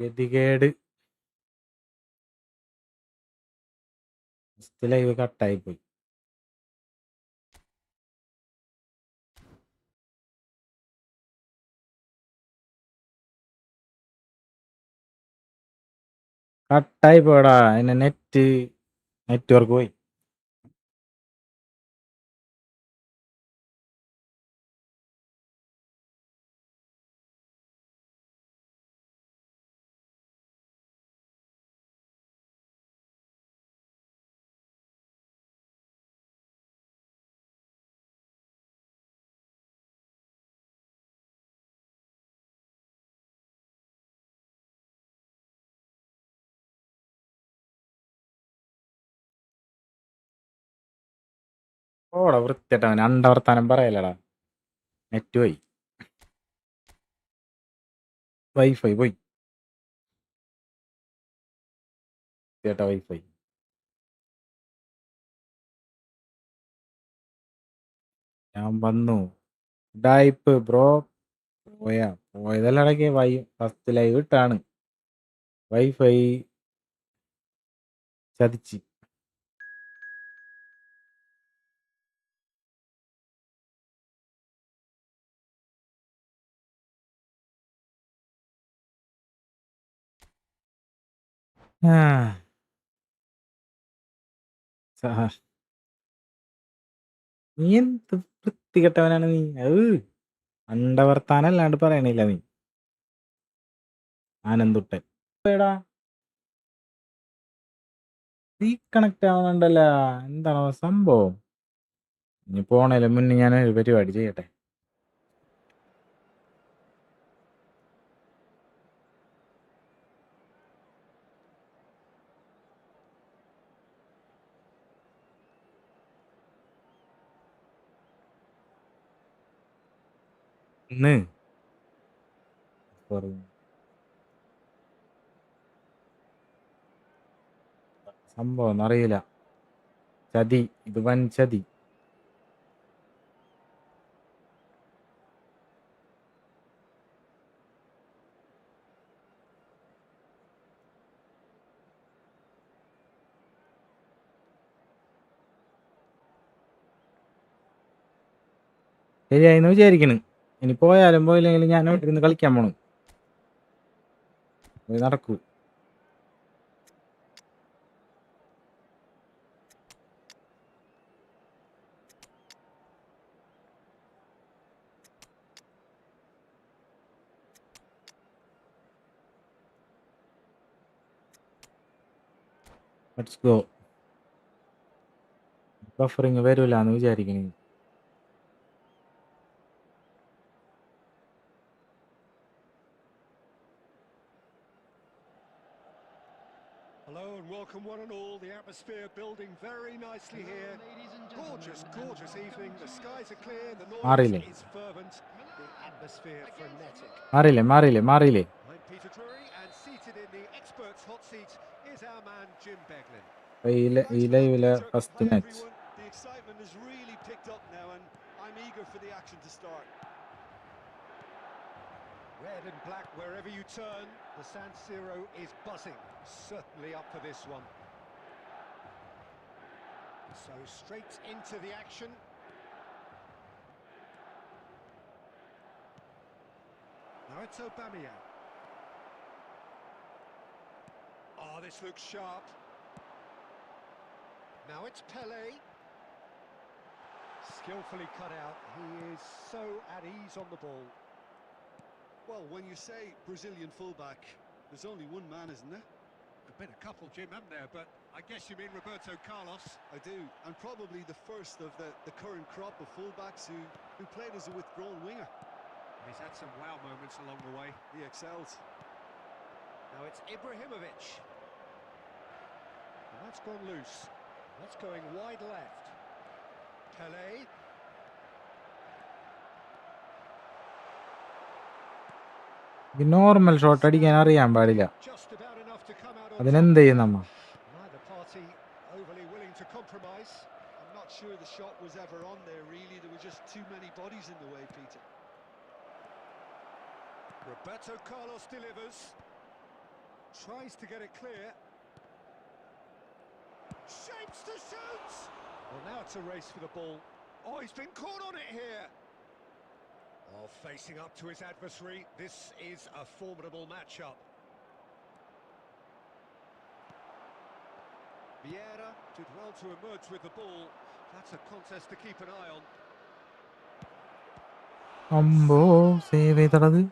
ഗതികേട്. ലൈവ് കട്ടായി പോയി. കട്ടായി പോടാ. അതിന്റെ നെറ്റ്വർക്ക് പോയി. ഓടാ വൃത്തിയായിട്ടവൻ അണ്ടവർത്താനം പറയലടാ. നെറ്റ് പോയി. വൈഫൈ പോയി. ചേട്ടാ വൈഫൈ. ഞാൻ വന്നു. ഡായിപ്പ് ബ്രോ പോയതല്ലടക്കെ. ഫസ്റ്റ് ലൈവ് ഇട്ടാണ്. വൈഫൈ ചതിച്ച്. നീ എന്ത് വൃത്തികെട്ടവനാണ് നീ. അണ്ടവർത്താനം അല്ലാണ്ട് പറയണില്ല നീ. ആനന്ദുട്ടൻ റീകണക്ട് ആവുന്നുണ്ടല്ല. എന്താണോ സംഭവം? ഇനി പോണേലും മുന്നേ ഞാൻ ഒരു പരിപാടി ചെയ്യട്ടെ. ഇന്ന് സംഭവം ഒന്നും അറിയില്ല. ചതി. ഇത് വൻ ചതി. ശരിയായിന്ന് വിചാരിക്കണ്. ഇനി പോയാലും പോയില്ലെങ്കിലും ഞാൻ ഇവിടെ ഇരുന്ന് കളിക്കാൻ പോണു. നടക്കൂ. Let's go. ബഫറിങ് വരൂലെന്ന് വിചാരിക്കണേ. Hello and welcome one and all. The atmosphere building very nicely here. Gorgeous evening. The skies are clear. The noise is fervent. The atmosphere frenetic. മാറിയില്ലേ. I'm Peter Drury and seated in the experts hot seat is our man Jim Beglin. ഈ ലൈവിലെ first match. The excitement has really picked up now and I'm eager for the action to start. Red and black wherever you turn, the San Siro is buzzing. Certainly up for this one. So straight into the action. Now it's Aubameyang. Oh, this looks sharp. Now it's Pele. Skillfully cut out. He is so at ease on the ball. Well, when you say Brazilian fullback, there's only one man, isn't there? There've been a couple, Jim, haven't there? But I guess you mean Roberto Carlos. I do, and probably the first of the current crop of fullbacks who played as a withdrawn winger. He's had some wow moments along the way. He excels. Now it's Ibrahimovic. And that's gone loose. That's going wide left. Pele. Normal shot അടിക്കാൻ അറിയാൻ പാടില്ല. അതിനെന്ത് ചെയ്യും നമ്മ? Neither party overly willing to compromise. I'm not sure the shot was ever on there, really. There were just too many bodies in the way, Peter. Roberto Carlos delivers. Tries to get it clear. Shapes to shoot. Well, now it's a race for the ball. Oh, he's been caught on it here. Oh, facing up to his adversary. This is a formidable matchup. Vieira did well to emerge with the ball. That's a contest to keep an eye on. അമ്പോ save ചെയ്തത്. And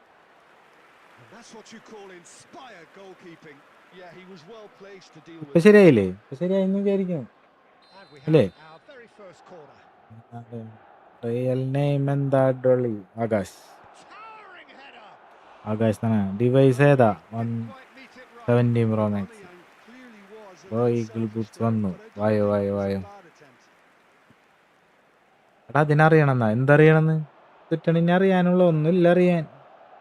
that's what you call inspired goalkeeping. Yeah, he was well placed to deal ഇപ്പൊ with. ശരിയായില്ലേ? ഇപ്പൊ ശരിയായെന്ന് വിചാരിക്കുന്നു. And we അല്ലേ? have our very first corner. Real name എന്താ? Dolly Akash. Towering header. Akash തന്നെ. Device ഏതാ? Didn't quite meet it right. 17 Pro Max. Aubameyang clearly was a bro little eagle selfish boots there, വന്നു. but I don't വായോ think വായോ it was a വായോ. bad attempt. എടാ അതിനറിയണമെന്നാ? എന്തറിയണമെന്ന്? ചുറ്റണിനെ അറിയാനുള്ള ഒന്നുമില്ല അറിയാൻ.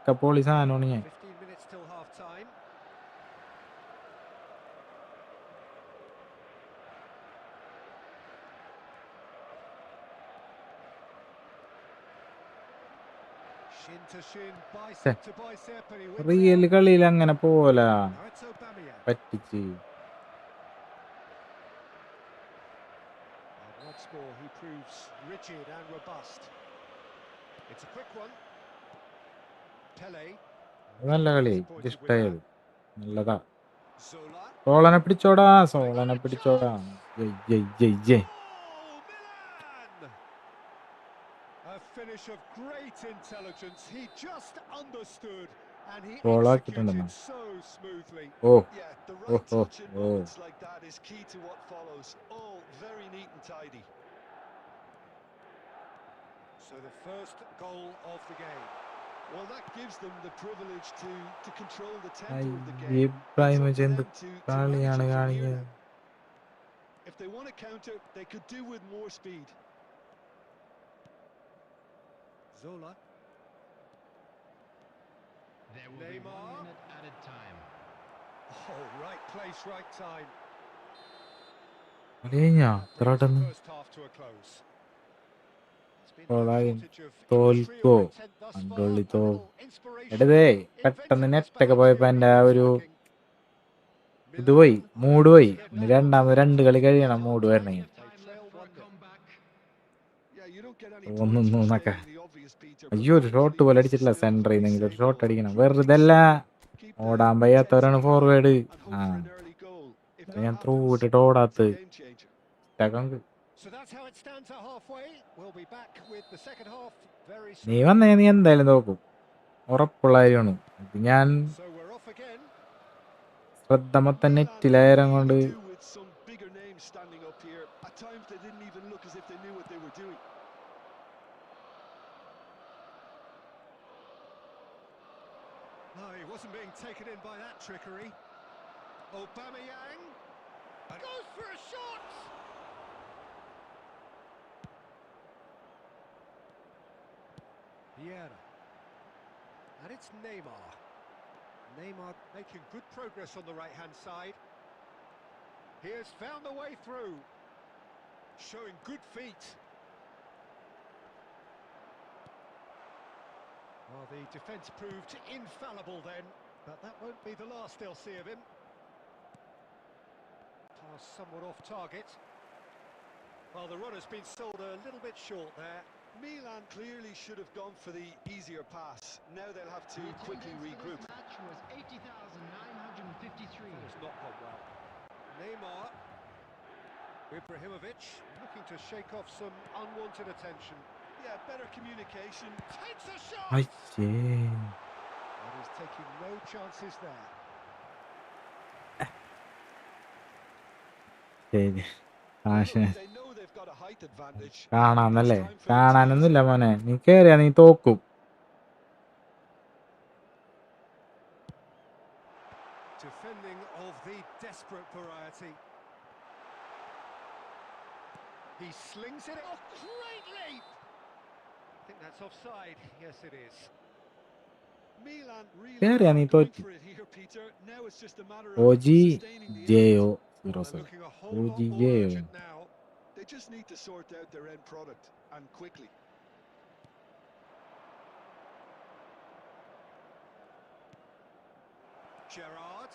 കപ്പോളി സാധനമാണ് ഞാൻ. 15 minutes till half time. Shin to shin, bicep to bicep, and he wins real it out. കളിയിൽ അങ്ങനെ പോല Now it's Aubameyang. പറ്റിച്ച്. And once more he proves rigid and robust. It's a quick one. Pele. നല്ല കളി. Disappointed with ഇഷ്ടായത്. that. നല്ലതാ. Zola. സോളനെ പിടിച്ചോടാ. സോളനെ പിടിച്ചോടാ. ജയ് ജയ് ജയ് ജയ്. Oh, Milan! A finish of great intelligence. He just understood and he Goal executed ആക്കിയിട്ടുണ്ടെന്നാ. so smoothly. Oh Yeah, the Oh, right touch in oh. moments like that is key to what follows. All very neat and tidy. So the first goal of the game. Well, that gives them the privilege to control the tempo I, of the game. Ibrahim It's up to എന്ത് them to manage കളിയാണ് it from here കാണിക്കുന്നത്. now. If they want to counter, they could do with more speed. Zola. There will be 1 minute added time. Oh, right place, right time. കളി കഴിഞ്ഞാ? That brings the ഇത്രട്ടെന്ന് first half to a close. It's been no കൊളായി shortage of തോൽക്കോ? industrial intent thus far. അണ്ടോളി A തോ. little inspiration എടതേ and പെട്ടെന്ന് inventiveness നെറ്റൊക്കെ perhaps പോയപ്പോ here എൻ്റെ ആ in ഒരു attacking. ഇത് പോയി. Milan മൂഡ് പോയി. unable to get ഇനി back on രണ്ടാമത് the 2 കളി കഴിയണം മൂഡ് വരണമെങ്കിൽ. Plenty of time They left trail for a 1-0. comeback. Yeah, you don't get any ഒന്നും points for ഒന്നൊക്കെ. stating the obvious, Peter, but അയ്യോ ഒരു ഷോട്ട് obviously പോലെ this is അടിച്ചിട്ടില്ല. still a സെന്ററിൽ very നിന്നെങ്കിലും ഒരു safe ഷോട്ട് goal. അടിക്കണം. Keep things വെറുതെ അല്ല. simple, keep the ഓടാൻ വയ്യാത്തവരാണ് intensity high forward. and hope ആ for an early goal. If that ഞാൻ ത്രൂ happens, ഇട്ടിട്ട് it's ഓടാത്ത്. a game changer. So that's how it stands at halfway. We'll be back with the second half very നീ soon. വന്നേ നീ എന്തായാലും നോക്കും. ഉറപ്പുള്ള കാര്യമാണ്. ഇത് ഞാൻ So we're off again. ശ്രദ്ധ മൊത്തം Milan നെറ്റിലായിരം could കൊണ്ട്. really do with some bigger names standing up here. At times they didn't even look as if they knew what they were doing. No, he wasn't being taken in by that trickery. Aubameyang goes for a shot. Vieira. And it's Neymar. Neymar making good progress on the right-hand side. He has found the way through. Showing good feet. Well, the defence proved infallible then, but that won't be the last they'll see of him. Pass somewhat off target. Well, the run has been sold a little bit short there. Milan clearly should have gone for the easier pass. Now they'll have to quickly regroup. This match was 80,953. That has not gone well. Neymar. Ibrahimovic looking to shake off some unwanted attention. Yeah, better communication. Takes a shot! അയ്യേ. And he's taking no chances there. ശരി. Well, Asha look, they know they've got a height advantage. കാണാന്നല്ലേ? It's time for them to use കാണാനൊന്നുമില്ല it. മോനെ. നീ കേറിയാ നീ തോക്കും. Defending of the desperate variety. He slings it. Oh, great leap! I think that's offside. Yes, it is. Milan really കേറിയാ നീ are going തോറ്റ്. for it here, Peter. Now it's just a matter O of G sustaining the J effort. O Well, 0 they're 7. looking a whole lot OG more Gale. urgent now. They just need to sort out their end product, and quickly. Gerrard.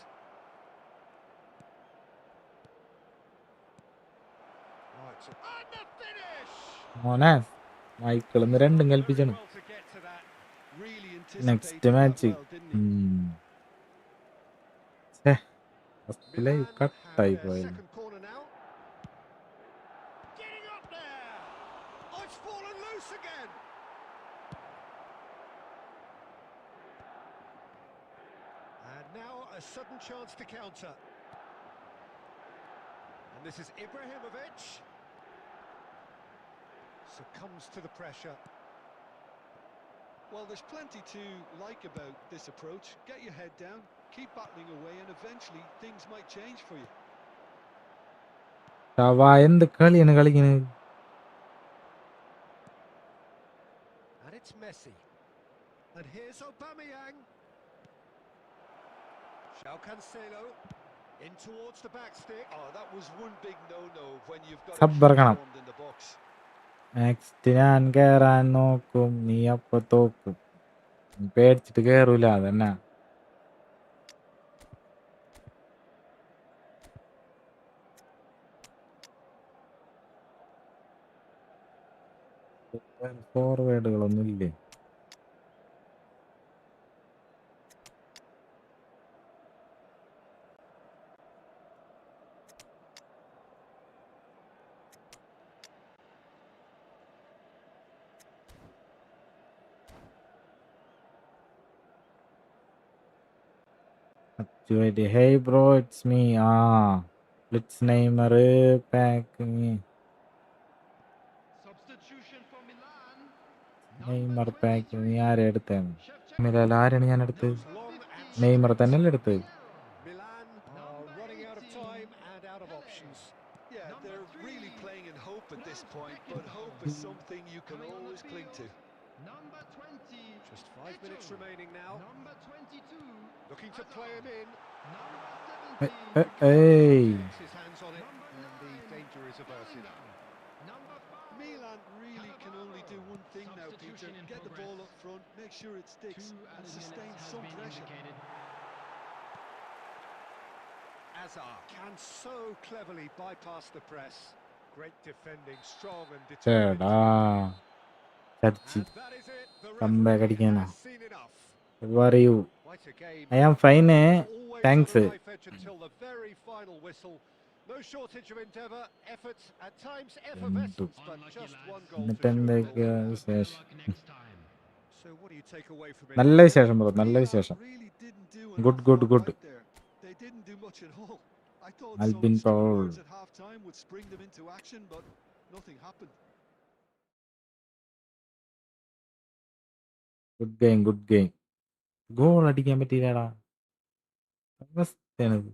Right, and the finish! മോനെ Michael ഇന്ന് രണ്ടും Very കൽപ്പിച്ചാണ് well to get to that. Really next anticipated that match. well, didn't he? ഫസ്റ്റിലെ Milan have കട്ടായി their പോയത്. second corner now. Getting up there! Oh, it's fallen loose again! And now a sudden chance to counter. And this is Ibrahimovic. Succumbs to the pressure. Well, there's plenty to like about this approach. Get your head down, keep battling away, and eventually things might change for you. എന്ത് കളിയാണ് കളിക്കുന്നത്? And it's Messi. And here's Aubameyang. João Cancelo in towards the back stick. Oh, that was one big no-no when you've got a Sabbar huge കാണാം. bond in the box. Next ഞാൻ കേറാൻ നോക്കും, നീ അപ്പൊ തോക്കും. പേടിച്ചിട്ട് കേറൂല, അതന്നെ. ഫോർവേഡുകളൊന്നും ഇല്ലേ? Hey bro, it's me. Let's Neymar pack me. Substitution for Milan. Neymar പാക്ക് നീ ആരെ എടുത്തേന്ന്? Shevchenko. മിലാൽ ആരാണ് ഞാൻ എടുത്തത്? Knows long and Neymar straight. തന്നെയല്ലേ എടുത്തത്? Milan are running out of time and out of options. Yeah, they're really playing in hope at this point, but hope is something you can always cling to. Number 20. Just 5 minutes remaining now. Number 22. Looking to play him in. Number 17. Hey. Gets his hands on it and the danger is averted. Number 5. Milan really can only do one thing now, Peter. Substitution in Get the ball up progress. front, make sure it sticks, 2 and added sustain minutes has some been pressure. indicated. Azar can so cleverly bypass the press. Great defending, strong and ചേടാ determined. ചതിച്ച്. And that is it. The Comeback referee അടിക്കാനാ. has seen enough. പറയൂ. Quite a game. I am fine. Always Thanks. on a knife edge until the very final whistle. No shortage of endeavour, effort, at times effervescence, but just one goal to എന്നിട്ട് show it എന്തൊക്കെയാ all. വിശേഷം? Luck next time. So what do you take away from it? നല്ല വിശേഷം bro, നല്ല Milan വിശേഷം. really didn't do an Good, awful good, lot good. right there. They didn't do much at all. I thought Albin some strong Paul. words at half-time would spring them into action, but nothing happened. Good game, good game. Goal അടിക്കാൻ പറ്റിയില്ലടാ. അവസ്ഥയാണിത്.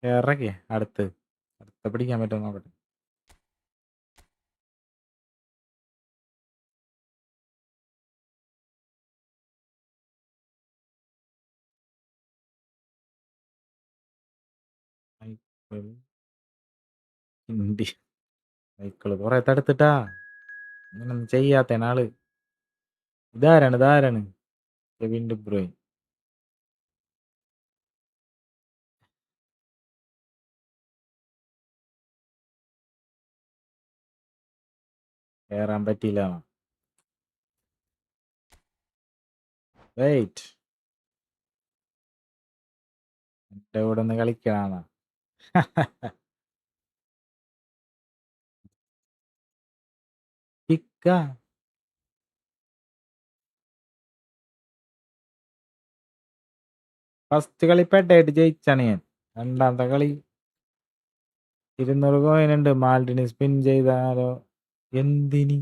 ഇറക്കി അടുത്ത് പിടിക്കാൻ പറ്റുമോ നോക്കട്ടെ. Hindi cycle കുറെ തടുത്തിട്ടാ. ഇങ്ങനൊന്നും ചെയ്യാത്ത ആള്. ഇതാരാണ്? Kevin De Bruyne. കേറാൻ പറ്റിയില്ല. വെയിറ്റ്, എന്റെ കൂടെ ഒന്ന് കളിക്കണ. ഫസ്റ്റ് കളി പെട്ടായിട്ട് ജയിച്ചാണ് ഞാൻ. രണ്ടാമത്തെ കളി 200 കോയിനുണ്ട്. മാൾഡിന് സ്പിൻ ചെയ്താലോ? എന്തിന്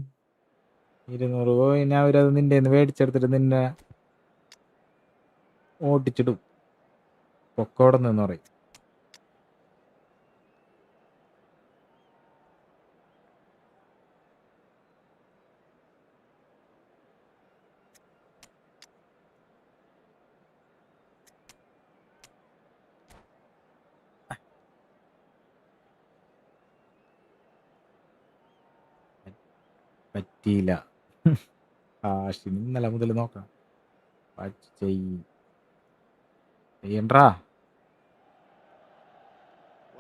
200 കോയിൻ? അവരത് നിന്റെ മേടിച്ചെടുത്തിട്ട് നിന്നെ ഓടിച്ചിടും. പൊക്കോടെന്ന് പറയും. പറ്റിയില്ല. കാശിന് ഇന്നലെ മുതൽ നോക്കാം. ചെയ്യണ്ടാ.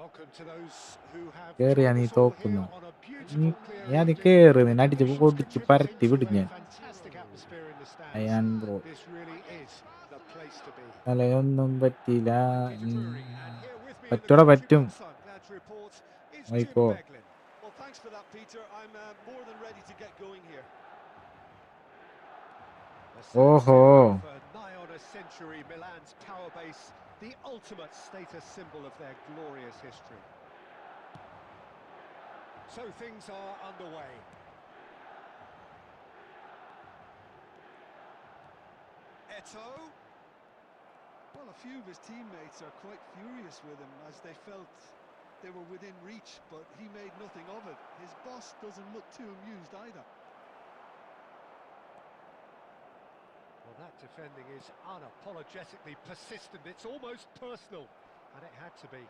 Welcome to those who have കേറിയാ joined നീ us all തോക്കുന്നു. here on a നീ beautiful clear അത് evening. കേറ്, നിന്നെ The അടിച്ച് officials പൊടിച്ച് പരത്തി contributing വിടും to a ഞാൻ. fantastic atmosphere in the stands. Ayan bro. This really is the place to be. തലയൊന്നും പറ്റില്ല. And here with me in the പറ്റൂടാ, പറ്റും. I'm glad to report is Jim ആയിക്കോ. Beglin. Well, thanks for that, Peter. I'm more than ready to get going here. The San ഓഹോ. Siro for nigh on a century, Milan's power base, the ultimate status symbol of their glorious history. So things are underway. Eto. Well, a few of his teammates are quite furious with him as they felt they were within reach, but he made nothing of it. His boss doesn't look too amused either. Well, that defending is unapologetically persistent. It's almost personal, and it had to be.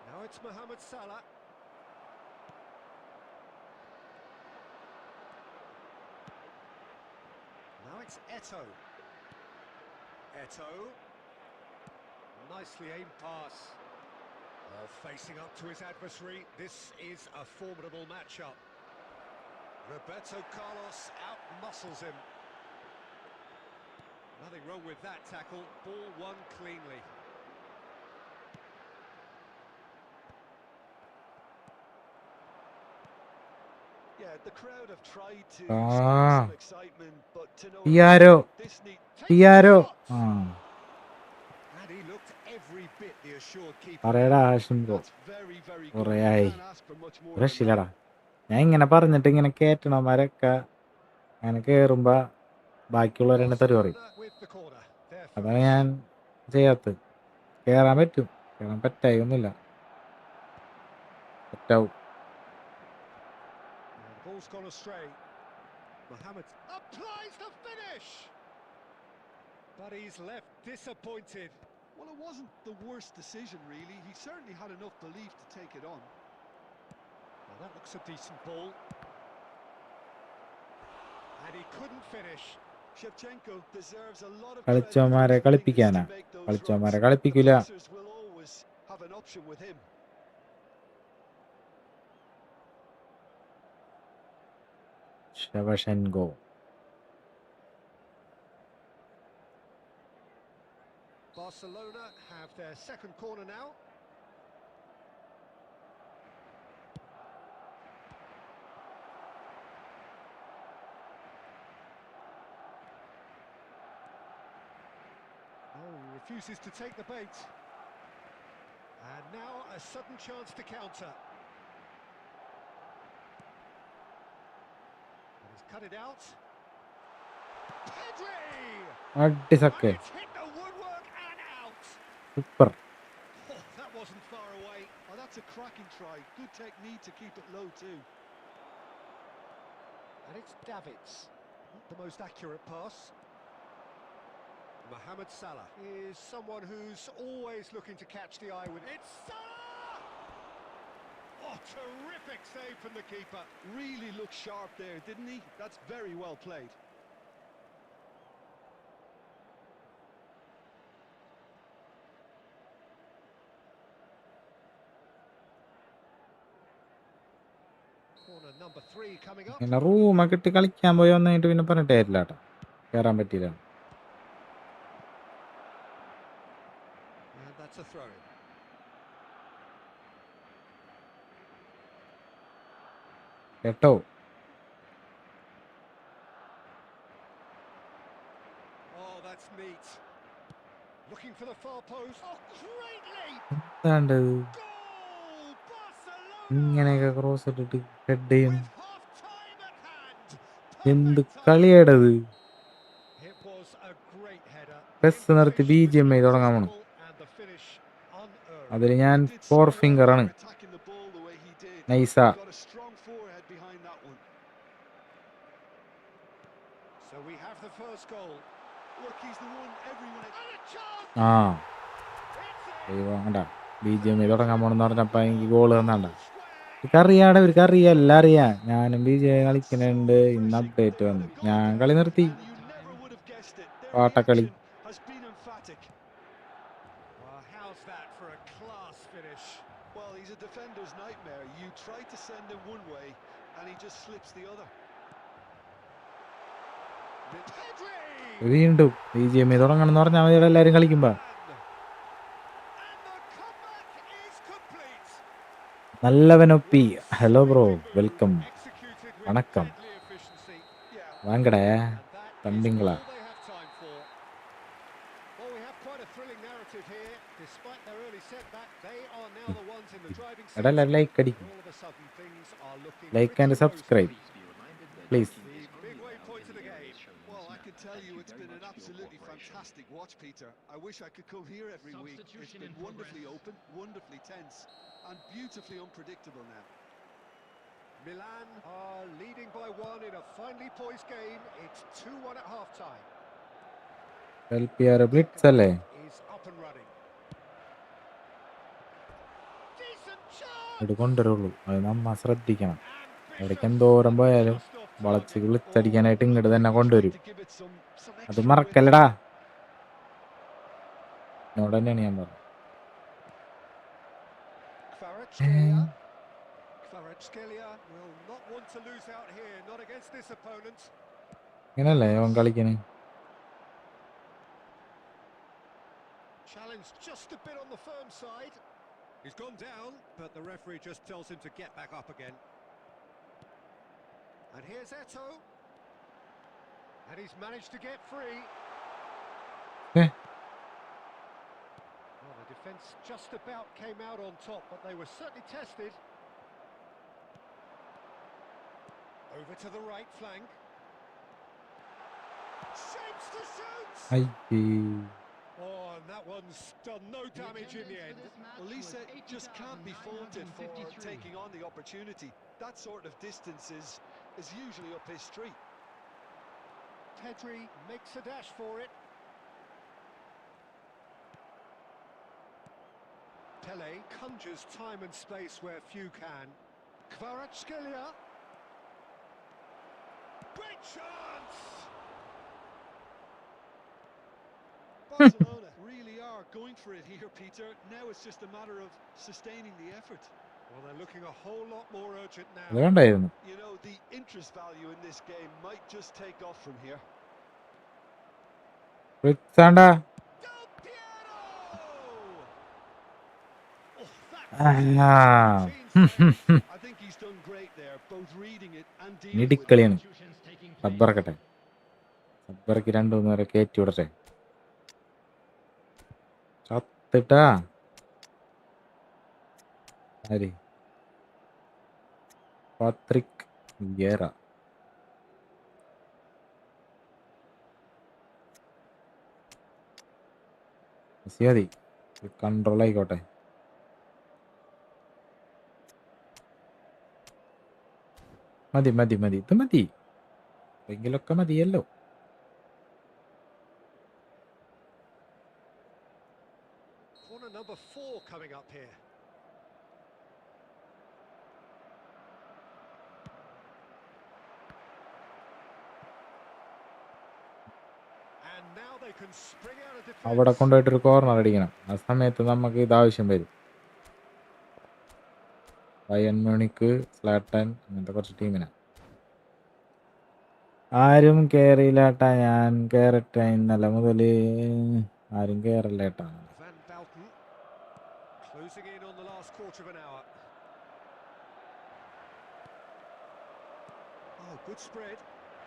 Now it's Mohamed Salah. Now it's Eto. Eto. Nicely aimed pass. Facing up to his adversary. This is a formidable matchup. Roberto Carlos out-muscles him. Nothing wrong with that tackle. Ball won cleanly. Yeah, the crowd have tried to Ah. stir some excitement, but to no Piaro. avail. This need പിയാരോ. And he looked every bit the assured keeper. പറയടാ ആശും bro. That's very, very good. കുറേയായി. Can't ask for much more than രക്ഷയില്ലടാ. that. ഞാൻ ഇങ്ങനെ പറഞ്ഞിട്ട് ഇങ്ങനെ കേറ്റണമാരൊക്കെ അങ്ങനെ കേറുമ്പോ ബാക്കിയുള്ളവരെന്നെ തെറി പറയും. Barcelona with the corner. There അതാണ് first. ഞാൻ ചെയ്യാത്തത്. കേറാൻ പറ്റും, കേറാൻ പറ്റായി ഒന്നുമില്ല. പറ്റാവും. And the ball's gone astray. Mohamed applies the finish. But he's left disappointed. Well, it wasn't the worst decision, really. He certainly had enough belief to take it on. Well, that looks a decent ball. And he couldn't finish. Shevchenko deserves a lot of കളിച്ചവന്മാരെ കളിപ്പിക്കാനാ. കളിച്ചവന്മാരെ കളിപ്പിക്കില്ല. will always have an option with him. ഷെവഷെൻകോ. Barcelona have their second corner now. Oh, he refuses to take the bait. And now a sudden chance to counter. And he's cut it out. Pedri! അടിസക്കെ. And it's hit the woodwork and out. Super. Oh, that wasn't far away. Oh, that's a cracking try. Good technique to keep it low too. And it's Davids. Not the most accurate pass. Mohamed Salah is someone who's always looking to catch the eye with it. It's Salah! Oh, terrific save from the keeper. Really looked sharp there, didn't he? That's very well played. Corner number 3 coming up. ഇങ്ങനെ റൂമൊക്കെ ഇട്ട് കളിക്കാൻ പോയി വന്നിട്ട് പിന്നെ പറഞ്ഞിട്ട് കാര്യമില്ല കേട്ടോ. കേറാൻ പറ്റിയില്ല. And that's a throw. കേട്ടോ. Oh, that's neat. Looking for the far post. Oh, great leap! എന്താണ്ട് Goal! Barcelona! ഇങ്ങനെയൊക്കെ ക്രോസ് ഇട്ടിട്ട് ഹെഡ് ചെയ്യും. With half-time at hand. എന്ത് Perfect timing. കളിയാടത്. It was a great header. Pes നിർത്തി BGMI തുടങ്ങാൻ പോണം. And the finish unearned. അതിൽ ഞാൻ Did so 4 well ഫിംഗർ ആണ്. there, attacking the ball the way he did. നൈസ. Got a strong forehead behind that one. So we have the first goal. Look, he's the one everyone. And a chance! ആ It's in. ദൈവം കണ്ട BGMI തുടങ്ങാൻ പോണെന്ന് പറഞ്ഞപ്പോൾ എനിക്ക് goal തന്നണ്ട. ഇവർക്കറിയാടെ, ഇവർക്കറിയാം, എല്ലാം അറിയാം. ഞാനും BGMI കളിക്കുന്നുണ്ട്. ഇന്ന് അപ്ഡേറ്റ് വന്നു. ഞാൻ കളി നിർത്തി. And you never Their പാട്ടക്കളി. reaction has been emphatic. Well, how's that for a class finish? Well, he's a defender's nightmare. You try to send him one way, and he just slips the other. Pedri! വീണ്ടും BGMI തുടങ്ങണമെന്ന് പറഞ്ഞാൽ മതി എല്ലാവരും കളിക്കുമ്പോൾ. And the comeback is complete. നല്ലവനൊപ്പി. Hello bro, welcome. Executed with വണക്കം. deadly efficiency. Yeah. വാങ്കടേ And that is തമ്പിങ്ങള. all they have time for. Well, we have quite a thrilling narrative here. Despite their early setback, they are now the ones in the driving seat. എടാ like അടിക്കും. All of a sudden, things are looking like and pretty subscribe please. rosy. The midway point of the game. Well, I can tell you it's been an absolutely fantastic watch, Peter. I wish I could come here every week. It's been wonderfully open, wonderfully tense, and beautifully unpredictable now. Milan are leading by one in a finely poised game. It's 2-1 at half-time. LPR blitz അല്ലേ? Is up and running. Decent chance. ഇത് കൊണ്ടുവരുള്ളൂ, അത് നമ്മ ശ്രദ്ധിക്കണം. എവിടേക്ക് എന്തോരം പോയാലും വളച്ച് വിളിച്ചടിക്കാനായിട്ട് ഇങ്ങോട്ട് തന്നെ കൊണ്ടുവരും. അത് മറക്കല്ലടാ. എന്നോട് തന്നെയാണ് ഞാൻ പറഞ്ഞത്. Kvaratskhelia will not want to lose out here, not against this opponent. ഇങ്ങനല്ലേ അവൻ കളിക്കണേ? Challenge just a bit on the firm side. He's gone down, but the referee just tells him to get back up again. And here's Eto. And he's managed to get free. Eh. Well, the defence just about came out on top, but they were certainly tested. Over to the right flank. Shapes to shoot! അയ്യേ. Oh, and that one's done no damage in the end. Well, Lisa just can't be faulted for taking on the opportunity. That sort of distance is usually up his street. Pedri makes a dash for it. Pele conjures time and space where few can. Kvaratskhelia. Great chance! Barcelona really are going for it here, Peter. Now it's just a matter of sustaining the effort. Well, they're looking a whole lot more urgent അത് now. വേണ്ടായിരുന്നു. You know, the interest value in this game might just take off from here. വിളിച്ചാണ്ടാ. Del Piero! Oh, that Ah. I think he's done great there, both reading it and dealing with it. ഇടിക്കളിയാണ്. സബ്ബറക്കട്ടെ. സബ്ബറക്ക് 2-3 വരെ കയറ്റി വിടട്ടെ. ചത്തിട്ടാ. ആര്? പാത്രിക് വിയേറ. മതി, control ആയിക്കോട്ടെ. മതി മതി മതി, ഇത് മതി, എങ്കിലൊക്കെ മതിയല്ലോ. corner number 4 coming up here. And now they can spring out of defense. അവിടെ കൊണ്ടുപോയിട്ടൊരു കോർണർ അടിക്കണം. ആ സമയത്ത് നമുക്ക് ഇതാവശ്യം വരും. ബയൺ മ്യൂണിക്ക്, സ്ലാട്ടൻ, അങ്ങനത്തെ കുറച്ച് ടീമിനാണ്. ആരും കേറിയില്ലാട്ടാ, ഞാൻ കേറട്ടെ. ഇന്നലെ മുതൽ ആരും കേറില്ലേട്ടാ. Van Bouten closing in on the last quarter of an hour. Oh, good spread.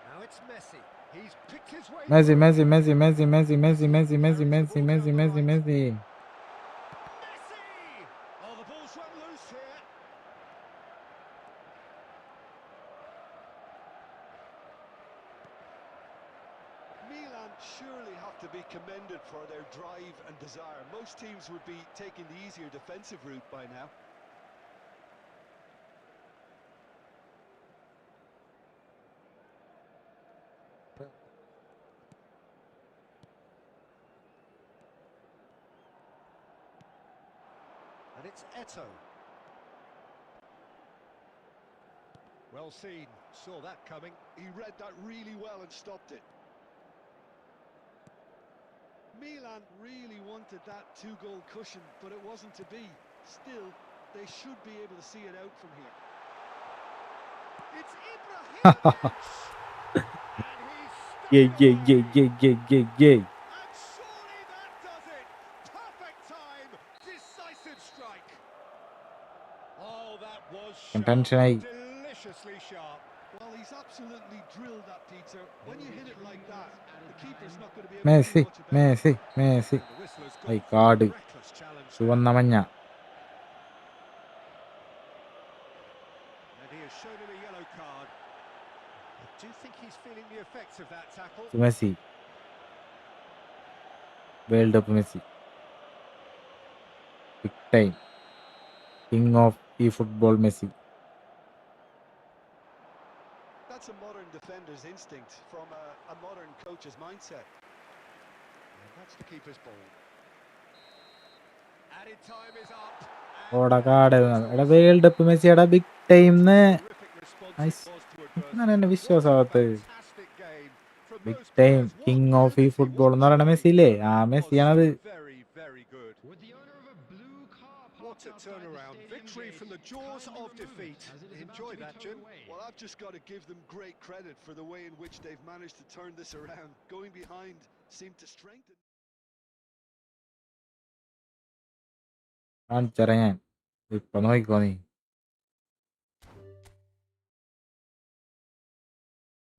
Now it's Messi. He's picked his way. Messi Messi Messi Messi Messi Messi Messi Messi Messi Messi Messi Messi. Messi! Oh, the ball's run loose here. Milan surely have to be commended for their drive and desire. Most teams would be taking the easier defensive route by now. And it's Eto. Well seen, saw that coming. He read that really well and stopped it. Milan really wanted that 2-goal cushion, but it wasn't to be. Still, they should be able to see it out from here. It's Ibrahimovic! And he's stuck Yeah, it yeah, away! yeah. And surely that does it! Perfect time! Decisive strike! Oh, that was sharp. Tension-ആയി. Deliciously sharp. Well, he's absolutely drilled that, Peter. When you hit it like that, the keeper's not going to be able to do Messi, much about it. Messi. And the whistle has I gone for card. a reckless challenge there. ചുവന്ന മഞ്ഞ. And he has shown him a yellow card. I do think he's feeling the effects of that tackle. Messi. World cup Messi. Big time. King of ഈ football Messi. That's a modern defender's instinct from a modern coach's mindset. And that's the keeper's ball. Added time is up. ഓടാ കാട്. എടാ world cup മെസ്സിയുടെ big time എന്നെ വിശ്വാസമാകത്ത്. Fantastic game from big those time players. What king of ഈ ability, football what എന്ന് പറയുന്ന quality. മെസ്സിയില്ലേ? ആ Was മെസ്സിയാണത്. very, very good. With the owner of a blue car What parked a outside the turnaround. stadium Victory gate, from the jaws kindly of remove it, defeat. as it is about Enjoy to be that, towed Jim. away. Well, I've just got to give them great credit for the way in which they've managed to turn this around. Going behind seemed to strengthen. കാണിച്ചറ ഞാൻ ഇപ്പൊ നോക്കിക്കോ നീ.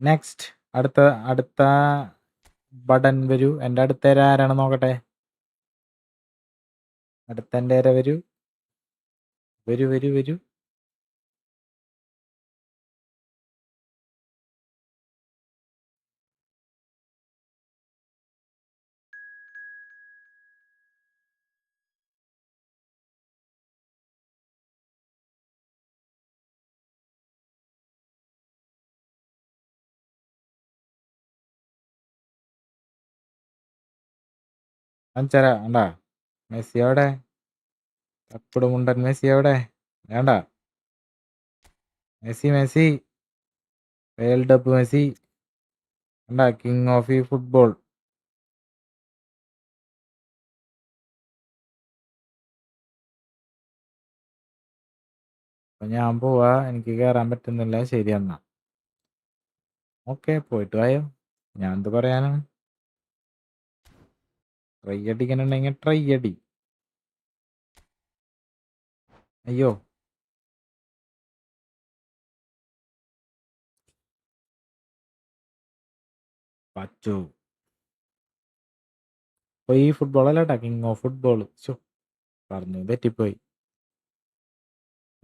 Next അടുത്ത button വരൂ. എൻ്റെ അടുത്തേര ആരാണ് നോക്കട്ടെ. അടുത്തെൻ്റെ വരൂ. വരൂ. കാണിച്ചറ വേണ്ടാ. മെസ്സി എവിടെ? തപ്പിട് മുണ്ടൻ മെസ്സി എവിടെ? വേണ്ട. മെസ്സി വേൾഡ് കപ്പ് മെസ്സി വേണ്ട. കിങ് ഓഫ് ഈ ഫുട്ബോൾ. അപ്പൊ ഞാൻ പോവാ. എനിക്ക് കയറാൻ പറ്റുന്നില്ല. ശരി എന്നാ ഓക്കെ, പോയിട്ട് വായോ. ഞാൻ എന്ത് പറയാനാണ്. ട്രൈ അടിക്കണുണ്ടെങ്കിൽ ട്രൈ അടി. അയ്യോ പച്ചു. അപ്പൊ ഈ ഫുട്ബോൾ അല്ലേട്ടാ കിങ് ഓഫ് ഫുട്ബോൾ. പറഞ്ഞു തെറ്റിപ്പോയി.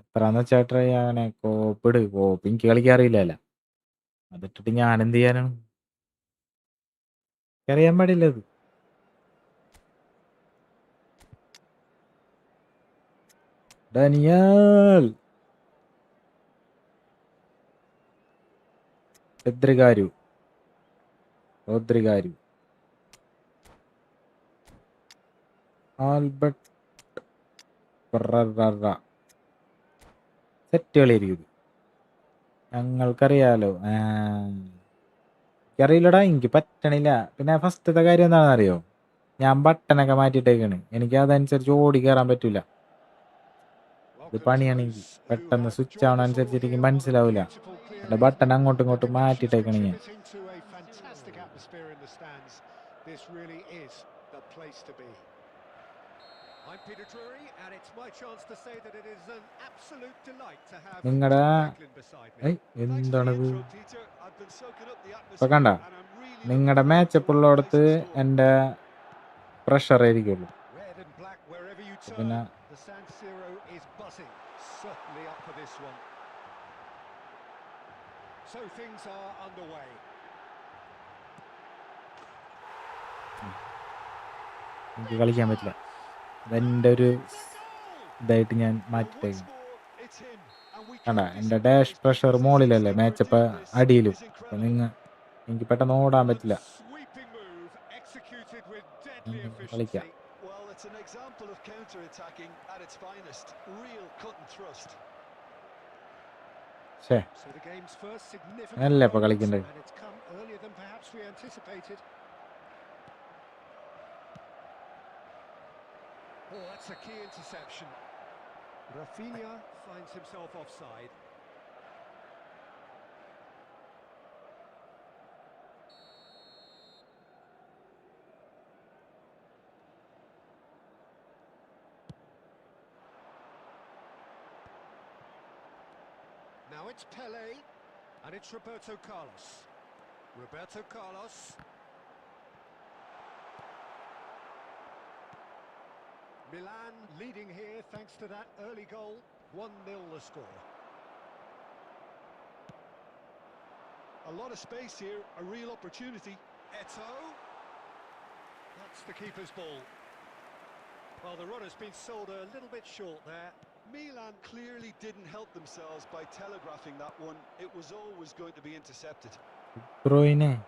എത്രാന്ന് വെച്ചാ ട്രൈ അങ്ങനെ കോപ്പ് എനിക്ക് കളിക്കാറിയില്ലല്ല. അതിട്ടിട്ട് ഞാൻ എന്ത് ചെയ്യാനാണ്? അറിയാൻ പാടില്ല അത്. ഡാനിയൽ റോദ്രിഗാരു ആൽബർട്ട് സെറ്റ് കളിയായിരിക്കും. ഞങ്ങൾക്കറിയാലോ. എനിക്കറിയില്ലടാ, എനിക്ക് പറ്റണില്ല. പിന്നെ ഫസ്റ്റത്തെ കാര്യം എന്താണെന്ന് അറിയോ? ഞാൻ ബട്ടനൊക്കെ മാറ്റിയിട്ടേക്കാണ്. എനിക്ക് അതനുസരിച്ച് ഓടി കയറാൻ പറ്റൂല. ഇത് പണിയാണെങ്കിൽ പെട്ടെന്ന് സ്വിച്ച് ആവണ അനുസരിച്ചിട്ട് എനിക്ക് മനസ്സിലാവില്ല. എന്റെ ബട്ടൺ അങ്ങോട്ടും ഇങ്ങോട്ടും മാറ്റിയിട്ടേക്കാണ് ഞാൻ. നിങ്ങളുടെ എന്താണത് ഇപ്പൊ കണ്ട? നിങ്ങളുടെ മാച്ചപ്പ് ഉള്ളിടത്ത് എൻ്റെ പ്രഷർ ആയിരിക്കുള്ളൂ. പിന്നെ എനിക്ക് കളിക്കാൻ പറ്റില്ല. അതെൻ്റെ ഒരു ഇതായിട്ട് ഞാൻ മാറ്റിട്ടേക്കും. കണ്ട, എൻ്റെ ഡാഷ് പ്രഷർ മുകളിലല്ലേ, മാച്ചപ്പ് അടിയിലും. അപ്പൊ എനിക്ക് പെട്ടെന്ന് ഓടാൻ പറ്റില്ല. കളിക്കാം. അല്ലേ ഇപ്പൊ കളിക്കണ്ടേ? Oh, that's a key interception. Rafinha finds himself offside. Now it's Pele, and it's Roberto Carlos. Roberto Carlos. Milan leading here thanks to that early goal. 1-0 the score. A lot of space here, a real opportunity. Eto. That's the keeper's ball. Well, the run has been sold a little bit short there. Milan clearly didn't help themselves by telegraphing that one. It was always going to be intercepted. Bruyne.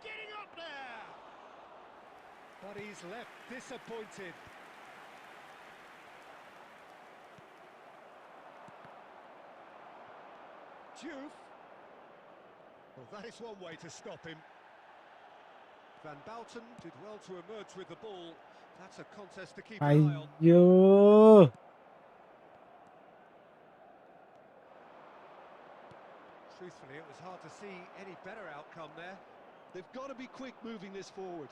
Getting up there! But he's left disappointed. Juve. Well, that is one way to stop him. Van Bouten did well to emerge with the ball. That's a contest to keep an eye on. അയ്യോ. Truthfully, it was hard to see any better outcome there. They've got to be quick moving this forward.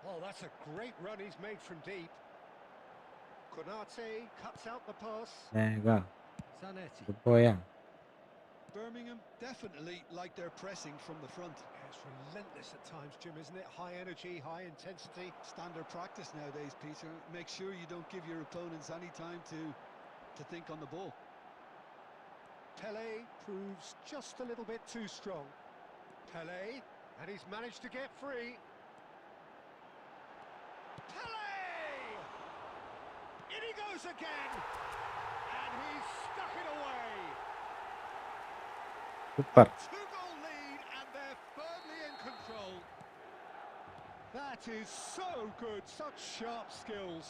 Oh, that's a great run he's made from deep. Konate cuts out the pass. വേഗാ. Zanetti. ഇത് പോയാ. Birmingham definitely like their pressing from the front. Yeah, it's relentless at times, Jim, isn't it? High energy, high intensity. Standard practice nowadays, Peter. Make sure you don't give your opponents any time to think on the ball. Pele proves just a little bit too strong. Pele, and he's managed to get free. Pele! In he goes again! And he's stuck it away! Super. Two-goal lead, and they're firmly in control. That is so good, such sharp skills,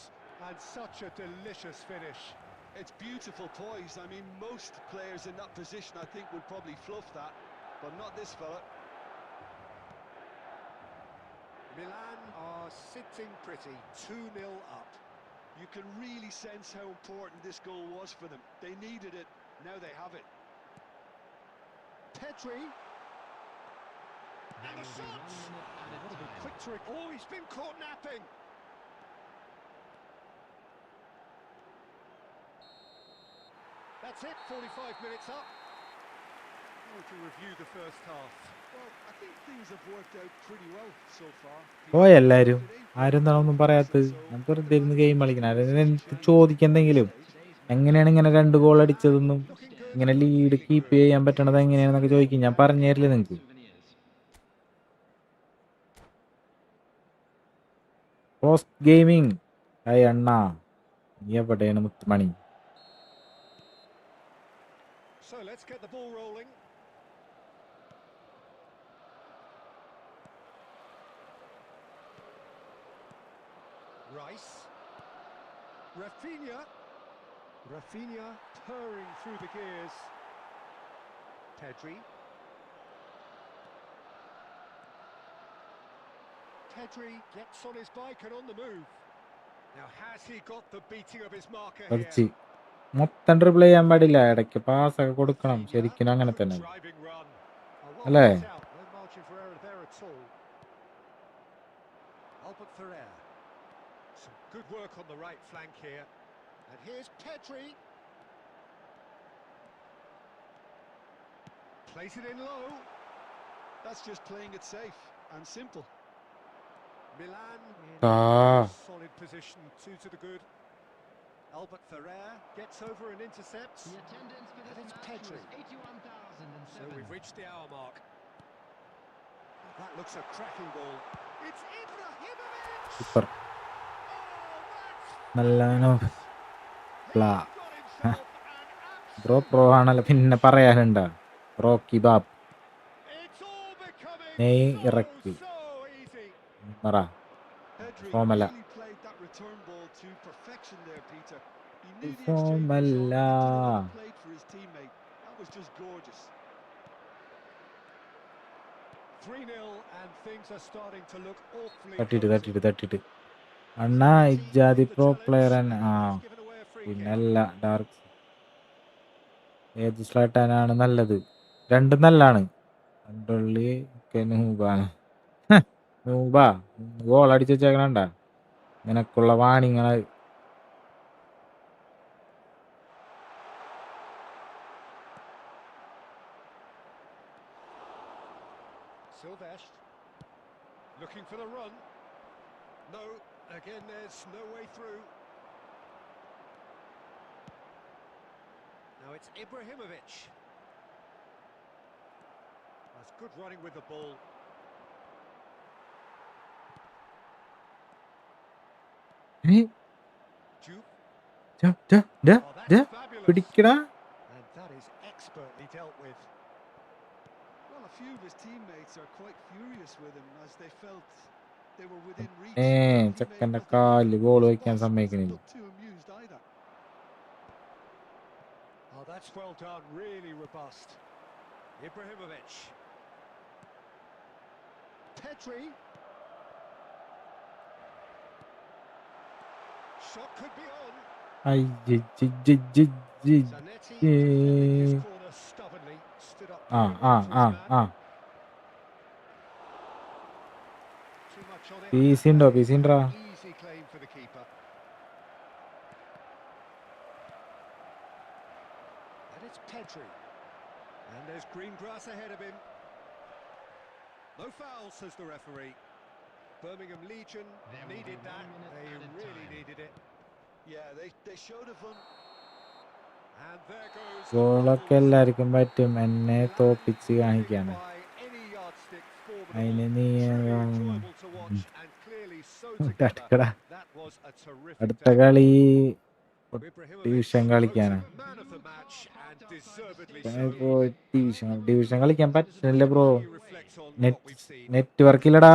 and such a delicious finish. It's beautiful poise. I mean, most players in that position, I think, would probably fluff that, but not this fella. Milan are sitting pretty, 2-0 up. You can really sense how important this goal was for them. They needed it, now they have it. Pedri. And the shot! What a bit quick to it. Oh, he's been caught napping. That's it, 45 minutes up. How would you review the first half? Well, I think things have worked out pretty well so far. പോയ എല്ലാരും ആരും എന്താണൊന്നും പറയാത്തത്. ഞാൻ വെറുതെ ഇരുന്ന് game കളിക്കണം. എനിക്ക് ചോദിക്കെന്തെങ്കിലും എങ്ങനെയാണ് ഇങ്ങനെ 2 ഗോൾ അടിച്ചതെന്നും ഇങ്ങനെ ലീഡ് കീപ്പ് ചെയ്യാൻ പറ്റണത് എങ്ങനെയാണെന്നൊക്കെ ചോദിക്കും. ഞാൻ പറഞ്ഞു തരില്ലേ നിങ്ങൾക്ക്? പോസ്റ്റ് ഗെയിമിംഗ് അണ്ണാ നീ എവിടെയാണ് മുത്തുമണി? So let's get the ball rolling. Rice. Rafinha. Rafinha purring through the gears. Pedri. Pedri gets on his bike and on the move. Now has he got the beating of his marker കുറച്ച് here? മൊത്തം dribble ചെയ്യാൻ പാടില്ല. ഇടയ്ക്ക് പാസ്സൊക്കെ കൊടുക്കണം. ശരിക്കും അങ്ങനെ തന്നെ Driving run. Oh, well അല്ലേ? worked out. No margin for error there at all. Albert Ferrer. Some good work on the right flank here. And here's Pedri. Plays it in low. That's just playing it safe and simple. Milan in Ah. solid position, 2 to the good. Albert Ferrer gets over and intercepts. The attendance for And this it's match Pedri. was 81,007. So we've reached the hour mark. That looks a cracking ball. It's Ibrahimovic! Super. Oh, that's നല്ലനോ പ്ലാ. got himself an bro pro ആണല്ലോ, പിന്നെ പറയാനുണ്ടോ? Rocky Bab It's all becoming നെയ് so ഇറക്കി easy. പറ. Pedri Formula. really played that return ball to perfection there, Peter. He knew the Formula. exchange was on and he did it played for his teammate. That was just gorgeous. 3-0 and things are starting to look awfully തട്ടിട്ട് close. തട്ടിട്ട് തട്ടിട്ട് Anna ഇജാതി The pro player challenge, തന്നെ. and ആ he's given away a free kick. പിന്നല്ല dark ഏത് സ്ലാട്ടാനാണ് നല്ലത്? രണ്ടും നല്ലാണ്. രണ്ടുള്ളി നൂബാണ്. നൂബാ goal അടിച്ച് വെച്ചേക്കണണ്ട നിനക്കുള്ള വാണിങ്ങള്. Silvesh looking for the run. No, again there's no way through. Now it's Ibrahimovic. That's good running with the ball. Jupe. Oh, that's fabulous. പിടിക്കടാ. And that is expertly dealt with. Well, a few of his teammates are quite furious with him as they felt they were within reach. ഏ But he made ചെക്കൻ്റെ nothing of കാലില് it. Goal His വയ്ക്കാൻ boss സമ്മതിക്കണില്ല. doesn't look too amused either. Oh, that's well done, really robust. Ibrahimovic. Petri. Shot could be on. അയ്യ Zanetti defending his corner stubbornly. Stood up ആ very ആ well to ആ his man. ആ Too much on it. Peasy ഉണ്ടോ? Peasy ഉണ്ടോ? Easy claim for the keeper. And it's Petri. And there's green grass ahead of him. No foul, says the referee. Birmingham Legion needed that. They really needed it. Yeah, they showed a fun. And there goes the ഗോളൊക്കെ bubbles. എല്ലാവർക്കും പറ്റും, എന്നെ തോപ്പിച്ച് കാണിക്കാണ്. By any yardstick, അതിന് formidable. നീ Truly enjoyable to watch and clearly so together. തടുക്കടാ. That was a terrific അടുത്ത tackle. കളി Ibrahimovic division കളിക്കാനാ. voted man of the match and deservedly so. Division കളിക്കാൻ പറ്റുന്നില്ല bro. He reflects on what we've seen. Network ഇല്ലടാ.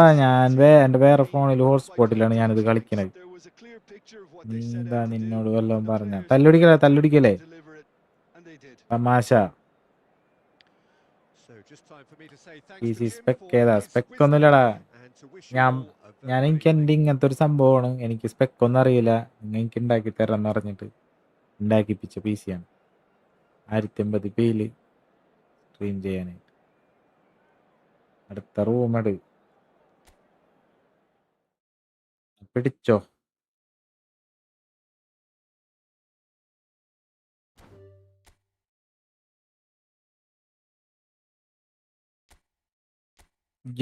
എൻ്റെ വേറെ ഫോണിൽ ഹോട്ട്സ്പോട്ടിലാണ് ഞാനിത് കളിക്കണത്. There was a clear picture of what നീ they set എന്താ out to do. നിന്നോട് വല്ലതും The പറഞ്ഞ? players തല്ലുടിക്കലേ deliver it, and they did. തമാശ. So just time for me to say thanks P to C Jim spec for ഏതാ? his spec wisdom ഒന്നുമില്ലടാ. and to wish you ഞാൻ all a ഞാൻ very എനിക്ക് good എൻ്റെ evening. ഇങ്ങനത്തെ ഒരു സംഭവമാണ്. എനിക്ക് സ്പെക്ക് ഒന്നും അറിയില്ല. എനിക്ക് ഉണ്ടാക്കി തരാന്ന് പറഞ്ഞിട്ട് ഉണ്ടാക്കിപ്പിച്ച പി സിയാണ്. 1080p സ്ട്രീം ചെയ്യാനായിട്ട്. അടുത്ത റൂമെട് പിടിച്ചോ.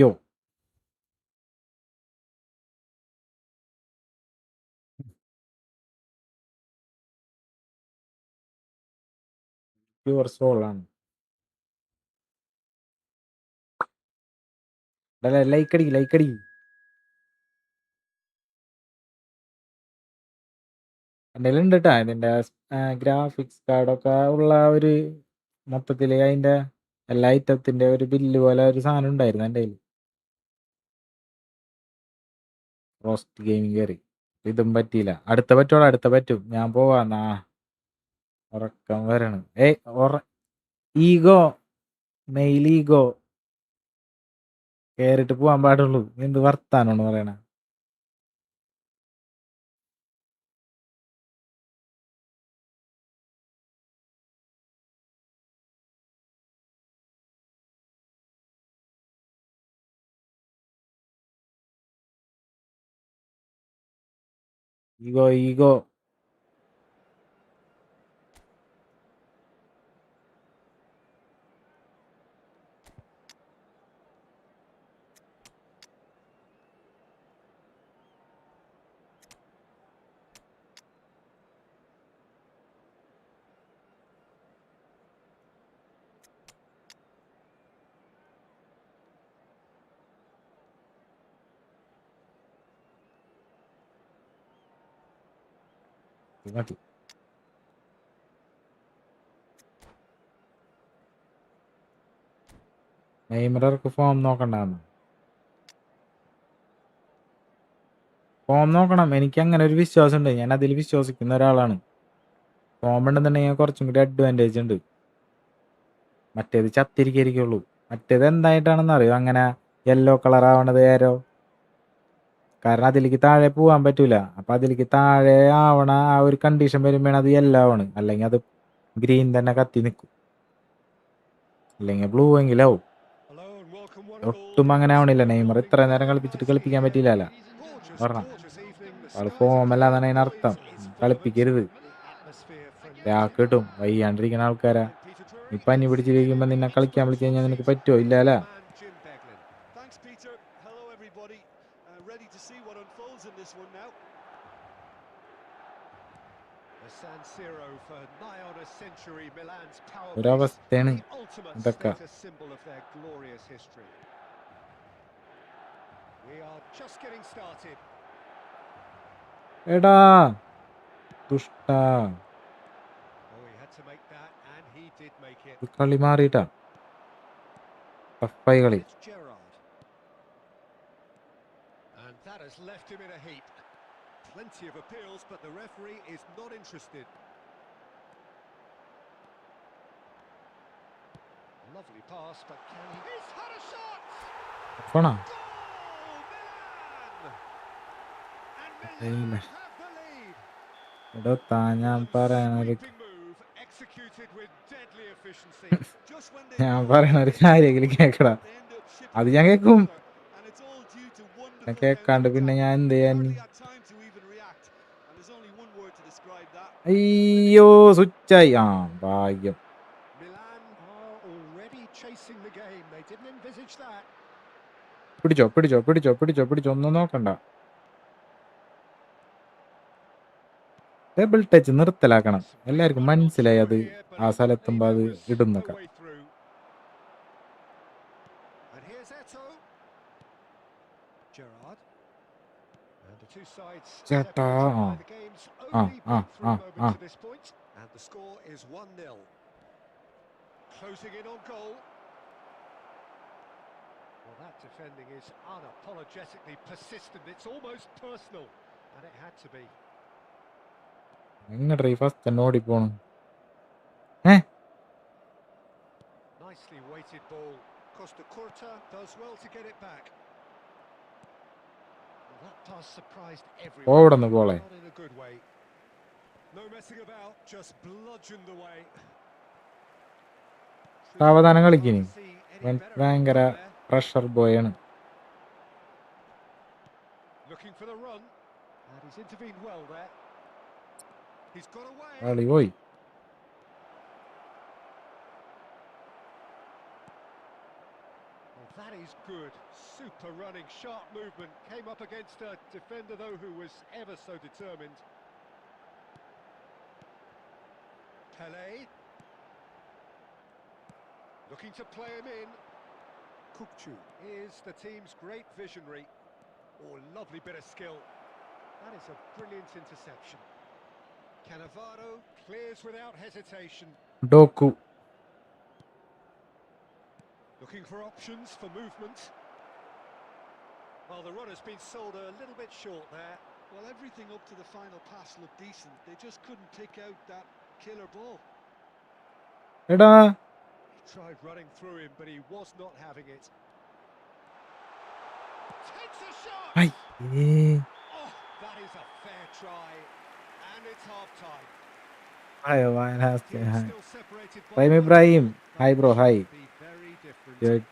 യോ പ്യുവർ സോൾ ആണ്. ലൈക്കടി എൻ്റെ ഉണ്ട് കേട്ടാ. ഇതിൻ്റെ ഗ്രാഫിക്സ് കാർഡൊക്കെ ഉള്ള ഒരു മൊത്തത്തിൽ അതിൻ്റെ എല്ലാ ഐറ്റത്തിൻ്റെ ഒരു ബില്ല് പോലെ ഒരു സാധനം ഉണ്ടായിരുന്നു എൻ്റെ കയ്യിൽ. റോസ്റ്റ് ഗെയിമിങ് കയറി. ഇതും പറ്റിയില്ല. അടുത്ത പറ്റും. ഞാൻ പോവാന്നാ. ഉറക്കം വരണം. ഈഗോ മെയിൽ ഈഗോ കേറിട്ട് പോവാൻ പാടുള്ളൂ. എന്ത് വർത്താനാണ് പറയണ? ഈഗോ മതി. നെയ്മർക്ക് ഫോം നോക്കണ്ടാന്ന്. ഫോം നോക്കണം. എനിക്ക് അങ്ങനെ ഒരു വിശ്വാസം ഉണ്ട്. ഞാൻ അതിൽ വിശ്വസിക്കുന്ന ഒരാളാണ്. ഫോം ഉണ്ടെന്നുണ്ടെങ്കിൽ കുറച്ചും കൂടി അഡ്വാൻറ്റേജ് ഉണ്ട്. മറ്റേത് ചത്തിരിക്കുള്ളൂ. മറ്റേത് എന്തായിട്ടാണെന്ന് അറിയോ അങ്ങനെ യെല്ലോ കളർ ആവണത്? കാരണം അതിലേക്ക് താഴെ പോകാൻ പറ്റൂല. അപ്പൊ അതിലേക്ക് താഴെ ആവണ ആ ഒരു കണ്ടീഷൻ വരുമ്പോഴാണ് അത് യെല്ലോ ആണ്. അല്ലെങ്കിൽ അത് ഗ്രീൻ തന്നെ കത്തി നിൽക്കും. അല്ലെങ്കിൽ blue എങ്കിലാവും. Hello and welcome one and all. ഒട്ടും The അങ്ങനെ ആവണില്ല. atmosphere നെയ്മർ building ഇത്ര നേരം very കളിപ്പിച്ചിട്ട് nicely കളിപ്പിക്കാൻ here. പറ്റിയില്ലല്ലോ Gorgeous, പറഞ്ഞ. gorgeous evening. The ആള് skies are ഫോമല്ലാന്നാണ് clear, the അതിനർത്ഥം. noise is fervent. കളിപ്പിക്കരുത്. The atmosphere for കിട്ടും വയ്യാണ്ടിരിക്കുന്ന ആൾക്കാരാ. Peter നീ Drury. പനി Seems പിടിച്ചിരിക്കുമ്പോ to be നിന്നെ കളിക്കാൻ വിളിച്ചു കഴിഞ്ഞാൽ നിനക്ക് പറ്റുമോ? the ഇല്ലല്ലേ? man Jim Beglin. Thanks, Peter. Hello, everybody. Ready to see what unfolds in this one now. The San Siro for nigh on a century, Milan's power base, ഒരവസ്ഥയാണ് the ultimate ഇതൊക്കെ. status symbol of their glorious history. We are just getting started. എടാ ദുഷ്ട, Oh, he had to make that, and he did make it. കളി മാറിയിട്ടാ. ടഫായി കളി. It's Gerrard. And that has left him in a heap. Plenty of appeals, but the referee is not interested. Lovely pass, but can he... He's had a shot! പോണാ. Goal, Milan! And Hey, Milan man. have the lead. എടോ ഞാൻ പറയണൊരു Sweeping move, executed with deadly efficiency. Just when they ഞാൻ thought പറയണൊരു they had കാര്യമെങ്കിലും it, കേക്കടാ. they end up shipping അത് it ഞാൻ to കേക്കും. another, and it's all due to ഞാൻ wonderful കേക്കാണ്ട് പിന്നെ counter-attack. ഞാൻ എന്ത് They ചെയ്യാൻ? hardly had time to even react, and there's only one word to describe that. അയ്യോ സ്വിച്ചായി. ആ ഭാഗ്യം. Milan are already chasing the game. They didn't envisage that. പിടിച്ചോ പിടിച്ചോ പിടിച്ചോ പിടിച്ചോ പിടിച്ചോ, ഒന്നും നോക്കണ്ട. ഡബിൾ ടച്ച് നിർത്തലാക്കണം. എല്ലാവർക്കും മനസ്സിലായി അത് ആ സ്ഥലത്തുമ്പോ അത് ഇടുന്നൊക്കെ. And here's Eto. Gerrard. And the two sides ചേട്ടാ. separated by the game's only breakthrough moment to this point. And the score is 1-0. Closing in on goal. Well, that defending is unapologetically persistent. It's almost personal. And it had to be. എങ്ങടെ ഈ first തന്നെ ഓടിപ്പോണം? Nicely weighted ball. Costa Curta does well to get it back. Well, that pass surprised everyone. ഓടുന്നു പോളെ. Not in a good way. No messing about, just bludgeoned away. സാവധാനം കളിക്കിനി. ഭയങ്കര pressure ബോയാണ്. Looking for the run. And he's intervened well there. He's got away. കളി പോയി. Well, that is good. Super running, sharp movement. Came up against a defender, though, who was ever so determined. Pele. Looking to play him in. Kukcu is the team's great visionary. Oh, lovely bit of skill. That is a brilliant interception. Cannavaro clears without hesitation. ഡോക്കു. Looking for options for movement. Well, the run has been sold a little bit short there. Well, everything up to the final pass looked decent. They just couldn't pick out that killer ball. എടാ He tried running through him, but he was not having it. Takes a shot! അയ്യേ. Oh, that is a fair try. And it's half-time. Hi വായനാസ്തി. Teams hi still separated by prime one Ibrahim. goal, but hi bro it hi. should be very different. Good.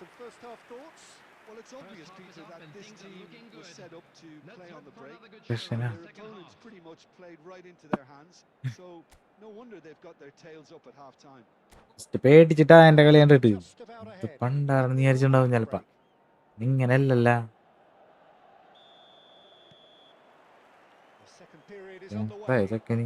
Some first-half thoughts? Well, it's obvious, half is Peter, up that and this things are team looking was good. set up to Let's play on hope the for break. another good Yes, show in yeah. the Their second opponents half. pretty much played right into their hands, so no wonder they've got their tails up at half-time. പേടിച്ചിട്ടാ എന്റെ കളി കണ്ടിട്ട്. Just about ഇത് ahead. പണ്ടാണെന്ന് വിചാരിച്ചിട്ടുണ്ടാവും ചിലപ്പോ. ഇങ്ങനെയല്ലല്ല. The second period is underway. ചെക്കന്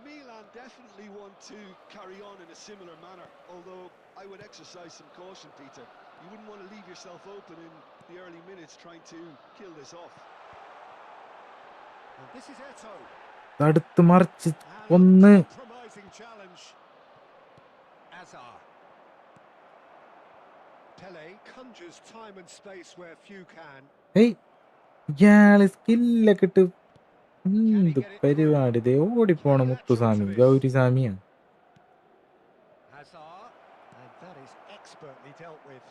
Milan definitely want to carry on in a similar manner, although I would exercise some caution, Peter. You wouldn't want to leave yourself open in the early minutes trying to kill this off. And this is Eto. തടുത്ത് മറിച്ച് And ഒന്ന്. compromising challenge. Azar. Pele conjures time and space where few can. ഏയ് ഇയാള് സ്കില്ലൊക്കെ ഇട്ട് എന്ത് പരിപാടി. ദേ ഓടിപ്പോണ Muthuswamy ഗൗരിസ്വാമിയാ. Azar. And that is expertly dealt with.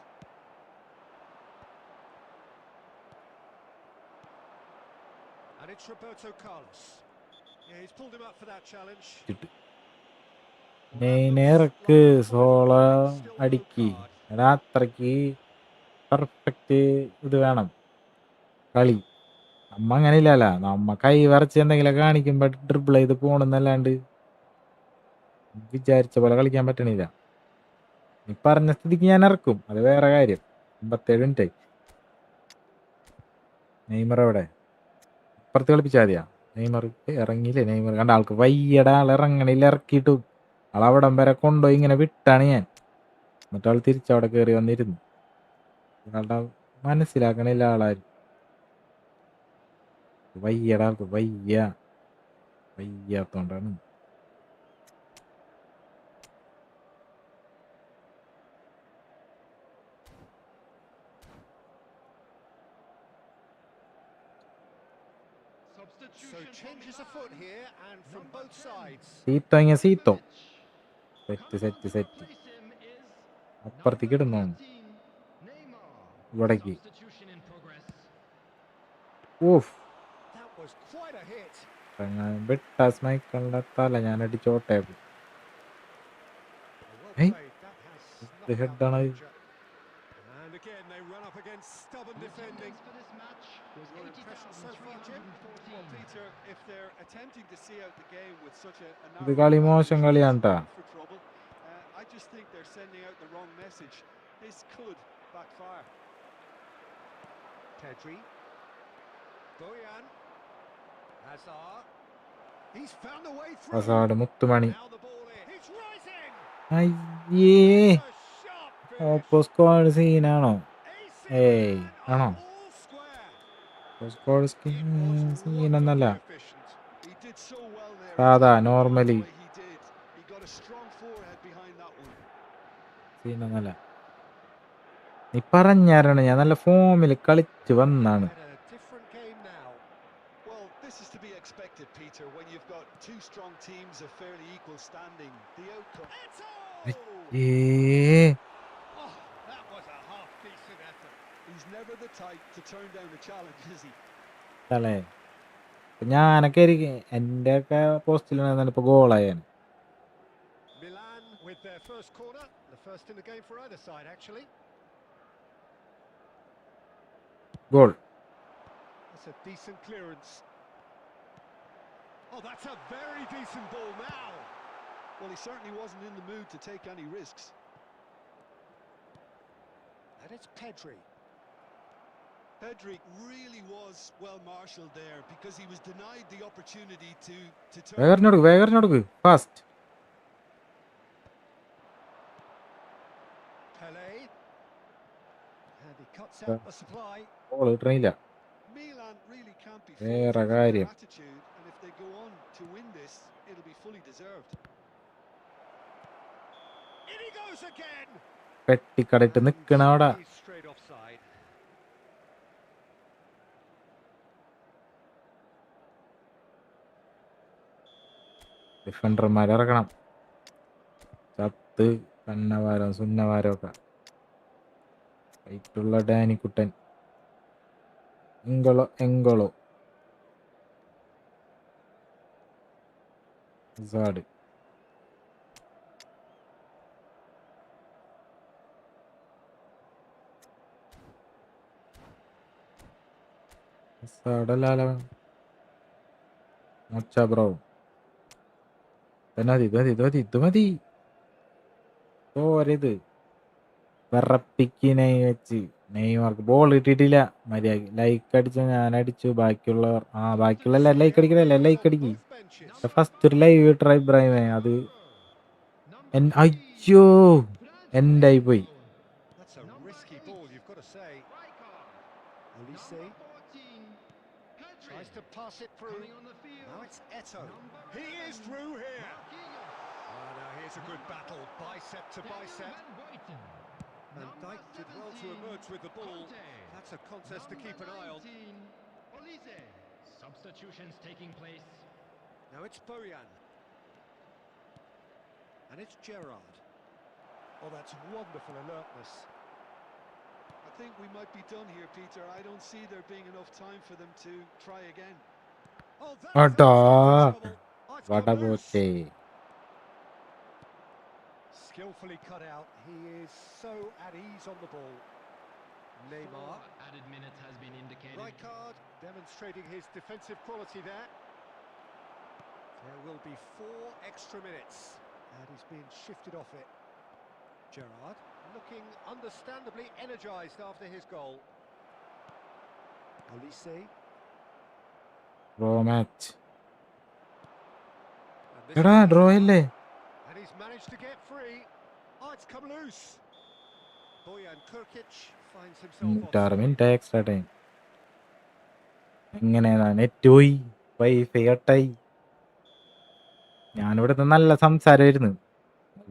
And it's Roberto Carlos. Yeah, he's pulled him up for that challenge. Well, that നെയ്മർക്ക് looks like a point of Zola warning, still no അടിക്ക് card. രാത്രിക്ക് perfect ഇത് വേണം കളി. നമ്മ അങ്ങനെ ഇല്ലല്ല, നമ്മ കൈ വരച്ച് എന്തെങ്കിലും കാണിക്കുമ്പോ ഡ്രിബിൾ ചെയ്ത് പോണെന്നല്ലാണ്ട് വിചാരിച്ച പോലെ കളിക്കാൻ പറ്റണില്ല. നീ പറഞ്ഞ സ്ഥിതിക്ക് ഞാൻ ഇറക്കും, അത് വേറെ കാര്യം. 57 മിനിറ്റ് നെയ്മർ എവിടെ? ഇപ്പുറത്ത് കളിപ്പിച്ചാൽ മതിയാ. നെയ്മർ ഇറങ്ങിയില്ലേ? നെയ്മർ കണ്ട ആൾക്ക് വയ്യട, ആൾ ഇറങ്ങണില്ല. ഇറക്കിയിട്ടു ആളവിടം വരെ കൊണ്ടുപോയി ഇങ്ങനെ വിട്ടാണ് ഞാൻ. മറ്റാൾ തിരിച്ചവിടെ കയറി വന്നിരുന്നു. ആളുടെ മനസ്സിലാക്കണില്ല ആളാരും. വയ്യട ആൾക്ക് വയ്യാത്തോണ്ടാണ്. So changes afoot here and from both sides. സീത്തോ സെറ്റ് അപ്പുറത്തേക്ക് ഇടുന്നു. ഇവിടേക്ക് ഊഫ് That was quite a hit. ബെട്ടാസ് മൈക്കിളിന്റെ തല ഞാൻ അടിച്ചോട്ടെ. Well Hey. played. That has ഇത് knocked out the ഹെഡാണ്. danger. And again they run up against stubborn defending. Your impression so far, Jim? Well, Peter, if they're attempting to see out the game with such a ഇത് narrow കളി advantage, മോശം കളിയാണ് ട്ടാ. for trouble. I just think they're sending out the wrong message. This could backfire. Pedri. Bojan. Hazard. He's found a way through. Hazard മുത്തുമണി. Now the ball in. He's rising. അയ്യേ, A sharp finish. ഓപ്പോസ്കോഡ് സീനാണോ? AC ഏയ് Milan ആണോ? are all square. ഓപ്പോസ്കോഡ് It was സീനൊന്നല്ല. wonderfully efficient. He did so well there. സാധാ He normally he did. He got a strong forehead behind that one. സീനൊന്നല്ല. നീ പറഞ്ഞാരാണ്, ഞാൻ നല്ല ഫോമിൽ കളിച്ച് വന്നാണ്. Had a different game now. Well, this is to be expected, Peter, when you've got two strong teams of fairly equal standing. The outcome. Eto! ഏ Oh, that was a half-decent effort. He's never the type to turn down a challenge, is he? അല്ലേ, ഞാനൊക്കെ എൻ്റെ ഒക്കെ പോസ്റ്റിലാണ് ഇപ്പൊ ഗോളായാണ്. Milan with their first corner, the first in the game for either side, actually. Goal. That's a decent clearance. Oh, that's a very decent ball now. Well, he certainly wasn't in the mood to take any risks. And it's Pedri. Pedri really was well marshalled there because he was denied the opportunity to turn. വേഗറിഞ്ഞോടുക്ക് fast. Pele. And he cuts out the supply. Goal കിട്ടണില്ല. Milan really can't be Vera faulted for കാര്യം. their attitude, and if they go on to win this, it'll be fully deserved. In he goes again. പെട്ടിക്കടയിട്ട് നിക്കണ അവിടെ. He's straight offside. ഡിഫൻഡർമാരെ ഇറക്കണം. ചത്ത് കന്നവാരം സുന്നവാരം ഒക്കെ. ഹൈറ്റുള്ള ഡാനിക്കുട്ടൻ. എങ്കളോ Hazard. ഹസാർഡല്ലാലോ, മൊച്ച bro. ഇത് മതി പോരത്. വിറപ്പിക്കിനെ വെച്ച് നെയ്മർക്ക് ബോൾ കിട്ടിയിട്ടില്ല. മര്യാദ ലൈക്ക് അടിച്ച ഞാൻ അടിച്ചു, ബാക്കിയുള്ളവർ ബാക്കിയുള്ള ലൈക്ക് അടിക്കണല്ലേ, ലൈക്ക് അടിക്ക്. ഫസ്റ്റ് ഒരു ലൈവ് ഇട്ട ഇബ്രാഹിമേ, അത് അയ്യോ എന്തായി പോയി. That's a risky ball, you've got to say. Olise tries to pass it through. Now it's Eto. He is through here. Now here's a good battle, bicep to bicep. And Dijk did well to emerge with the ball. That's a contest to keep an eye on. Substitutions taking place. Now it's Bojan. And it's Gerrard. Oh, that's wonderful alertness. I think we might be done here, Peter. I don't see there being enough time for them to try again. Oh, that is അടാ intercepted trouble. Oh, it's വട come loose. പോച്ചേ. Skillfully cut out. He is so at ease on the ball. Neymar. Added minutes has been indicated. Right card, demonstrating his defensive quality there. There will be 4 extra minutes, and he's been shifted off it. Gerrard, looking understandably energised after his goal. Olise. Draw match. And this എടാ is the draw keeper, അല്ലേ? and he's managed to get free. Oh, it's come loose. Bojan Krkic finds himself 6 offside. Minute extra time. എങ്ങനെയാ net പോയി, wifi കട്ടായി. ഞാനിവിടുത്തെ നല്ല സംസാരമായിരുന്നു.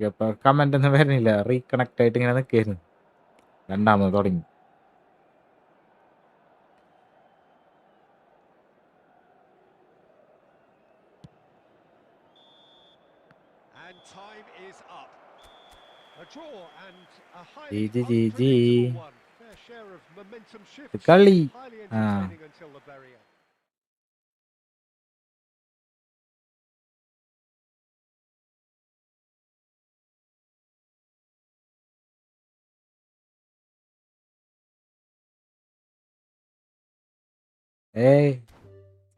ഇപ്പൊ comment ഒന്നും വരുന്നില്ല, reconnect ആയിട്ട് ഇങ്ങനെ നിൽക്കായിരുന്നു. രണ്ടാമത് തുടങ്ങി. And time is up. A draw and a G highly G G G. unpredictable one. Fair share of momentum shifts. കളി. Highly ആ entertaining until the very end. ഏയ്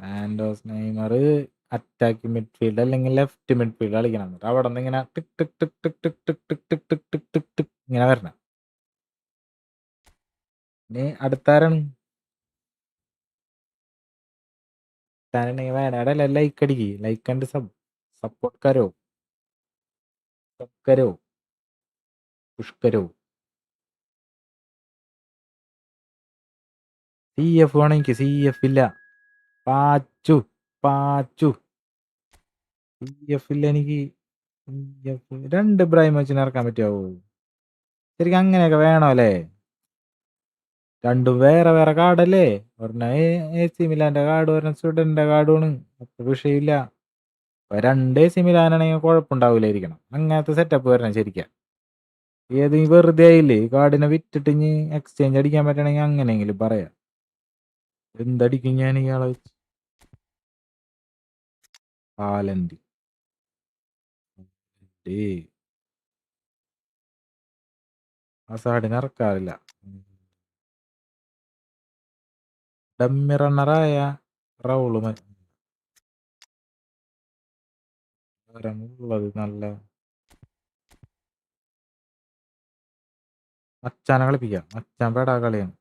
സാന്റോസ് നെയ്മർ അറ്റാക്കിംഗ് മിഡ്ഫീൽഡ് അല്ലെങ്കിൽ left midfield കളിക്കണം. എന്നിട്ട് അവിടെ നിന്ന് ഇങ്ങനെ ടിക് ടിക് ടിക് ടിക് ടിക് ടിക് ടിക് ടിക് ടിക് ടിക് ടിക് ടിക് ഇങ്ങനെ വരണം. ഇനി അടുത്താരാണ്? വേണ ലൈക്ക് അടിക്ക്, ലൈക്ക് ആൻഡ് സപ്പോർട്ട് കരോ, സബ് കരോ, പുഷ്കരോ. CF വേണം എനിക്ക്. CF ഇല്ല. പാച്ചു പാച്ചു. CF ഇല്ല എനിക്ക്. CF 2 ഇബ്രാഹിമോവിച്ചിനെ ഇറക്കാൻ പറ്റുമോ? ശരിക്കും അങ്ങനെയൊക്കെ വേണോ അല്ലേ? രണ്ടും വേറെ വേറെ കാർഡല്ലേ? ഒരെണ്ണം AC മിലാന്റെ കാർഡ്, ഒരെണ്ണം സ്റ്റുഡന്റിന്റെ കാർഡുമാണ്. അപ്പൊ വിഷയമില്ല. അപ്പൊ 2 AC മിലാനാണെങ്കിൽ കുഴപ്പമുണ്ടാവില്ലായിരിക്കണം. അങ്ങനത്തെ സെറ്റപ്പ് വരണം ശരിക്കും. ഏത് വെറുതെ ആയില്ലേ? കാർഡിനെ വിറ്റിട്ട് ഇനി എക്സ്ചേഞ്ച് അടിക്കാൻ പറ്റണമെങ്കിൽ അങ്ങനെയെങ്കിലും പറയാം. എന്തടിക്കും ഞാൻ ഇയാളെ വെച്ച്? ഹാലൻഡ്. അസാഡിനെ ഇറക്കാറില്ല. ഡമ്മി റണ്ണറായ റൗള് ഉള്ളത് നല്ല മച്ചാനെ കളിപ്പിക്കാം. മച്ചാൻ പേടാ കളിയാണ്.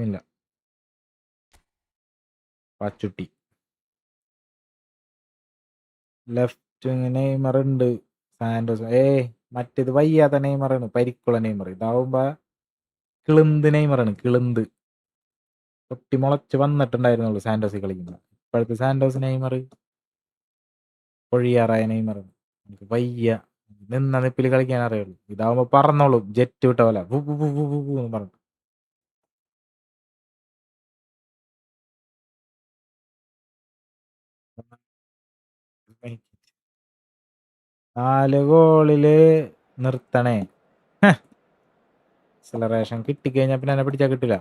ഇല്ല പാച്ചുട്ടി. ലെഫ്റ്റ് നെയ്മർ ഉണ്ട്. സാന്റോസ് മറ്റേത് വയ്യാത്ത നെയ്മറാണ്, പരിക്കുള്ള നെയ്മർ. ഇതാവുമ്പോ കിളുന്ത് നെയ്മറാണ്, കിളുന്ത്. പൊട്ടി മുളച്ച് വന്നിട്ടുണ്ടായിരുന്നുള്ളൂ സാന്റോസിൽ കളിക്കുമ്പോൾ. ഇപ്പോഴത്തെ സാന്റോസ് നെയ്മർ പൊഴിയാറായ നെയ്മറാണ്. എനിക്ക് വയ്യ, നിന്ന നിപ്പിൽ കളിക്കാൻ അറിയുള്ളൂ. ഇതാവുമ്പോ പറന്നോളും, ജെറ്റ് വിട്ട പോലെ എന്ന് പറഞ്ഞു. 4 ഗോളില് നിർത്തണേ. ആക്സലറേഷൻ കിട്ടിക്കഴിഞ്ഞാൽ പിന്നെ എന്നെ പിടിച്ചാൽ കിട്ടില്ല.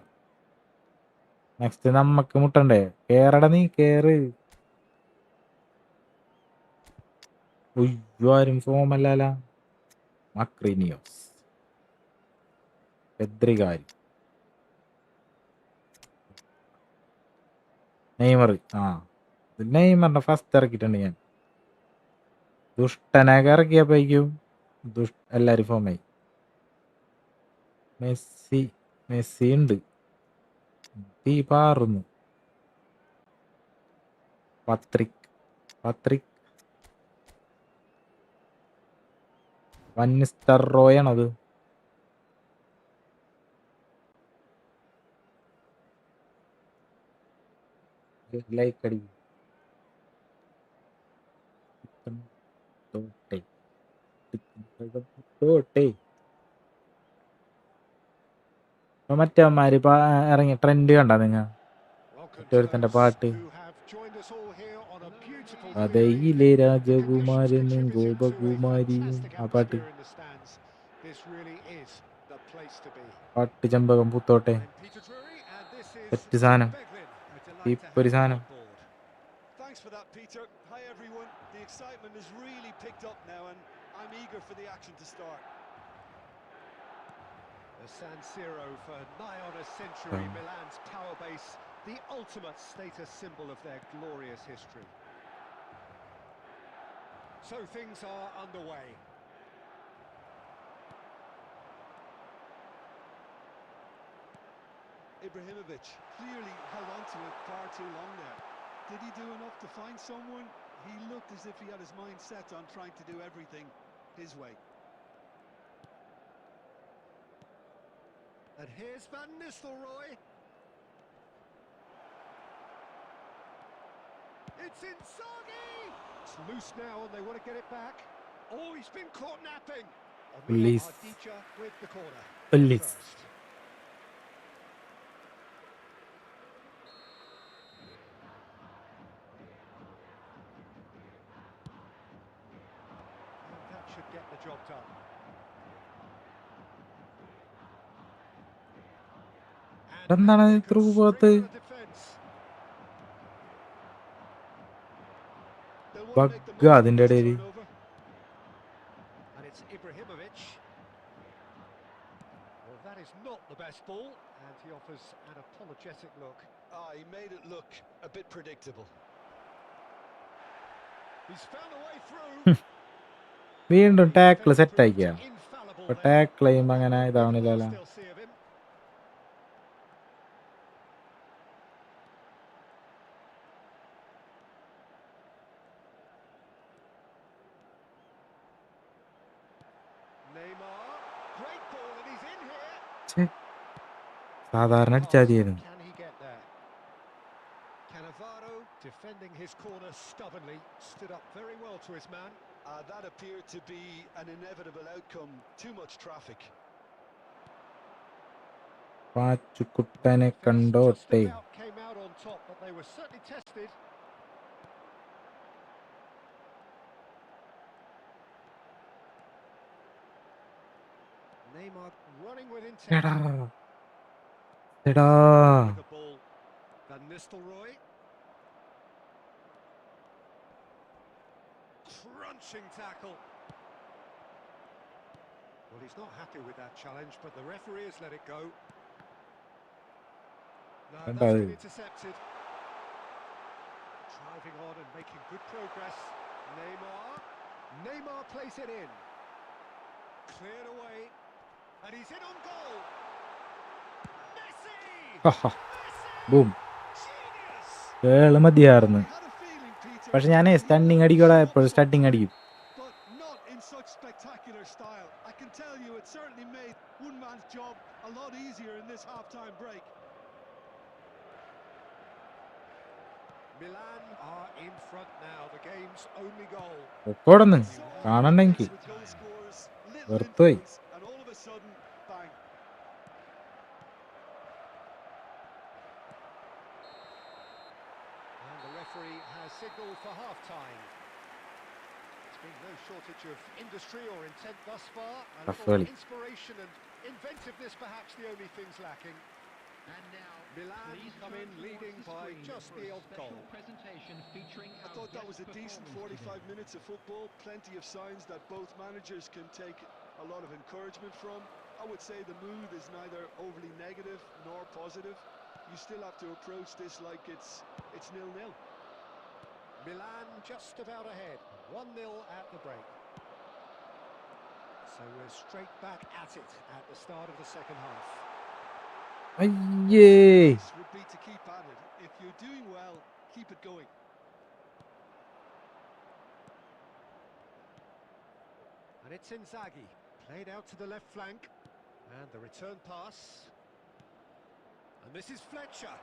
നെക്സ്റ്റ് നമ്മക്ക് മുട്ടണ്ടേ? കേറട നീ, കേറ്. ആരും ഫോമല്ല. മക്രീനിയോസ്, പെദ്രികാരി, നെയ്മർ. നെയ്മറിന്റെ ഫസ്റ്റ് ഇറക്കിയിട്ടുണ്ട് ഞാൻ. ദുഷ്ടനൊക്കെ ഇറക്കിയപ്പോഴേക്കും എല്ലാരും ഫോമായി. മെസ്സി ഉണ്ട്, തീ പാറുന്നു. പത്രിക് വന്നിസ്റ്റർ റോയാണത്. ലൈക്ക് അടി. മറ്റവന്മാര് ഇറങ്ങി ട്രെൻഡ് കണ്ടാ നിങ്ങ? മറ്റൊരുത്തന്റെ പാട്ട്, അതയിലെ രാജകുമാരനും ഗോപകുമാരിയും. ആ പാട്ട് പാട്ട് ചെമ്പകം പൂത്തോട്ടെ. Setti saanam. Ippori saanam. Thanks for that, Peter. Hi, everyone. The excitement has really picked up now, and I'm eager for the action to start. The San Siro for nigh on a century, Milan's power base, the ultimate status symbol of their glorious history. So things are underway. Ibrahimovic clearly held on to it far too long there. Did he do enough to find someone? He looked as if he had his mind set on trying to do everything his way. And here's Van Nistelrooy. It's Inzaghi! It's loose now and they want to get it back. Oh, he's been caught napping. Police. Ardija with the corner. Police. First. That should get the job done. എന്താണ് ഇത്ര പോകത്ത്? ബഗ്ഗ അതിന്റെ ഇടയിൽ. And it's Ibrahimovic. Well, that is not the best ball, and he offers an apologetic look. He made it look a bit predictable. He's found a way through. വീണ്ടും tackle set ആക്കിയാ. അപ്പൊ tackle ചെയ്യുമ്പോ അങ്ങനെ ഇതാവണില്ലല്ലോ. സാധാരണ അടിച്ചാൽ മതിയായിരുന്നു. Defending his corner stubbornly, stood up very well to his man. That appeared to be an inevitable outcome. Too much traffic. പാച്ചുക്കുട്ടനെ കണ്ടോട്ടെ. Came out on top, but they were certainly tested. Neymar running with intent. എടാ എടാ The ball. Van Nistelrooy. Crunching tackle. Well, he's not happy with that challenge, but the referee has let it go. Now that's been intercepted. Driving on and making good progress. Neymar plays it in. Cleared away. And he's in on goal. Messi! Boom. കേള് മതിയായിരുന്നു. പക്ഷെ ഞാനേ stunning അടിക്കൂടെ, എപ്പോഴും stunting അടിക്കും. But not in such spectacular style. I can tell you it certainly made one man's job a lot easier in this half-time break. Milan are in front now. The game's only goal. ഒക്കോടന്ന് കാണണ്ടെങ്കിൽ വെറുത്തുപോയി. And all of a sudden, bang. And the referee has signalled for half-time. There's been no shortage of industry or intent thus far. And for inspiration and inventiveness, perhaps the only things lacking. And now, Milan come in leading by just the odd goal. I thought that was a decent 45 minutes of football. Plenty of signs that both managers can take a lot of encouragement from. I would say the mood is neither overly negative nor positive. You still have to approach this like it's 0-0. Milan just about ahead, 1-0 at the break. So we're straight back at it at the start of the second half. അയ്യേ This would be to keep at it. If you're doing well, keep it going. And it's Inzaghi, played out to the left flank. And the return pass. And this is Fletcher.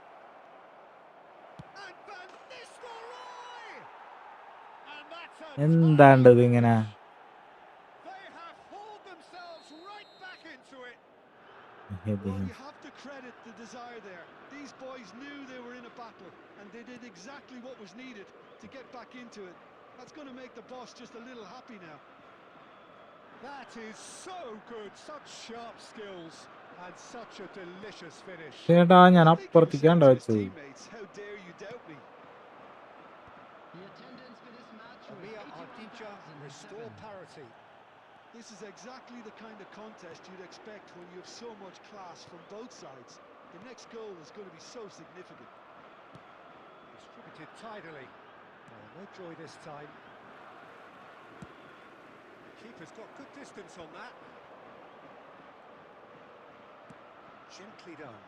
And Van Nistelrooy! And that's a എന്താണ്ടത് ഇങ്ങനെ? They have hauled themselves right back into it. Well, you have to credit the desire there. These boys knew they were in a battle, and they did exactly what was needed to get back into it. That's going to make the boss just a little happy now. That is so good, such sharp skills. And such a delicious finish. ചേട്ടാ ഞാൻ I think he was saying അപ്പുറത്തേക്കാണ്ടോ to his വെച്ചത്. teammates, how dare you doubt me? The attendance for this match was Amir Ardija restore 81,007. parity. This is exactly the kind of contest you'd expect when you have so much class from both sides. The next goal is going to be so significant. Distributed tidily. No joy this time. Keeper's got good distance on that. Gently done.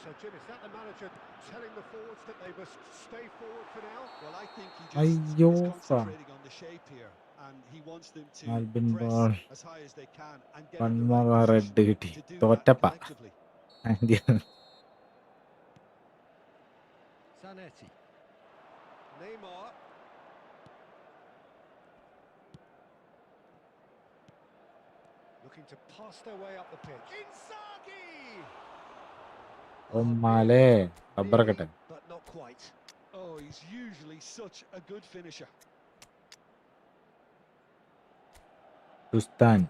So Jim, is that the manager telling the forwards that they must stay forward for now? Well, I think he അയ്യോ is concentrating on the shape here, and he wants them to Albin press ball as high as they can and get in the വൺമോർ right red position കിട്ടി. to do that തോറ്റപ്പ collectively. Zanetti. Neymar. Looking to pass their way up the pitch. Inzaghi! ഒമ്മാലേ റബ്ബറക്കട്ടെ. But not quite. Oh, he's usually such a good finisher. ദുസ്താൻ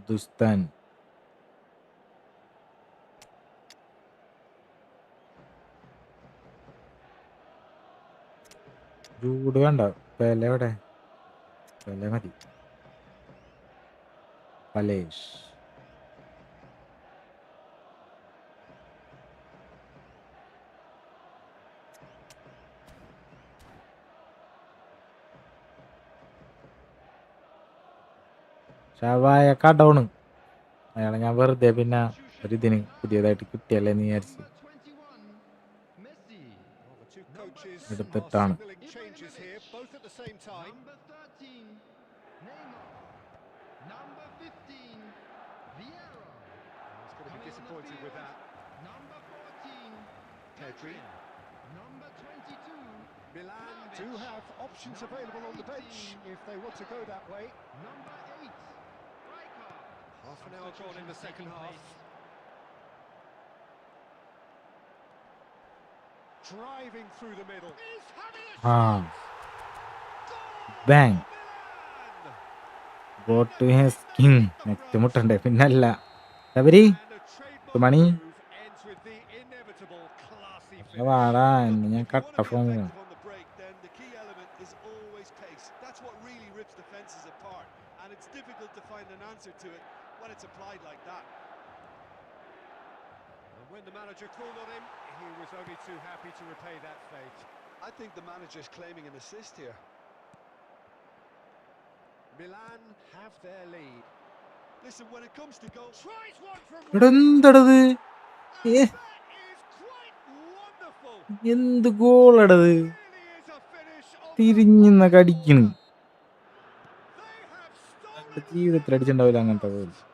ദുസ്താൻ ചൂട് വേണ്ട. പെല എവിടെ? പെല മതി. പലേഷ് ഷവായ കടൗണ്. അയാളെ ഞാൻ വെറുതെ പിന്നെ ഒരിതിന് പുതിയതായിട്ട് കിട്ടിയല്ലേന്ന് വിചാരിച്ച് Number 21, Messi. Well, the two coaches എടുത്തിട്ടാണ്. are signalling changes here, both at the same time. Number 13, Neymar. Number 15, Vieira. He's going to be Coming on the disappointed with field, that. Number 14, Pedri. Number 22, Milan do have options available on the bench if they want to go that way. Number 8, Rijkaard. Half an hour gone in the second half. Driving through the middle. He's having a ആ shot! Bang Milan! Go to his king. Next മുട്ടണ്ടേ പിന്നല്ല Sabari And a trademark money move ends with the inevitable classy finish. വാടാ ഇന്ന് ഞാൻ If you want കട്ട to be form. effective on the break, then the key element is always pace. That's what really rips defences apart, and it's difficult to find an answer to it when it's applied like that. And when the manager called on him, he was only too happy to repay that fate. I think the manager's claiming an assist here. Milan have their lead. Listen, when it comes to goals, Tries one from ഇവിടെ right. എന്തടത്? And ഏ that is quite wonderful. എന്ത് ഗോളടത്? Really is a finish of the തിരിഞ്ഞിന്ന highest കടിക്കണ്. order. They have എന്റെ stolen ജീവിതത്തിൽ legacy അടിച്ചിട്ടുണ്ടാവില്ല അങ്ങനത്തെ goal. fast.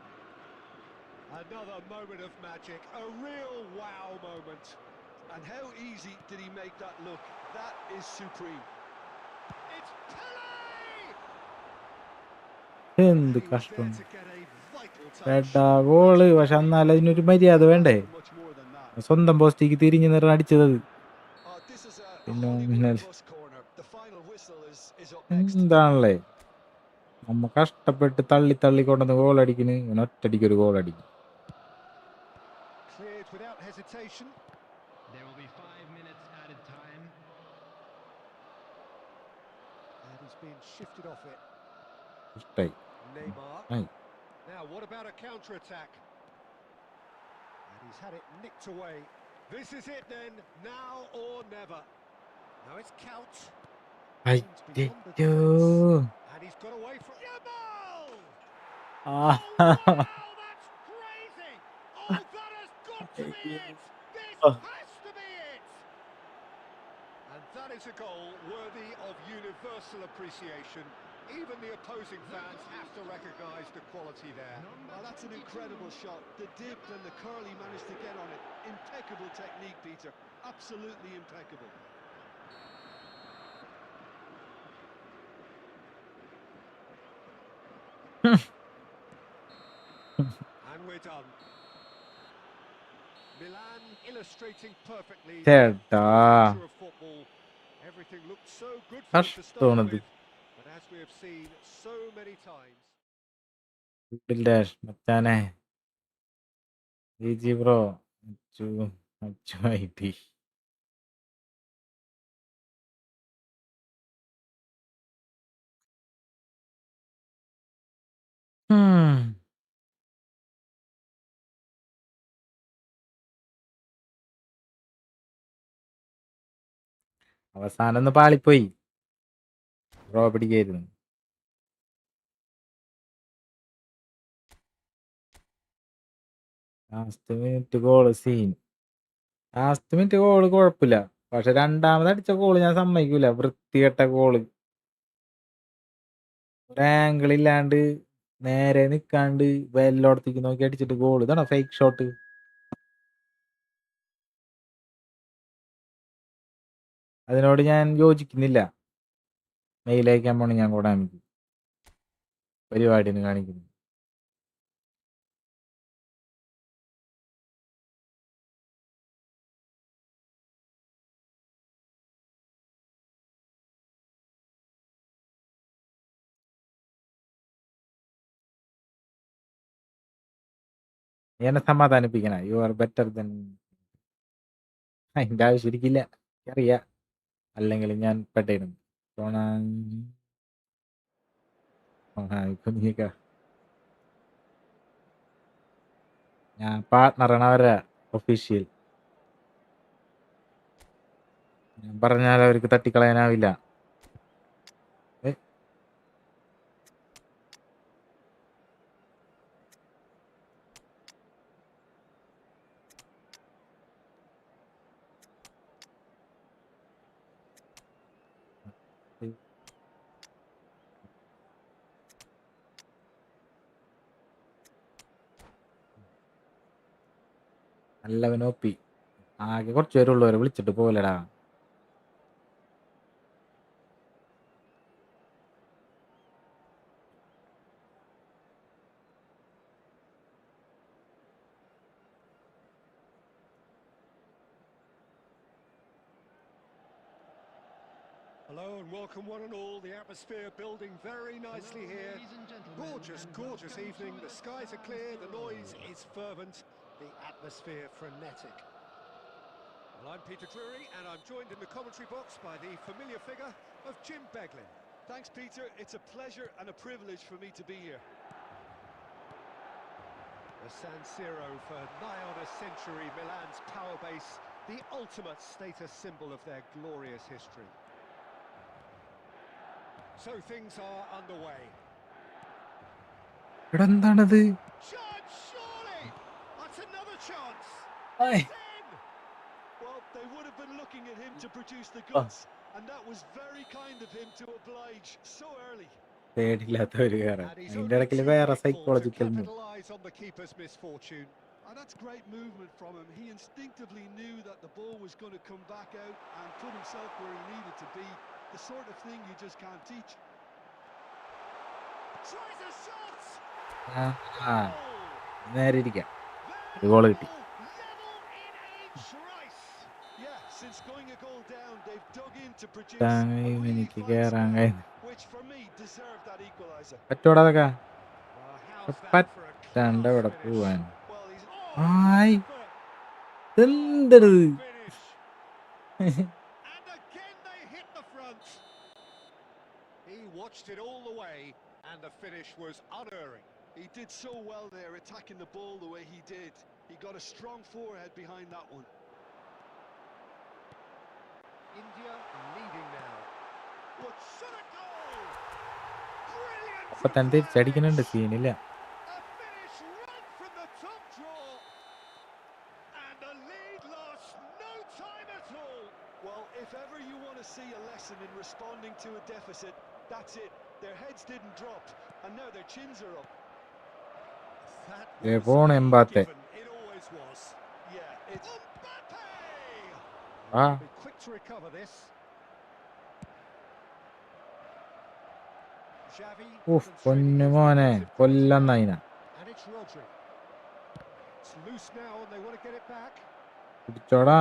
Another moment of magic, a real wow moment. and how easy did he make that look? That is supreme. It's Pele! എന്ത് He was കഷ്ടം. there to get a vital touch. എടാ goal. പക്ഷെ എന്നാലും അതിനൊരു മര്യാദ വേണ്ടേ? Much more than that. സ്വന്തം പോസ്റ്റിക്ക് തിരിഞ്ഞു നിറ അടിച്ചത്. Oh, this is a പിന്നെ Hollywood bus corner. The final whistle is up next. എന്താണല്ലേ നമ്മ കഷ്ടപ്പെട്ട് തള്ളി തള്ളി കൊണ്ടുവന്ന് ഗോൾ അടിക്കുന്നു. ഇവൻ ഒറ്റടിക്ക് ഒരു ഗോൾ അടിക്കും. Cleared without hesitation. There will be 5 minutes added time. And he's been shifted off it. ഇഷ്ടായി. Neymar. ആയി. Now, what about a counter-attack? And he's had it nicked away. This is it then, now or never. Now it's Couch. അയ്യോ. And he's got away from Yamal! ആ. Oh, wow, that's crazy! Oh, that has got to be it! This has to be it! And that is a goal worthy of universal appreciation. Even the opposing fans have to recognise the quality there. Oh, that's an incredible shot. The dip and the curl he managed to get on it. Impeccable technique, Peter. Absolutely impeccable. And we're done. Milan illustrating perfectly the ചേട്ടാ nature of football. Everything looked so good for them to start കഷ്ടമാണത്. with, but as we have seen so many times. Dash മച്ചാനെ G bro Achu Achu I T അവസാനം ഒന്ന് പാളിപ്പോയി. Bro പിടിക്കായിരുന്നു. Last minute goal scene. Last minute goal കുഴപ്പമില്ല, പക്ഷെ രണ്ടാമത് അടിച്ച ഗോള് ഞാൻ സമ്മതിക്കൂല. വൃത്തികെട്ട ഗോള്, ഒരാങ്കിൾ ഇല്ലാണ്ട് നേരെ നിക്കാണ്ട് വെല്ലോടത്തേക്ക് നോക്കി അടിച്ചിട്ട് ഗോള്. ഇതാണോ ഫേക്ക് ഷോട്ട്? അതിനോട് ഞാൻ യോജിക്കുന്നില്ല. മെയിൽ അയക്കാൻ പോണ ഞാൻ കൂടാൻ പരിപാടിന് കാണിക്കുന്നു. എന്നെ സമാധാനിപ്പിക്കണ. You are better than. അതിന്റെ ആവശ്യം ഇരിക്കില്ല, അറിയാ. അല്ലെങ്കിൽ ഞാൻ പെട്ടേനും ഞാൻ പാർട്ട്ണറാണ് അവരെ ഒഫീഷ്യൽ. ഞാൻ പറഞ്ഞാൽ അവർക്ക് തട്ടിക്കളയാനാവില്ല. നല്ലവനോപ്പി. ആകെ കുറച്ച് പേരുള്ളവരെ വിളിച്ചിട്ട് പോലെടാ. Hello and welcome one and all. The atmosphere building very nicely here. Gorgeous, gorgeous evening. The skies are clear, the noise is fervent, the atmosphere frenetic. Well, I'm Peter Drury and I'm joined in the commentary box by the familiar figure of Jim Beglin. Thanks, Peter. It's a pleasure and a privilege for me to be here. The San Siro for nigh on a century, Milan's power base, the ultimate status symbol of their glorious history. So things are underway. എന്താണത്? Chance, surely! That's another chance! Aye. It's in! Well, they would have been looking at him to produce the goods, and that was very kind of him to oblige so early. പേടില്ലാത്ത ഒരു കാരണം. And he's അതിന്റെ only ഇടയ്ക്ക് too വേറെ grateful to psychological move. capitalise on the keeper's misfortune. And that's great movement from him. He instinctively knew that the ball was going to come back out and put himself where he needed to be. The sort of thing you just can't teach. Tries a shot! നേരെ ഇരിക്കാം. ഒരു goal കിട്ടി. Level in age race! Yeah, since going a goal down, they've dug in to produce a time really എനിക്ക് fine കേറാൻ spell, കഴിയുന്നു. which for me deserved that equaliser. പറ്റോടാ അതൊക്കെ? Well, how's that for a പറ്റണ്ട class ഇവിടെ finish? പോവാൻ. Well, he's ആയ് Effort. എന്തത്? Finish. And again they hit the front. He watched it all the way, and the finish was unerring. He did so well there, attacking the ball the way he did. He got a strong forehead behind that one. India leading now. What should a goal! Brilliant അപ്പൊ from തന്നെ തിരിച്ചടിക്കുന്നുണ്ട്, Climax. സീനില്ല. A finish right from the top draw. And the lead lost no time at all. Well, if ever you want to see a lesson in responding to a deficit, that's it. Their heads didn't drop, and now their chins are up. That പോണ് was a Mbappe. given. It always was. Yeah, it's... Mbappe! ആ Be quick to recover this. Xavi uff demonstrating പൊന്നു his മോനെ, defensive Kollam quality Naina. now. And it's Rodri. It's loose now and they want to get it back. പിടിച്ചോടാ.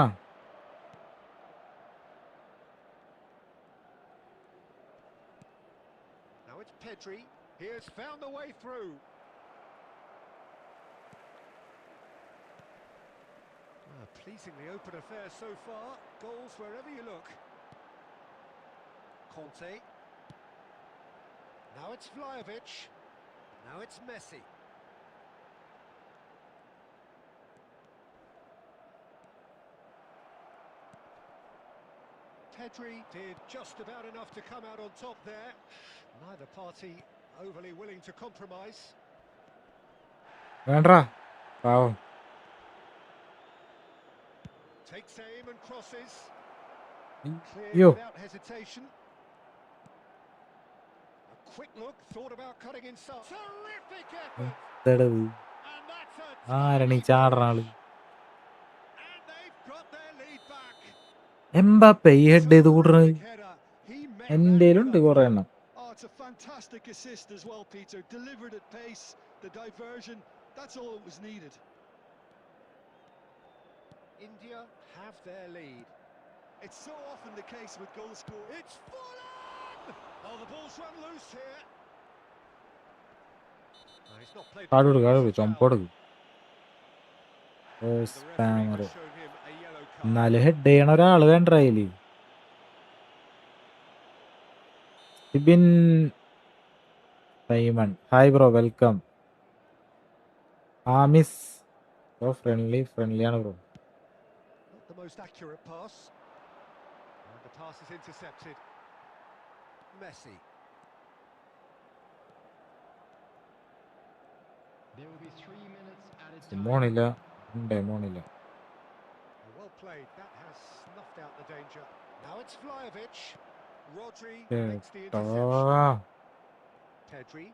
Now it's Pedri. He has found the way through. Pleasingly open affair so far. Goals wherever you look. Conte. Now it's Vlahovic. Now it's Messi. Pedri did just about enough to come out on top there. Neither party overly willing to compromise. വേണ്ടാ പാവം. Takes aim and crosses. Clear അയ്യോ without hesitation. A quick look, thought about cutting inside. Terrific effort. തെടവ് And that's a ആരണീ tiny ചാടുന്ന ആള്. finish. And they've got their lead back. Mbappe ഈ head ചെയ്ത് കൂടണത് Terrific header. He met that എന്തേലുണ്ട് with a കുറെ എണ്ണം. Oh, it's a fantastic assist as well, Peter. Delivered at pace, the diversion, that's all that was needed. India have their lead. It's so often the case with goal scoring. It's full on! Oh, the ball's run loose here. No, he's not played. കാട് the കൊടുക്ക് ball കാട് as കൊടുക്ക് well. ചൊമ്പൊടുക്ക്. The referee spammer has shown him a yellow card. എന്നാലും head ചെയ്യണ ഒരാള് വേണ്ട അതില്. Sibin Simon hi bro welcome. മിസ് ഓ ഫ്രണ്ട്ലി ആണ് bro. Not the most accurate pass. And the pass is intercepted. Messi. There will be 3 minutes added time. മോണില്ല മോണില്ല. Well played. That has snuffed out the danger. Now it's Vlahovic. Rodri makes the കേട്ടോ interception. Pedri.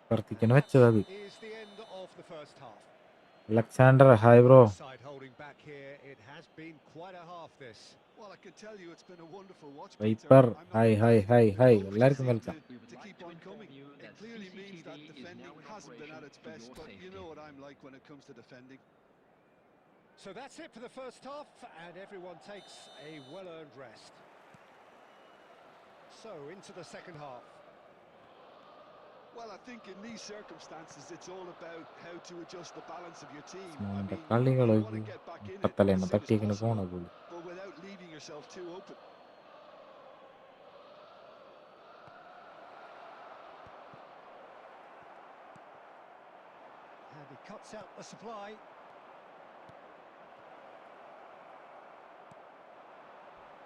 പ്രവർത്തിക്കാൻ And വെച്ചത് അത്. that is the end of the first half. Alexander hi bro. Side holding back here. It has been quite a half this. Well, I can tell you it's been a wonderful watch, wiper Peter. I'm not hi hi complaining. Hi The hi goals എല്ലാവർക്കും seem welcome. to keep on coming. It clearly means that defending hasn't been at its best, but you know what I'm like when it comes to defending. So that's it for the first half, and everyone takes a well-earned rest. So into the second half. Well, I think in these circumstances, it's all about how to adjust the balance of your team. I മോന്റെ mean, കളികള് you want to get back in it മുട്ടത്തലേന്ന് as soon as തട്ടിയേക്കിന് possible, പോണ പോലും. but without leaving yourself too open. And he cuts out the supply.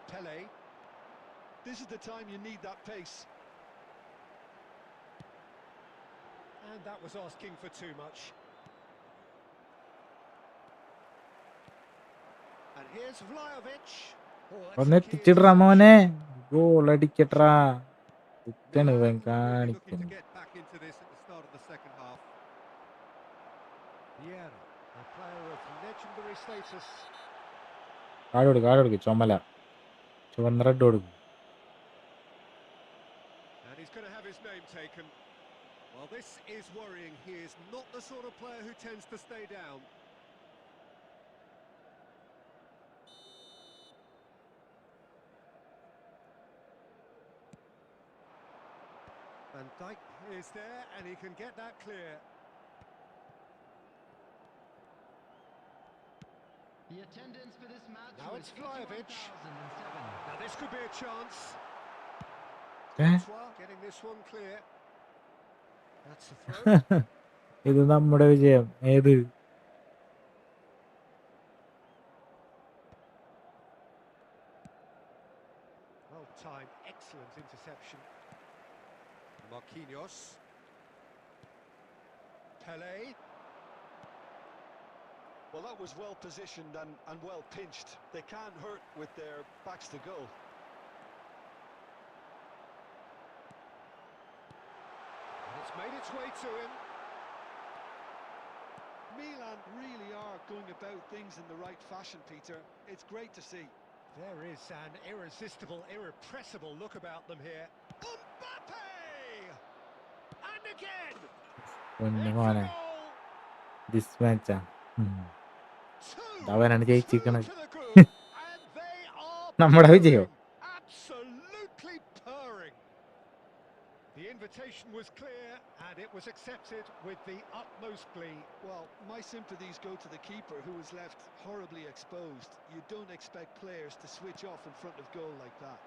Pele. This is the time you need that pace. And that was asking for too much. And here's Vlahovic. Oh, that's ഒന്ന് a key എത്തിച്ചിട്രാ interception. മോനെ. Goal അടിക്കട്രാ. കുറ്റണ് Milan ഇവൻ really looking കാണിക്കുന്നു. to get back into this at the start of the second half. Vieira, a player of legendary status. കാട് കൊടുക്ക് ചുമല ചുവന്ന red കൊടുക്കും. And he's going to have his name taken. Well, this is worrying. He is not the sort of player who tends to stay down. Van Dijk is there, and he can get that clear. The attendance for this match Now was it's Vlahovic. 81,007. Now this could be a chance. ഏ? Courtois getting this one clear. That's the throw. ഇത് നമ്മുടെ വിജയം. ഏത് Well timed, excellent interception. Marquinhos. Pele. Well, that was well positioned and well pinched. They can't hurt with their backs to goal. And it's made its way to him. Milan really are going about things in the right fashion, Peter. It's great to see. There is an irresistible, irrepressible look about them here. Mbappe! And again! പൊന്നു It's a മോനെ goal! This മാച്ചാ. Two! അവനാണ് Two ജയിച്ചിരിക്കണത്. to the group, and they are നമ്മുടെ purring. വിജയോ? Absolutely purring. The invitation invitation was clear and it was accepted with the utmost glee. Well, my sympathies go to the keeper, who was left horribly exposed. You don't expect players to switch off in front of goal like that.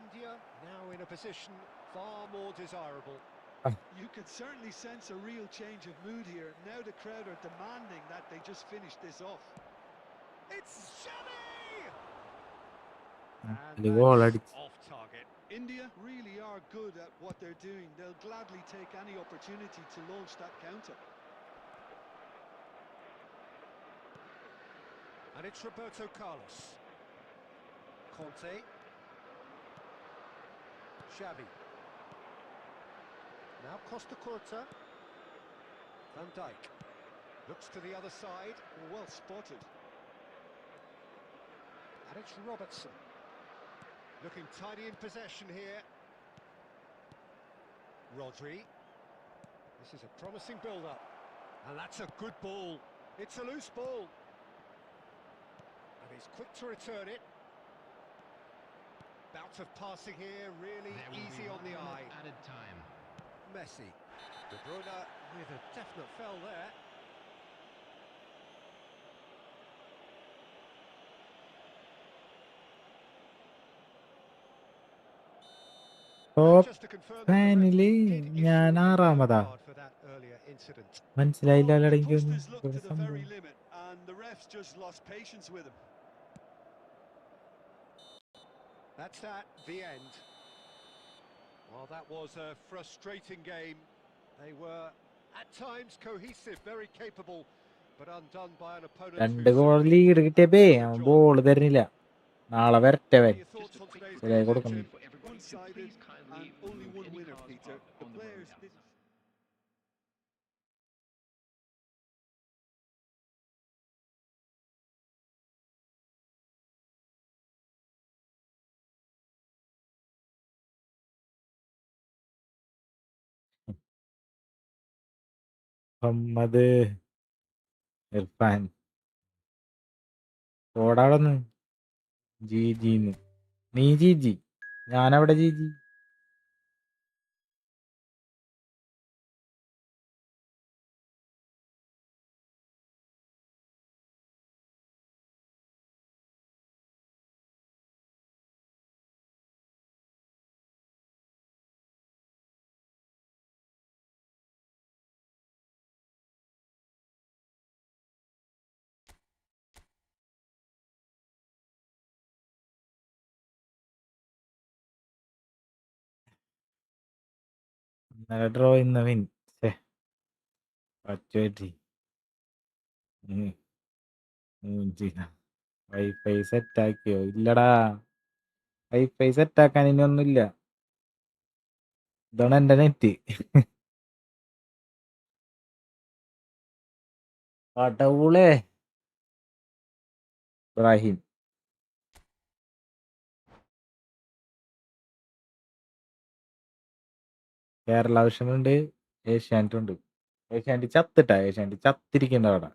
India now in a position far more desirable. You could certainly sense a real change of mood here. Now the crowd are demanding that they just finish this off. It's Shami! ഒരു goal അടിച്ചു. Off target. India really are good at what they're doing. They'll gladly take any opportunity to launch that counter. And it's Roberto Carlos. Conte. Xavi. Now Costa Curta. Van Dijk. Looks to the other side. Well spotted. And it's Robertson. Looking tidy in possession here. Rodri. This is a promising build-up. And that's a good ball. It's a loose ball. And he's quick to return it. Bout of passing here, really easy on the eye. Added time. Messi. De Bruyne with a definite foul there. Top Just to confirm that the ഫാനില് referee did issue ഞാൻ a yellow ആറാമതാ. card for that earlier incident. മനസ്സിലായില്ല Well, he അല്ലടെങ്കിൽ pushed his luck to the very limit, and the refs just lost patience with him. That's the end. Well, that was a frustrating game. They were at times cohesive, very capable, but undone by an opponent രണ്ട് who goal simply lead didn't കിട്ടിയപ്പേ have the അവൻ job. Ball തരുന്നില്ല. നാളെ വരട്ടെ What വൻ are your thoughts on today's ശരിയായി game, കൊടുക്കണം. Jim? One-sided and only one winner, Peter. The players didn't... Muhammad Irfan ഓടാടന്ന് ജിന്ന് നീ ജി ഞാനവിടെ ജി ഇന്നലെ ഡ്രോ ഇന്ന് വിൻ പറ്റി വൈഫൈ സെറ്റാക്കിയോ? ഇല്ലടാ, വൈഫൈ സെറ്റാക്കാൻ ഇനി ഒന്നുമില്ല. ഇതാണ് എന്റെ നെറ്റ്. പടവുളേ ഇബ്രാഹിം കേരള വിഷനുണ്ട്, ഏഷ്യാനെറ്റ് ഉണ്ട്. ഏഷ്യാനെറ്റ് ചത്തിരിക്കുന്ന അവിടെ.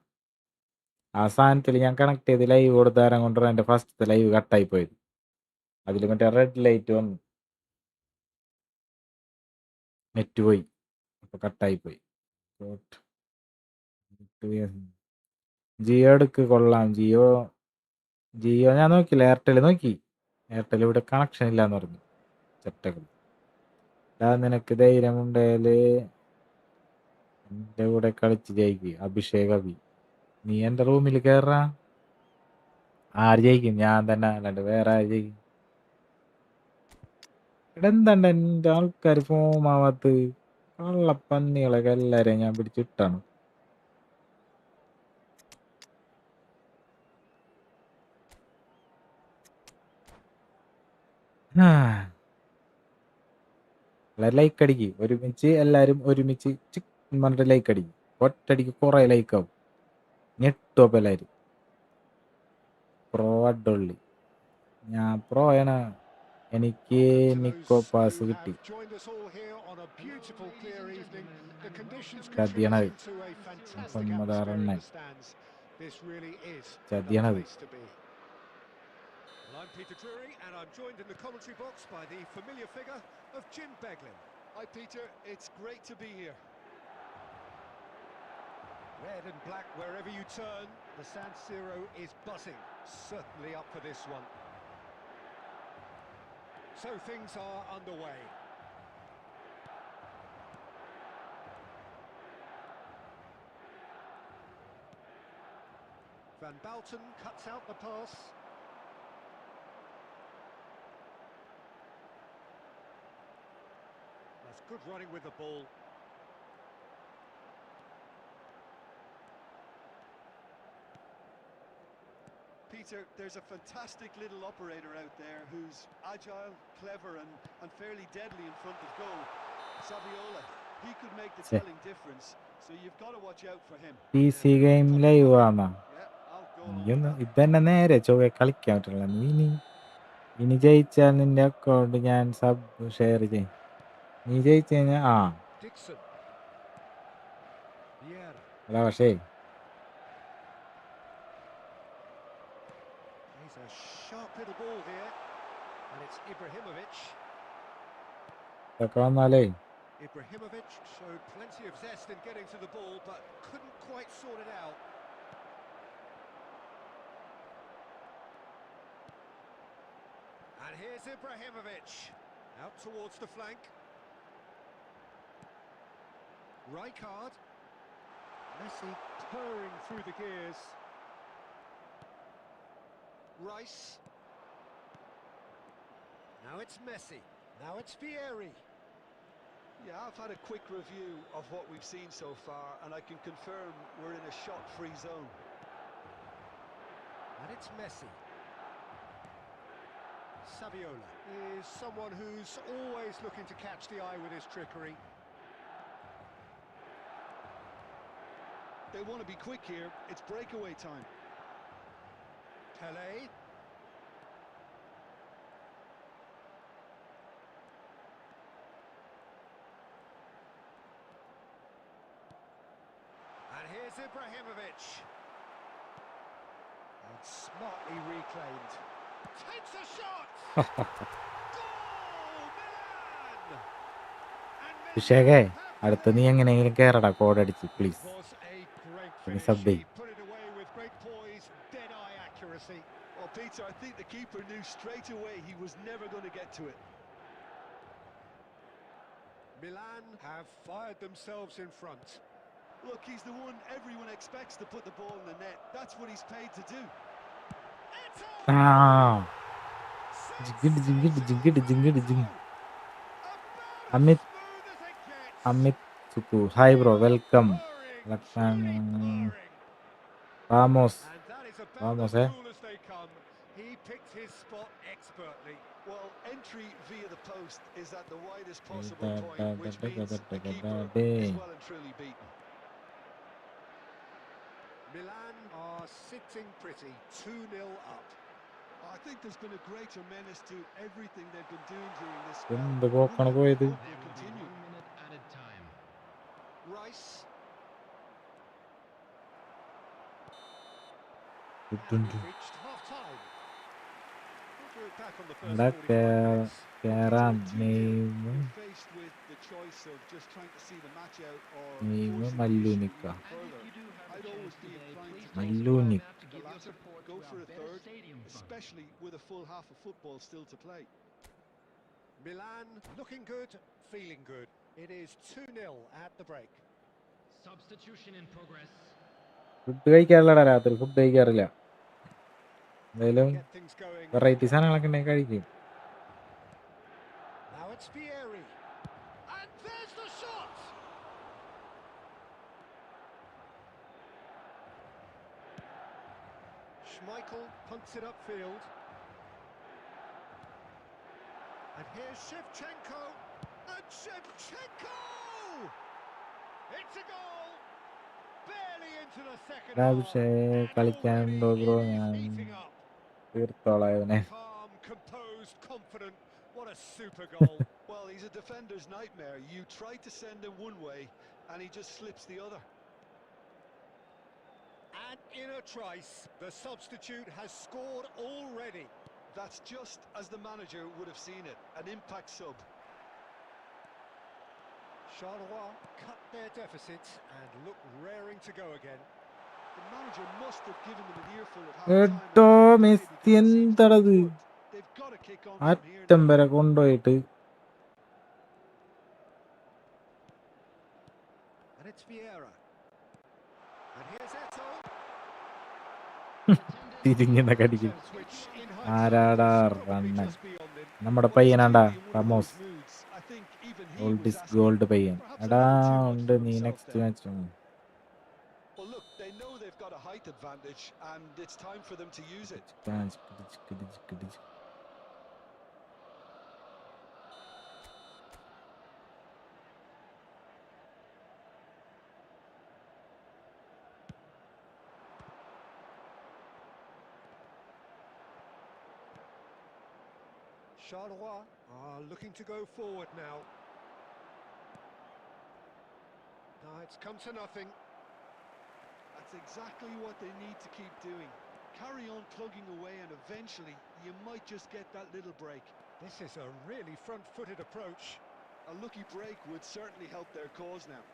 ആ സാധനത്തിൽ ഞാൻ കണക്ട് ചെയ്ത് ലൈവ് കൊടുത്ത നേരം കൊണ്ടാണ് എൻ്റെ ഫസ്റ്റത്തെ ലൈവ് കട്ടായി പോയത്. അതിൽ മറ്റേ റെഡ് ലൈറ്റ് വന്നു, നെറ്റ് പോയി, അപ്പൊ കട്ടായി പോയി. ജിയോ എടുക്ക്, കൊള്ളാം. ജിയോ ഞാൻ നോക്കിയില്ല, എയർടെൽ നോക്കി. എയർടെൽ ഇവിടെ കണക്ഷൻ ഇല്ലാന്ന് പറഞ്ഞു ചെറ്റകൾ. നിനക്ക് ധൈര്യമുണ്ടേല് എൻ്റെ കൂടെ കളിച്ച് ജയിക്കും. അഭിഷേക് അഭി, നീ എൻ്റെ റൂമിൽ കയറാ. ആര് ജയിക്കും? ഞാൻ തന്നെ, അല്ലാണ്ട് വേറെ ആര് ജയിക്കും? ഇവിടെ എന്താണ്ട് എൻ്റെ ആൾക്കാർ ഫോമാവാത്ത്? കള്ളപ്പന്നികളൊക്കെ എല്ലാരെയും ഞാൻ പിടിച്ചിട്ടാണ്. ലൈക്ക് അടിക്ക്, എല്ലാരും ഒരുമിച്ച് പറഞ്ഞിട്ട് ലൈക്ക് അടിക്കും. ഒറ്റടിക്ക് കുറെ ലൈക്ക് ആവും, ഞെട്ടും. അപ്പൊ എല്ലാരും പ്രോ അഡുള്ളി. ഞാൻ പ്രോ ആണ്. എനിക്ക് നിക്കോ പാസ് കിട്ടി. ചതിയണത്, Muhammad റണ്ണൻ ചതിയണത്. I'm Peter Drury, and I'm joined in the commentary box by the familiar figure of Jim Beglin. Hi, Peter. It's great to be here. Red and black wherever you turn, the San Siro is buzzing. Certainly up for this one. So things are underway. Van Bouten cuts out the pass. That's good running with the ball. Peter, there's a fantastic little operator out there who's agile, clever and fairly deadly in front of goal. Saviola, he could make the Sí. telling difference, so you've got to watch out for him. PC game live ആണോ? Yeah, I'll go along with എനിക്കൊന്ന് that. ഇതന്നെ നേരെ ചൊവ്വേ കളിക്കാൻ പറ്റില്ല. ഇനി ജയിച്ചാൽ നിന്റെ account ഞാൻ സബ് ഷെയർ ചെയ്യും. നീ ജയിച്ചു കഴിഞ്ഞാൽ Dixon. Vieira. അല്ല പക്ഷേ He's a sharp little ball here. And it's Ibrahimovic. ഇതൊക്കെ വന്നാലേ Ibrahimovic showed plenty of zest in getting to the ball, but couldn't quite sort it out. And here's Ibrahimovic. Out towards the flank. Rijkaard. Messi purring through the gears. Rice. Now it's Messi. Now it's Vieri. Yeah, I've had a quick review of what we've seen so far, and I can confirm we're in a shot-free zone. And it's Messi. Saviola is someone who's always looking to catch the eye with his trickery. They want to be quick here. It's breakaway time. Pelé. And here's Ibrahimovic. And smartly reclaimed. Takes a shot! Goal! Milan! And വിഷയകേ Milan have അടുത്ത നീ എങ്ങനെയെങ്കിലും കേറടാ കോഡടിച്ച് It please. was a great Can you finish. sub me? He put it away with great poise, dead-eye accuracy. Well, Peter, I think the keeper knew straight away he was never going to get to it. Milan have fired themselves in front. Look, he's the one everyone expects to put the ball in the net. That's what he's paid to do. ആ ജിങ്കിട് ജിങ്കിട് ജിങ്കിട് ജിങ്കിട് ജിങ്ക്. Amit Amit Sukku hi bro welcome. Ramos And that is about Vamos, as cool as they come. He picked his spot expertly. Well, entry via the post is at the widest possible Da, point, da, which da, da, means da, the da, da, keeper da. is well and truly beaten. Milan are sitting pretty, 2-0 up. I think there's been a greater menace to everything they've been doing during this എന്ത് spell. പോക്കാണ് Who പോയത്. hope will continue. 1 minute added time. Rice. Dun, And dun, we've dun. reached half-time. We'll back on the first ഇവിടെ 45 minutes. കേറാൻ Peter, 2-0, name you're faced with the choice of just trying to see the match out or name forcing the മല്ലൂനിക്ക issue And further. if you do have a I'd chance always be today, inclined please to take Maluni. some time out to the give your latter, support go to for our a best third, stadium fund. especially with a full half of football still to play. Milan looking good, feeling good. It is 2-0 at the break. Substitution in progress. Food കഴിക്കാറില്ലടാ രാത്രി. Food കഴിക്കാറില്ല. എന്തായാലും Get things going. Variety സാധനങ്ങളൊക്കെ ഉണ്ടെങ്കിൽ കഴിക്കും. Now it's Vieri. And there's the shot! Schmeichel punts it upfield. And here's Shevchenko. And Shevchenko! It's a goal! Barely into the second half. പക്ഷേ And കളിക്കാനുണ്ടോ already bro? it is ഞാൻ heating up. തീർത്തോളാം ഇവനെ. Calm, composed, confident. What a super goal. Well, he's a defender's nightmare. You try to send him one way and he just slips the other. And in a trice, the substitute has scored already. That's just as the manager would have seen it, an impact sub. Charleroi cut their deficit and look raring to go again. The manager must have given them an earful at എട്ടോ half-time. Messi എന്താണത് They've got to kick on from here അറ്റം now. വരെ കൊണ്ടുപോയിട്ട് And it's Vieira. And here's Eto. തിരിഞ്ഞ കടിക്കും Attempts which in ആരാടാ hindsight was probably റണ്ണൻ just beyond him. നമ്മുടെ Well, he's പയ്യനാണ്ടാ clearly in one of റമോസ് those moods. I think even he old was is asking gold പയ്യൻ perhaps a എടാ little too much ഉണ്ട് for നീ himself next there. Match Well, look, they know they've got a height advantage, and it's time for them to use it. Charleroi are looking to go forward now. No, it's come to nothing. That's exactly what they need to keep doing. Carry on plugging away, and eventually you might just get that little break. This is a really front-footed approach. A lucky break would certainly help their cause now.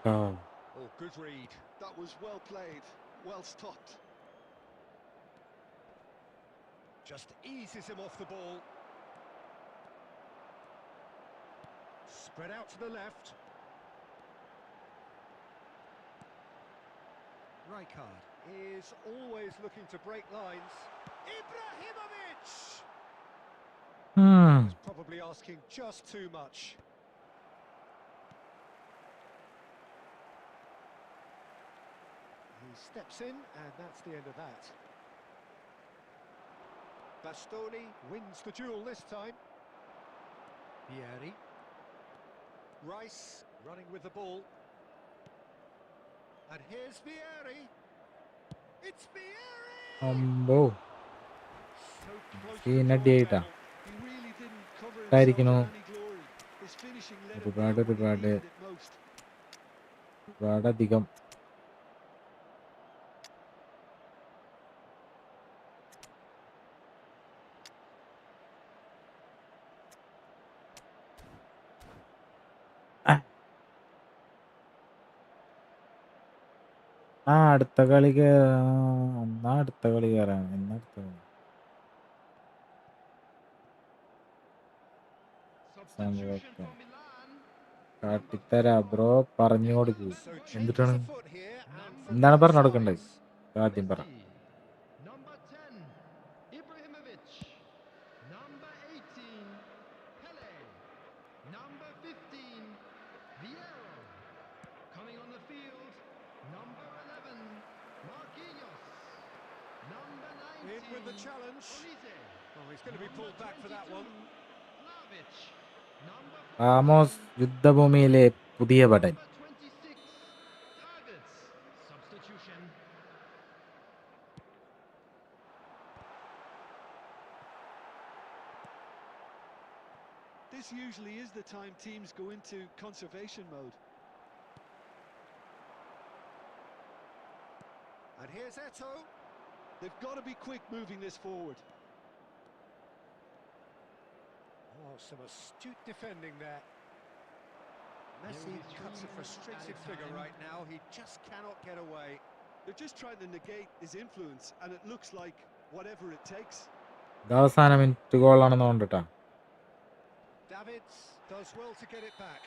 Oh, good read. That was well played, well stopped. Just eases him off the ball. Spread out to the left. Rijkaard is always looking to break lines. Ibrahimovic! He's probably asking just too much. He steps in, and that's the end of that. Bastoni wins the duel this time. Vieri. Rice running with the ball. And here's Vieri. It's Vieri! അമ്പോ So close to ഈ the goal നടിയായിട്ടാ level. He really didn't cover himself in ആയിരിക്കണോ any glory. His finishing let him ഒരുപാട് down when he ഒരുപാട് needed it most. ഒരുപാടധികം അടുത്ത കളി എന്നാ അടുത്ത കളി കയറാൻ എന്നാ അടുത്ത കളി Substitution for Milan. കാട്ടിത്തരാ ബ്രോ പറഞ്ഞു കൊടുക്കൂ So changes എന്തിട്ടാണ് afoot here, and from എന്താണ് both പറഞ്ഞു കൊടുക്കേണ്ടത് sides. ആദ്യം പറ Messi. Number 10, Ibrahimovic. Number 18, Pele. Number 15, Vieira. Coming on the field, number 11, Marquinhos. Number 19, In with the challenge. Olise. Oh, he's going to be pulled back for that one. Vlahovic. Number Amos യുദ്ധഭൂമിയിലെ പുതിയ ഭടൻ 26, Havertz. Substitution. This usually is the time teams go into conservation mode. And here's Eto. They've got to be quick moving this forward. Oh, some astute defending there. There Messi will be 3 cuts a minutes frustrated added figure time. right now. He just cannot get away. They're just trying to negate his influence, and it looks like whatever it takes. ഇത് അവസാന minute ഗോളാണെന്ന് കൊണ്ടിട്ടാ Davids does well to get it back.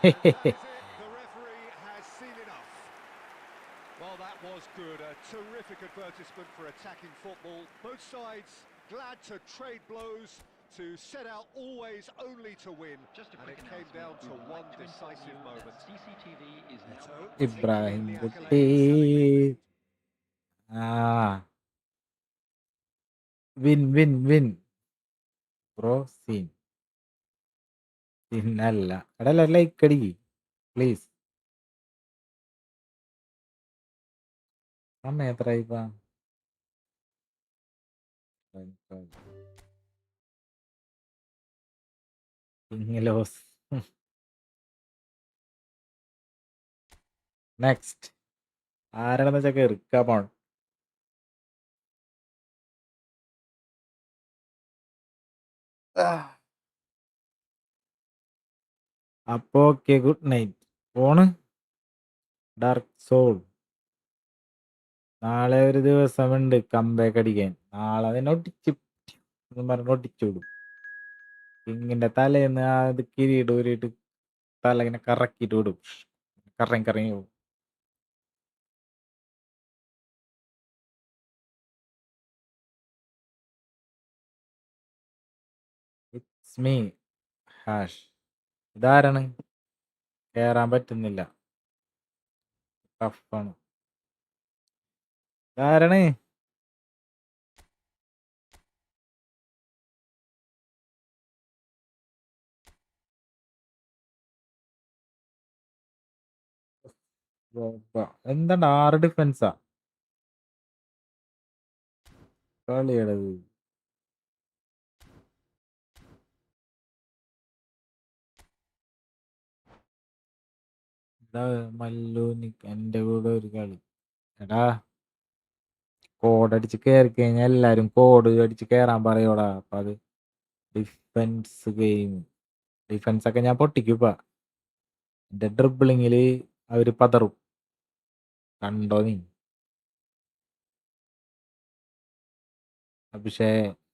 And that is it. The referee has seen enough. Well, that was good. A terrific advertisement for attacking football. Both sides glad to trade blows, to set out always only to win. Just a And quick it came down announcement. to We would one like to inform decisive you that moment. CCTV is now Eto Ibrahim taking the കുട്ടി accolades, having been ആ win win win bro scene പിന്നല്ല എടാ like അടിക്ക് please സമയം എത്ര ഇപ്പാ ഇങ്ങലോസ് next ആരാണെന്ന് വെച്ചാൽ കയറി കമോൺ. അപ്പൊ okay, good night. Phone dark soul. നാളെ ഒരു ദിവസമുണ്ട് കംബാക്ക് അടിക്കാൻ. നാളെ അതിനെ ഒട്ടിച്ച് പറഞ്ഞ് ഒട്ടിച്ചു വിടും. കിങ്ങിന്റെ തലേന്ന് അത് കിരീട് ഊരിയിട്ട് തല ഇങ്ങനെ കറക്കിയിട്ട് വിടും. കറങ്ങി കറങ്ങി പോകും. It's me hash. ഇതാരാണ്? കേറാൻ പറ്റുന്നില്ല, ടഫാണ്. ഇതാരാണ്? എന്താണ് 6 ഡിഫൻസാ കളിയടത്? ഇതാ മല്ലൂനി എന്റെ കൂടെ ഒരു കളി. എടാ, കോഡ് അടിച്ച് കയറി കഴിഞ്ഞാൽ എല്ലാരും കോഡ് അടിച്ച് കയറാൻ പറയോടാ. അപ്പൊ അത് ഡിഫൻസ് ഗെയിം. ഡിഫൻസ് ഒക്കെ ഞാൻ പൊട്ടിക്കുപ്പ. എന്റെ ഡ്രിബിളിങ്ങില് അവര് പതറും. കണ്ടോ നീ? പക്ഷേ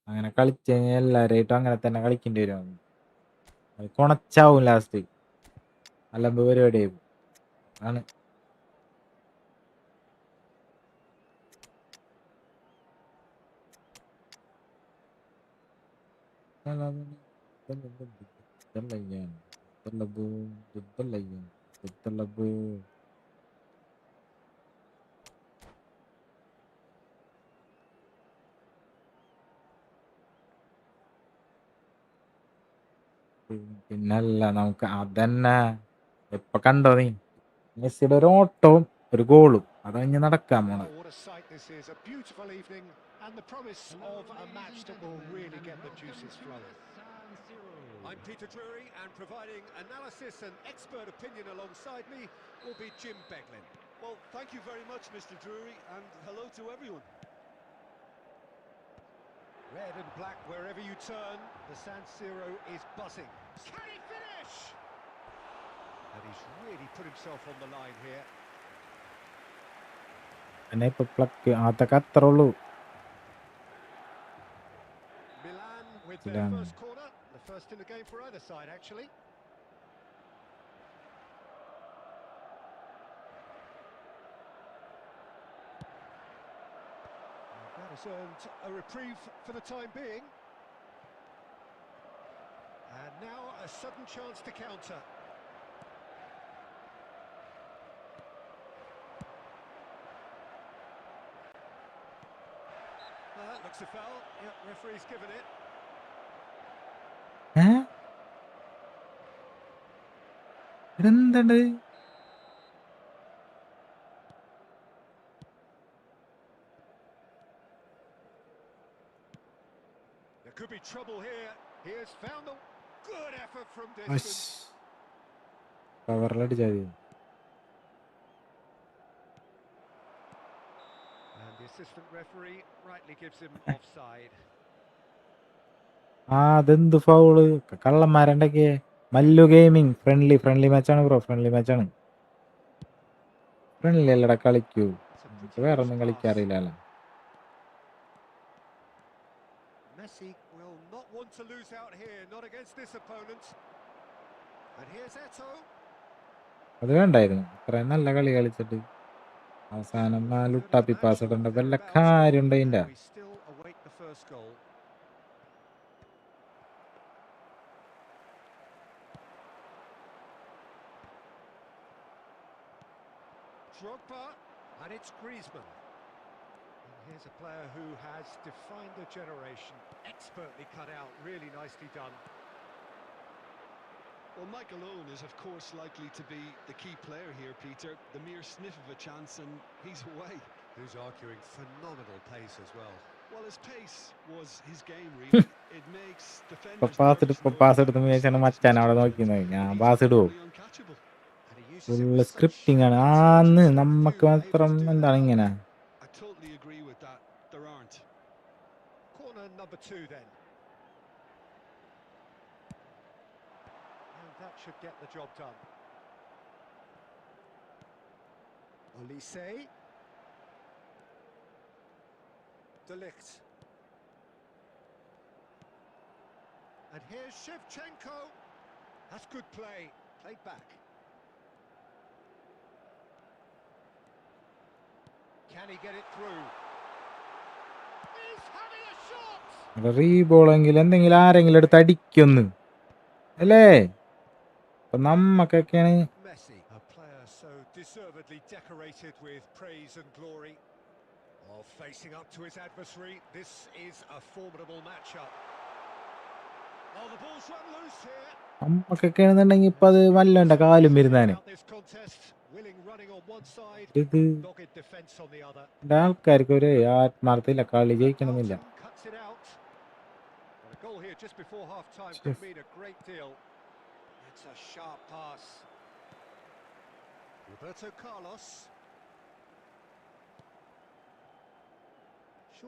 അങ്ങനെ കളിച്ചു കഴിഞ്ഞാൽ എല്ലാരായിട്ടും അങ്ങനെ തന്നെ കളിക്കേണ്ടി വരും. അത് കൊണച്ചാവും ലാസ്റ്റ്. അല്ലമ്പ് പരിപാടിയായി. ആണ് പിന്നല്ല നമുക്ക് അതന്നെ. ഇപ്പൊ കണ്ടോ നീ? മെസ്സിയുടെ ഒരു ഓട്ടവും ഒരു ഗോളും അത് കഴിഞ്ഞ് നടക്കാൻ പോണ. Oh, what a sight this is. A beautiful evening and the promise of a match that will really get the juices flowing. I'm Peter Drury, and providing analysis and expert opinion alongside me will be Jim Beglin. Well, thank you very much, Mr. Drury, and hello to everyone. Red and black wherever you turn, the San Siro is buzzing. Can he finish? And he's really put himself on the line here. എന്നെ ഇപ്പൊ pluck അതൊക്കെ അത്ര ഉള്ളൂ. Milan with their first corner, the first in the game for either side actually. That has earned a reprieve for the time being. And now a sudden chance to counter. Looks a foul. Yep, referee's given it. ഇതെന്തണ്ട്? There could be trouble here. He has found a good effort from distance. പവറിലടിച്ചാ മതി. And the assistant referee rightly gives him offside. അതെന്ത് foul? കള്ളന്മാരുണ്ടൊക്കെ. Mallu gaming friendly മാച്ചാണ് bro. Friendly മാച്ചാണ്. Friendly അല്ലടാ കളിക്കൂ. വേറെ ഒന്നും കളിക്കാറില്ലല്ലോ. Messi will not want to lose out here, not against this opponent. And here's Eto. അത് വേണ്ടായിരുന്നു. ഇത്രയും നല്ല കളി കളിച്ചിട്ട് അവസാനം ലുട്ടാപ്പി പാസ് ഇടേണ്ട വല്ല കാര്യം ഉണ്ട് അതിന്റെ? We still await the first goal. Drogba, and it's Griezmann. And here's a player who has defined a generation. Expertly cut out, really nicely done. Well, Michael Owen is, of course, likely to be the key player here, Peter. The mere sniff of a chance and he's away. Who's arguing phenomenal pace as well. Well, his pace was his game, really. It makes defenders nervous knowing pass that എടുത്ത് the മേച്ചാണ് slightest മച്ചാൻ അവിടെ misjudgment, നോക്കുന്നത്. ഞാൻ and he's pass ഇടുവോ? effectively uncatchable. And he uses it full with such scripting ആണ്. intelligence ആന്ന് and നമുക്ക് few able മാത്രം to do എന്താണ് that. ഇങ്ങനെ. I totally agree with that. There aren't. Corner number 2 then. And that should get the job done. Olise. De Ligt. And here's Shevchenko. That's good play. Played back. Can he get it through? He's having a shot! റീബോളെങ്കിൽ എന്തെങ്കിലും ആരെങ്കിലും എടുത്ത് അടിക്കൊന്ന് അല്ലേ. അപ്പൊ നമ്മക്കൊക്കെയാണ് Messi, a player so deservedly decorated with praise and glory. While facing up to his adversary, this is a formidable matchup. Oh, the ball's run loose here. നമ്മക്കൊക്കെ ആണെന്നുണ്ടെങ്കിൽ ഇപ്പൊ അത് വല്ലണ്ട കാലും വരുന്നാനെ. About this contest, willing running on one side, ഇത് dogged defence on the other. ആൾക്കാർക്ക് ഒരു ആത്മാർത്ഥയില്ല, കളി ജയിക്കണമെന്നില്ല. Barton cuts it out. And a goal here just before half-time Chef. could mean a great deal. It's a sharp pass. Roberto Carlos.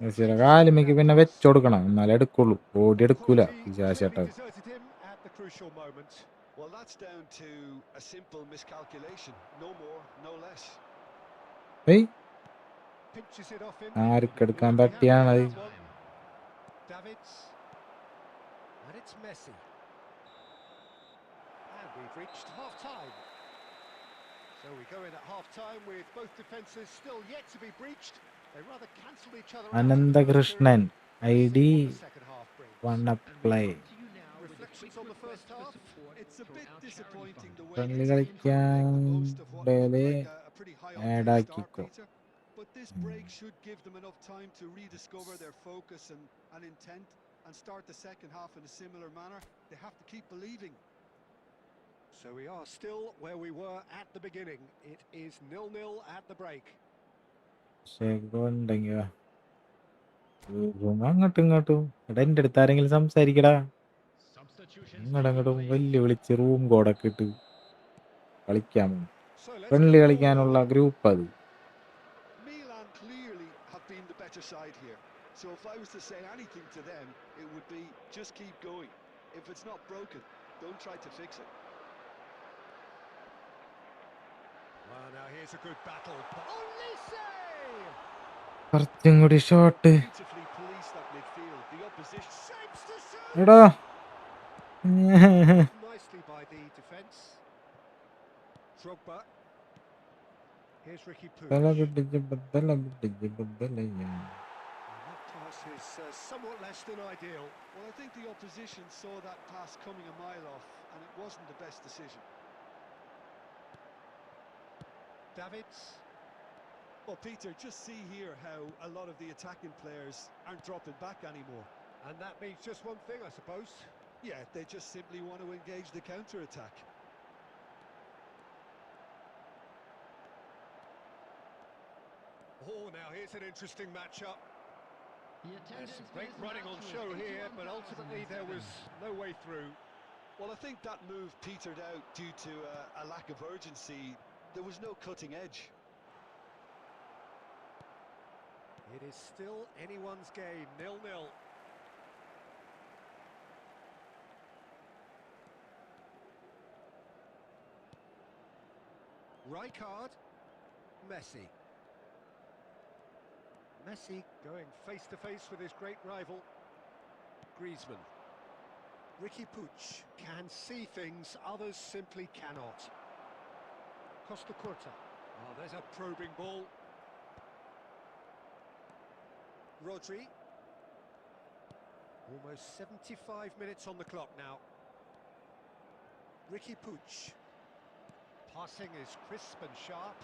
മെസ്സിയുടെ കാലുമേക്ക് പിന്നെ വെച്ച് കൊടുക്കണം, എന്നാലേ എടുക്കുള്ളൂ. ഓടി എടുക്കൂല വിചാരിച്ചേട്ടാ. Deserted him at the crucial moment. Well, that's down to a simple miscalculation. No more, no less. ഏയ് Pinches it off him. ആർക്കെടുക്കാൻ പറ്റിയാണത്. Davids. And it's Messi. And we've reached half-time. So we go in at half-time with both defences still yet to be breached. They rather cancelled each other out. Ananthakrishnan ID What the second half brings. wanna play. Reflections on the first half. It's a bit disappointing the way friendly his team couldn't കളിക്കാൻ make the most of what looked ഡേലെ like a pretty high octane start, ആഡാക്കിക്കോ. Peter. But this break should give them enough time to rediscover their focus and intent and start the second half in a similar manner. They have to keep believing. So we are still where we were at the beginning. It is 0-0 at the break. ഉണ്ടെങ്കിൽ അങ്ങോട്ടും ഇങ്ങോട്ടും എടാ, എൻ്റെ അടുത്ത് ആരെങ്കിലും സംസാരിക്കടാ. അങ്ങോട്ടും വലിയ വിളിച്ച് റൂം കോഡൊക്കെ ഇട്ട് കളിക്കാൻ So let's ഫ്രണ്ട്ലി get കളിക്കാനുള്ള ഗ്രൂപ്പ് അത്. Milan clearly have been the better side here. So if I was to say anything to them, it would be just keep going. If it's not broken, don't try to fix it. Well, now here's a good battle. Olise! കുറച്ചും കൂടി shot Beautifully police that midfield. The opposition Shapes to shoot! എടാ. Nicely by the defence. Drogba. Here's Ricky Puig. തല And പിടിച്ച് ബദല പിടിച്ച് ബദലയ്യ. that pass is somewhat less than ideal. Well, I think the opposition saw that pass coming a mile off, and it wasn't the best decision. Davids. Well, Peter, just see here how a lot of the attacking players aren't dropping back anymore. And that means just one thing, I suppose. Yeah, they just simply want to engage the counter-attack. Oh, now here's an interesting matchup. The There's attendance some for great this running on match show was here, but ultimately there was 81,007. no way through. Well, I think that move petered out due to a lack of urgency. There was no cutting edge. It is still anyone's game, 0-0. Rijkaard, Messi. Messi going face-to-face with his great rival, Griezmann. Ricky Puig can see things others simply cannot. Costa Curta. Oh, there's a probing ball. Rodri. Almost 75 minutes on the clock now. Ricky Puig. Passing is crisp and sharp.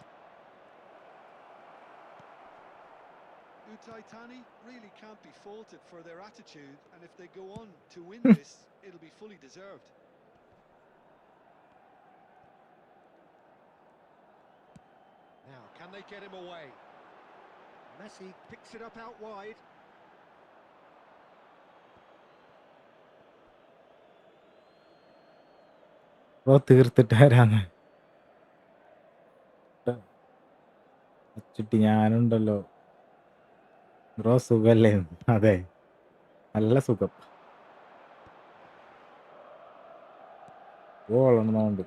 Utaitani really can't be faulted for their attitude, and if they go on to win this, it'll be fully deserved. Now, can they get him away? Messi picks it up out wide. ഓ തീർത്തിട്ട് വരാന്ന്. ചിട്ടി ഞാനുണ്ടല്ലോ bro സുഖല്ലേ? അതെ, നല്ല സുഖം. ഗോളൊന്നുണ്ട്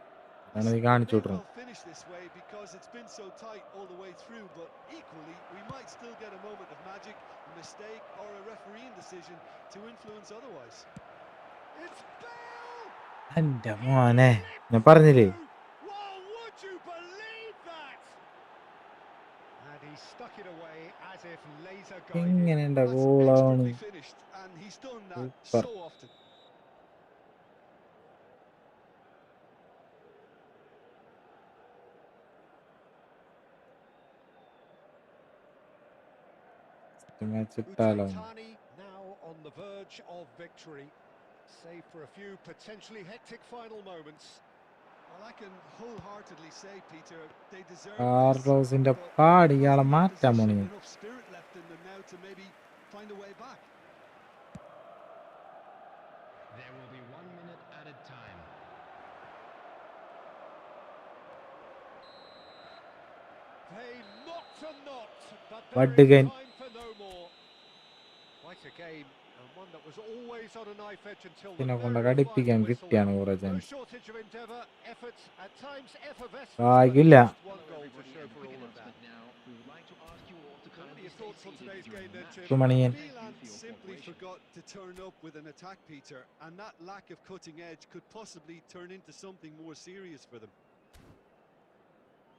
അതാണ് നീ കാണിച്ചു May വിട്ടത്. well finish this way because it's been so tight all the way through, but equally we might still get a moment of magic, a mistake or a refereeing decision to influence otherwise. It's Bale! എന്റെ He മോനെ, ഞാൻ slips പറഞ്ഞില്ലേ through! Well, would you believe that? And he stuck it away as if laser guided. എങ്ങനെയുണ്ടാ That's ഗോളാണ്. expertly finished, and he's done that super. so often. Match ഇട്ടാലോ? Utentani now on the verge of victory, save for a few potentially hectic final moments. Well, I can wholeheartedly say, Peter, they deserve this. കാർലോസിന്റെ But പാട് has ഇയാളെ the മാറ്റാൻ opposition പോണി. enough spirit left in them now to maybe find a way back? There will be 1 minute added time. They knocked and knocked, but What there is again? time for no more. Quite a game, and one that was always on a knife edge until the ഇതിനെ കൊണ്ട് very കടിപ്പിക്കാൻ final whistle. കിട്ടിയാണ് കുറെ No chance. shortage of endeavour, effort, at times effervescence, but ഭാഗ്യമില്ല. just one goal to show for all of that. What are your thoughts on today's game then, Chip? സുമണിയൻ. Milan simply forgot to turn up with an attack, Peter, and that lack of cutting edge could possibly turn into something more serious for them.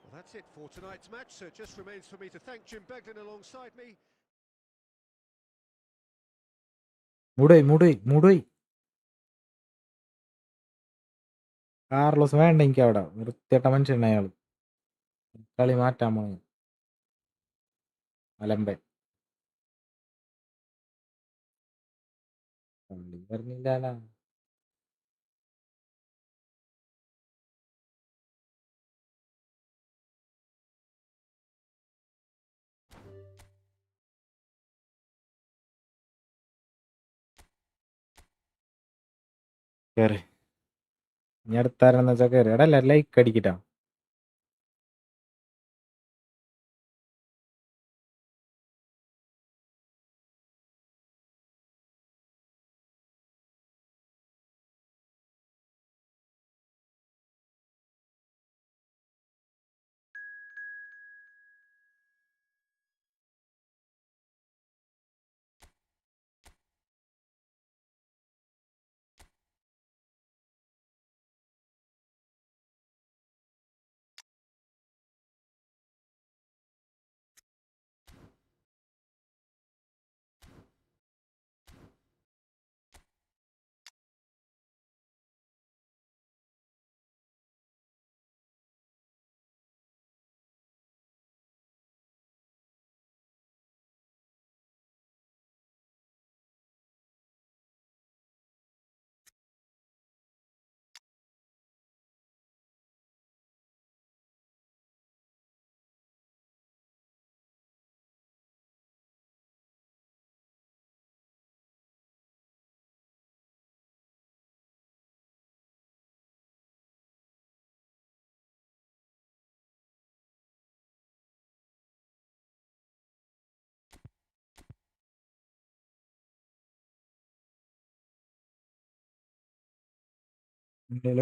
Well, that's it for tonight's match, so it just remains for me to thank Jim Beglin alongside me. മുടോയ് Carlos വേണ്ട എനിക്ക് അവിടെ. വൃത്തിയട്ട മനുഷ്യനാണ് അയാള്. കളി മാറ്റാൻ പോണി അലമ്പൻ. കളി പറഞ്ഞില്ല. കേറി ഇനി അടുത്താരെന്ന് വെച്ചാ കേറി. എടാ എല്ലാരും ലൈക്ക് അടിക്കട്ടാ.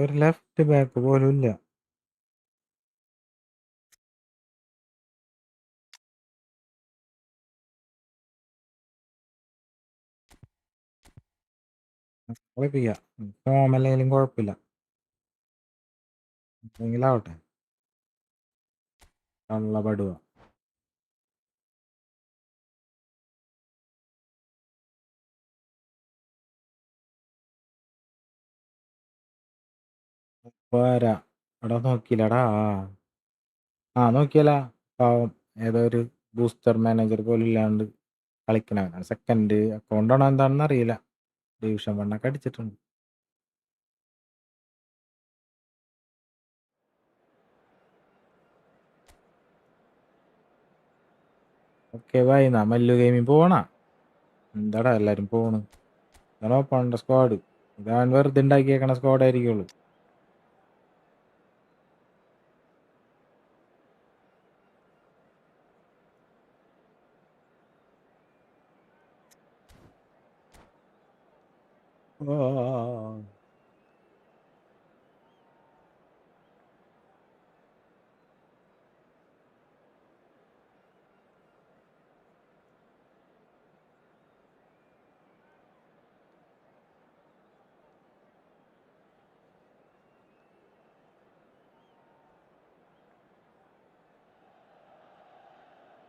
ഒരു ലെഫ്റ്റ് ബാക്ക് പോലും ഇല്ല. കളിപ്പിക്കാം. ഫോമല്ലെങ്കിലും കുഴപ്പമില്ല. എന്തെങ്കിലാവട്ടെ. കള്ളപടുക. പോരാ. എടാ നോക്കിയില്ലടാ. നോക്കിയല്ല. പാവം ഏതോ ഒരു ബൂസ്റ്റർ മാനേജർ പോലും ഇല്ലാണ്ട് കളിക്കണവനാണ്. സെക്കൻഡ് അക്കൗണ്ടാണോ എന്താണെന്ന് അറിയില്ല. ഡിവിഷൻ 1 അടിച്ചിട്ടുണ്ട്. Okay bye. എന്നാ മല്ലു ഗെയിമിൽ പോണ. എന്താടാ എല്ലാരും പോണ്. ഇതാണോ പണ്ട സ്ക്വാഡ്. ഇതാണ് വെറുതെ ഉണ്ടാക്കിയേക്കണ squad ആയിരിക്കുള്ളൂ. Oh.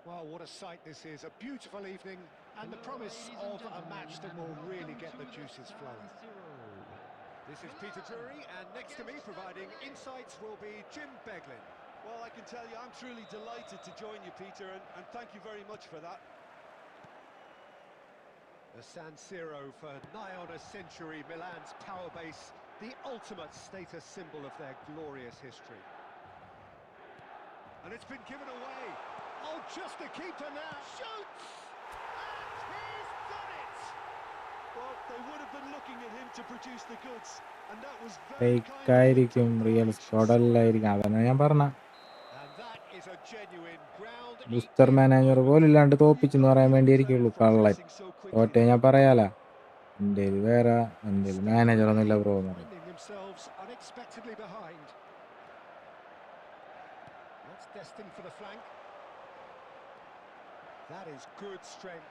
Well, what a sight this is. A beautiful evening and the promise of a match that will really get the juices flowing. This is Peter Drury, and next to me providing insights will be Jim Beglin. Well, I can tell you, I'm truly delighted to join you, Peter, and thank you very much for that. The San Siro for nigh on a century, Milan's power base, the ultimate status symbol of their glorious history. And it's been given away. Oh, just the keeper now. Shoots! And he's done it! Well, they would have been looking at him to produce the goods, and that was very Fake kind of him to ആയിരിക്കും, real acknowledge. Squad അല്ലായിരിക്കും. അതന്നെ ഞാൻ പറഞ്ഞ. And that is a genuine ground booster manager പോലും ഇല്ലാണ്ട് തോപ്പിച്ചെന്ന് പറയാൻ വേണ്ടിയിരിക്കുള്ളൂ കള്ളൻ. തോറ്റേ ഞാൻ പറയാല. എൻ്റെ വേറെ എൻ്റെ മാനേജർ ഒന്നുമില്ല ബ്രോ എന്ന് പറയും. finding themselves unexpectedly behind. That's destined for the flank. That is good strength.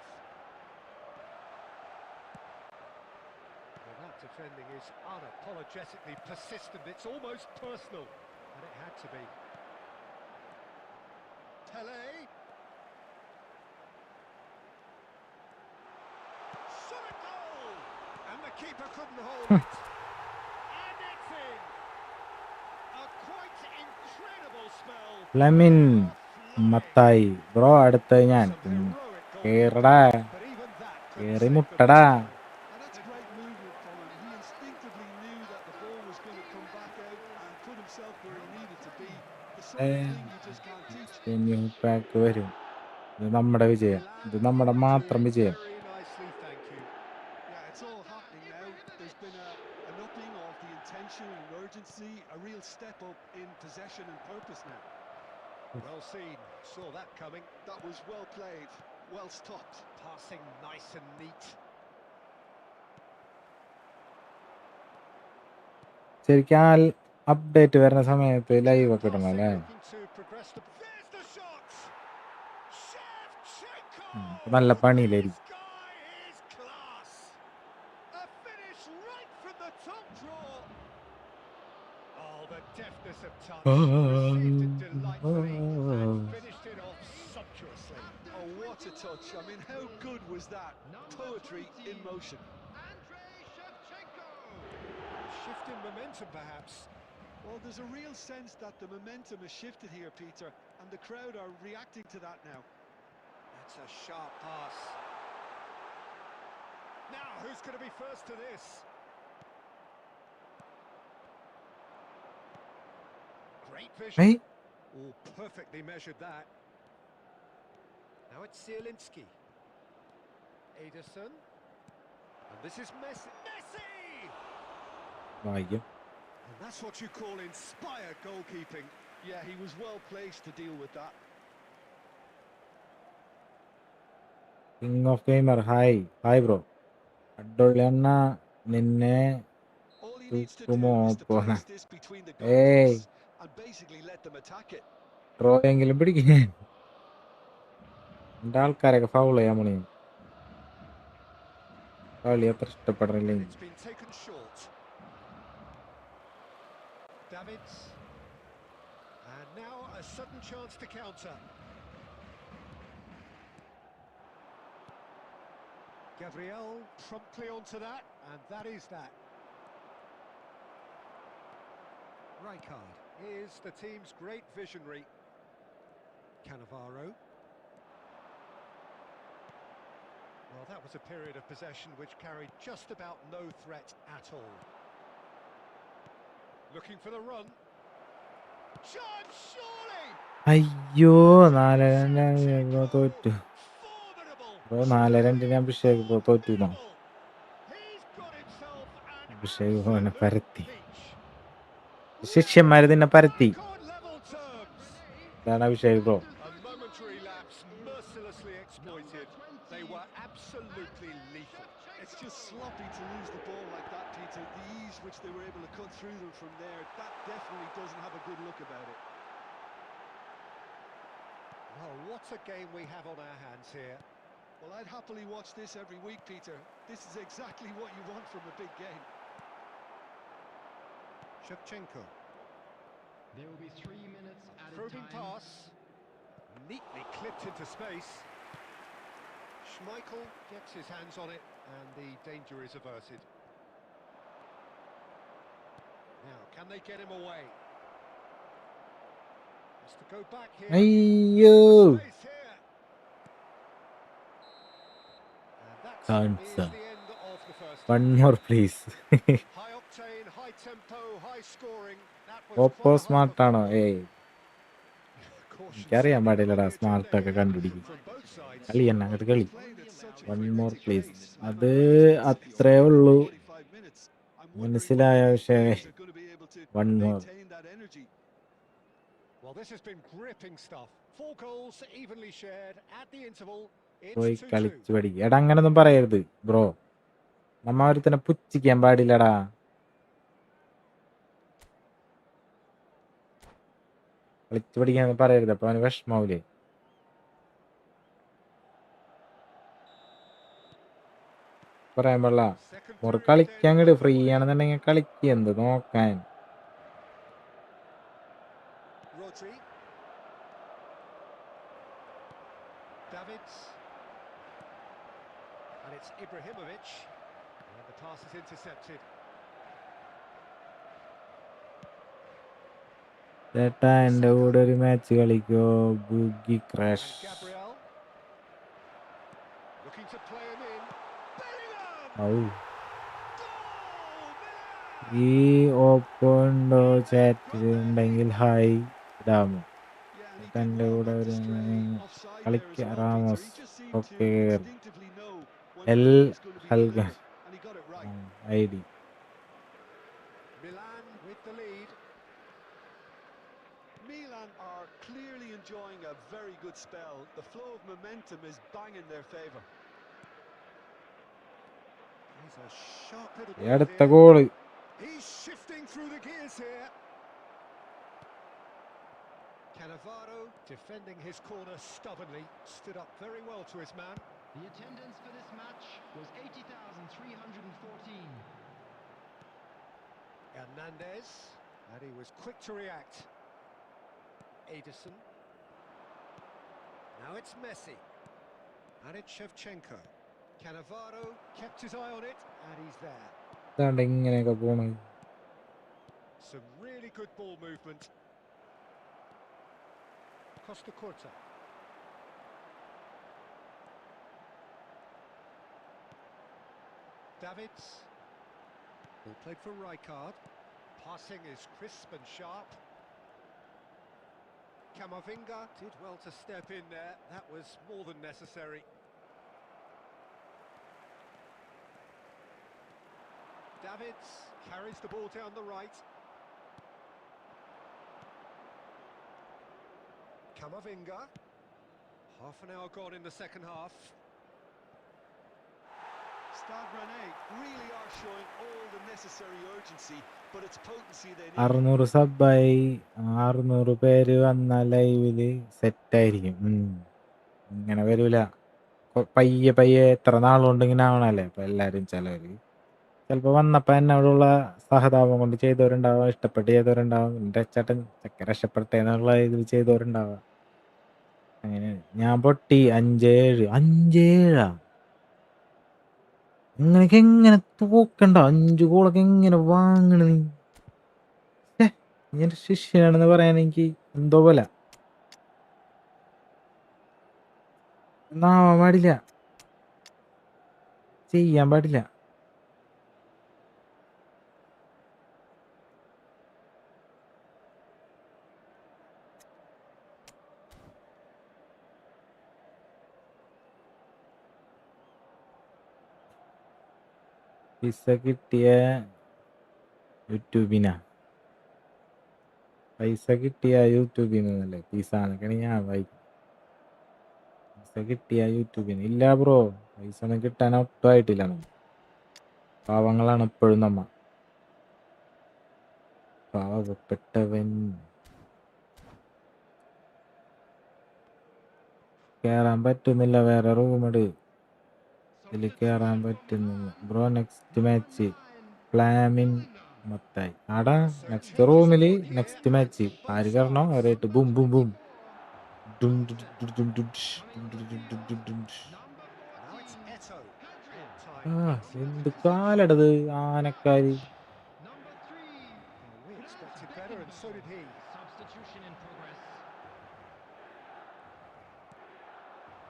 Well, that defending is unapologetically persistent. It's almost personal, and it had to be. Pele. Shot a goal! And the keeper couldn't hold it. And it's in. A quite incredible spell. Lamine Mathai bro അടുത്ത ഞാൻ Some heroic goal. കേറടാ But even that couldn't കേറി save മുട്ടടാ. them. And that's great movement from him. He instinctively knew that the ball was going to come back out and put himself where he needed to be. The sort of thing you just can't teach. പാക്ക് വരും. ഇത് നമ്മുടെ വിജയം, ഇത് നമ്മുടെ മാത്രം വിജയം. Very nicely, thank you. Yeah, it's all happening now. There's been an upping of the intention and urgency, a real step up in possession and purpose now. Well seen, saw that coming. That was well played, well stopped. Passing nice and neat. ശരിക്കും update വരുന്ന സമയത്ത് live ഒക്കെ ഇടണം അല്ലേ? Looking to progress the... There's the shot! Shevchenko! നല്ല പണിയിലായിരിക്കും. This guy is class! A finish right from the top draw! Oh, the deftness of touch. Received it delightfully and finished it off sumptuously. Oh, what a touch. I mean, how good was that? Poetry in motion. Shift in momentum, perhaps. Well, there's a real sense that the momentum has shifted here, Peter, and the crowd are reacting to that now. That's a sharp pass. Now, who's going to be first to this? Great vision. ഏയ് Oh, perfectly measured that. Now it's Zielinski. Ederson. And this is Messi. Messi! ഭാഗ്യം. And that's what you call inspired goalkeeping. Yeah, he was well placed to deal with that. King of gamer hi hi bro. അഡ്ഡൊള്ളി അണ്ണ നിന്നെ All he needs to do Tukumo is to pona. place this between the Hey. goalposts and basically let them attack it. Draw എങ്കിലും പിടിക്കേ. എൻ്റെ ആൾക്കാരൊക്കെ foul ചെയ്യാൻ മണി കളി അത്ര ഇഷ്ടപ്പെടുന്നില്ല. It's been taken short. Davids. And now a sudden chance to counter. Gabriel promptly onto that, and that is that. Rijkaard is the team's great visionary. Cannavaro. Well, that was a period of possession which carried just about no threat at all. Looking for the run. Chance, surely! അയ്യോ 4-2 bro തോറ്റു. Formidable! Bro 4-2 Abhishek bro തോറ്റു. He's got himself an Abhishek ബ്രോനെ absolute പരത്തി. peach. ശിഷ്യന്മാര് തന്നെ പരത്തി. On level terms. ഇതാണ് Abhishek bro. A momentary lapse mercilessly exploited. They were absolutely lethal. It's just sloppy to lose the ball like that, Peter. The ease which they were able to cut through them from there, that definitely doesn't have a good look about it. Well, what a game we have on our hands here. Well, I'd happily watch this every week, Peter. This is exactly what you want from a big game. Shevchenko. There will be 3 minutes added Probing time. pass. Neatly clipped into space. Schmeichel gets his hands on it and the danger is averted. Now, can they get him away? Has to go back here. അയ്യോ Space here. And that is Cancer. the end of the first one half. More please. High octane, high tempo, high scoring. That was Oppo quite a half of സ്മാർട്ടാണോ? football. ഏയ് Caution എനിക്കറിയാൻ sounding പാടില്ലടാ on the smart agenda ഒക്കെ here കണ്ടുപിടിക്കും. from both sides. കളി തന്നെ അങ്ങോട്ട് കളി. Played at such a one frenetic more please. pace. അത് It's അത്രേ ഉള്ളൂ. 45 minutes. I'm wondering മനസ്സിലായ whether these പക്ഷേ players are going to be able to one more. maintain that energy. Well, this has been gripping stuff. 4 goals evenly shared at the interval. പോയി It's 2-2. കളിച്ച് പഠിക്കുക. എടാ അങ്ങനൊന്നും പറയരുത് ബ്രോ. നമ്മ ഒരുത്തനെ പുച്ഛിക്കാൻ പാടില്ലടാ. കളിച്ച് പഠിക്കാന്ന് പറയരുത്, അപ്പൊ അവന് വിഷമാവൂലേ. പറയാൻ പാടില്ല. Second ഒരു period കളിക്കാൻ then കിട് ഫ്രീ underway. ആണെന്നുണ്ടെങ്കിൽ കളിക്കുക, എന്ത് നോക്കാൻ. Rodri. Davids. And it's Ibrahimovic. And the pass is intercepted. ചേട്ടാ എൻ്റെ കൂടെ ഒരു മാച്ച് കളിക്കോ? ബുഗി And crash. Gabriel. Looking to play him in. Bellingham! ഔ Goal! ഈ ഓപ്പുണ്ടോ ചാറ്റ് ഉണ്ടെങ്കിൽ ഹായ് ഇടാമോ? Yeah, and he ചേട്ടാ did എൻ്റെ well കൂടെ not ഒരു to stray offside there as കളിക്ക. well, Peter. Ramos. He just seemed to okay instinctively know when L play was going to be ഹൽഗൻ delivered, and he got it right. I D. Milan with the lead. Milan are clearly enjoying a very good spell. The flow of momentum is bang in their favour. He's a sharp little ഈ ball അടുത്ത here. Goal. He's shifting through the gears here. Cannavaro defending his corner stubbornly, stood up very well to his man. The attendance for this match was 80,314. Hernandez, and he was quick to react. Ederson. Now it's Messi. And it's Shevchenko. Cannavaro kept his eye on it, and he's there. ഇതാണ്ട് ഇങ്ങനെയൊക്കെ പോണ്. Some really good ball movement. Costa Curta. Davids. Ball played for Rijkaard. Passing is crisp and sharp. Camavinga did well to step in there. That was more than necessary. Davids carries the ball down the right. Camavinga. Half an hour gone in the second half. Stade Rennais really are showing all the necessary urgency, but it's potency they need. 600 സബായി. 600 പേര് വന്ന ലൈവില് സെറ്റായിരിക്കും. ഇങ്ങനെ വരൂല. പയ്യെ പയ്യെ എത്ര നാളുകൊണ്ട് ഇങ്ങനെ ആവണല്ലേ. അപ്പൊ എല്ലാരും ചിലവര് ചിലപ്പോ വന്നപ്പോ എന്നോടുള്ള സഹതാപം കൊണ്ട് ചെയ്തവരുണ്ടാവാം, ഇഷ്ടപ്പെട്ട് ചെയ്തവരുണ്ടാവും, എന്റെ ചേട്ടൻ ചക്ക രക്ഷപ്പെട്ടെ എന്നുള്ള ഇതിൽ ചെയ്തവരുണ്ടാവാം. അങ്ങനെയാണ്. ഞാൻ പൊട്ടി 5-7. 5-7 അങ്ങനെയൊക്കെ എങ്ങനെ തോക്കണ്ട? 5 ഗോളൊക്കെ എങ്ങനെ വാങ്ങണ നീ? ഇങ്ങനെ ശിഷ്യനാണെന്ന് പറയാൻ എനിക്ക് എന്തോ പോലെ. ഒന്നാവാൻ പാടില്ല, ചെയ്യാൻ പാടില്ല. പിസ കിട്ടിയ യൂട്യൂബിനാ? പൈസ കിട്ടിയ യൂട്യൂബിൽ നിന്നല്ലേ പിസ എന്നൊക്കെയാണ് ഞാൻ വായിക്കും. പൈസ കിട്ടിയ യൂട്യൂബിന് ഇല്ല ബ്രോ, പൈസ ഒന്നും കിട്ടാൻ ഒട്ടുമായിട്ടില്ല. പാവങ്ങളാണ് ഇപ്പോഴും നമ്മ, പാവപ്പെട്ടവൻ. കേറാൻ പറ്റുന്നില്ല, വേറെ റൂം ഇട്. ഇതിൽ കേറാൻ പറ്റുന്നില്ല ബ്രോ. നെക്സ്റ്റ് മാച്ച് പ്ലാമിൻ മൊത്തായി ആടാ. നെക്സ്റ്റ് റൂമില് നെക്സ്റ്റ് മാച്ച് ആര് കയറണോ അവരായിട്ട് boom boom boom. Now it's Eto. എന്ത് കാലടത് ആനക്കാരി. Number 3. We expected better, and so did he. Substitution in progress.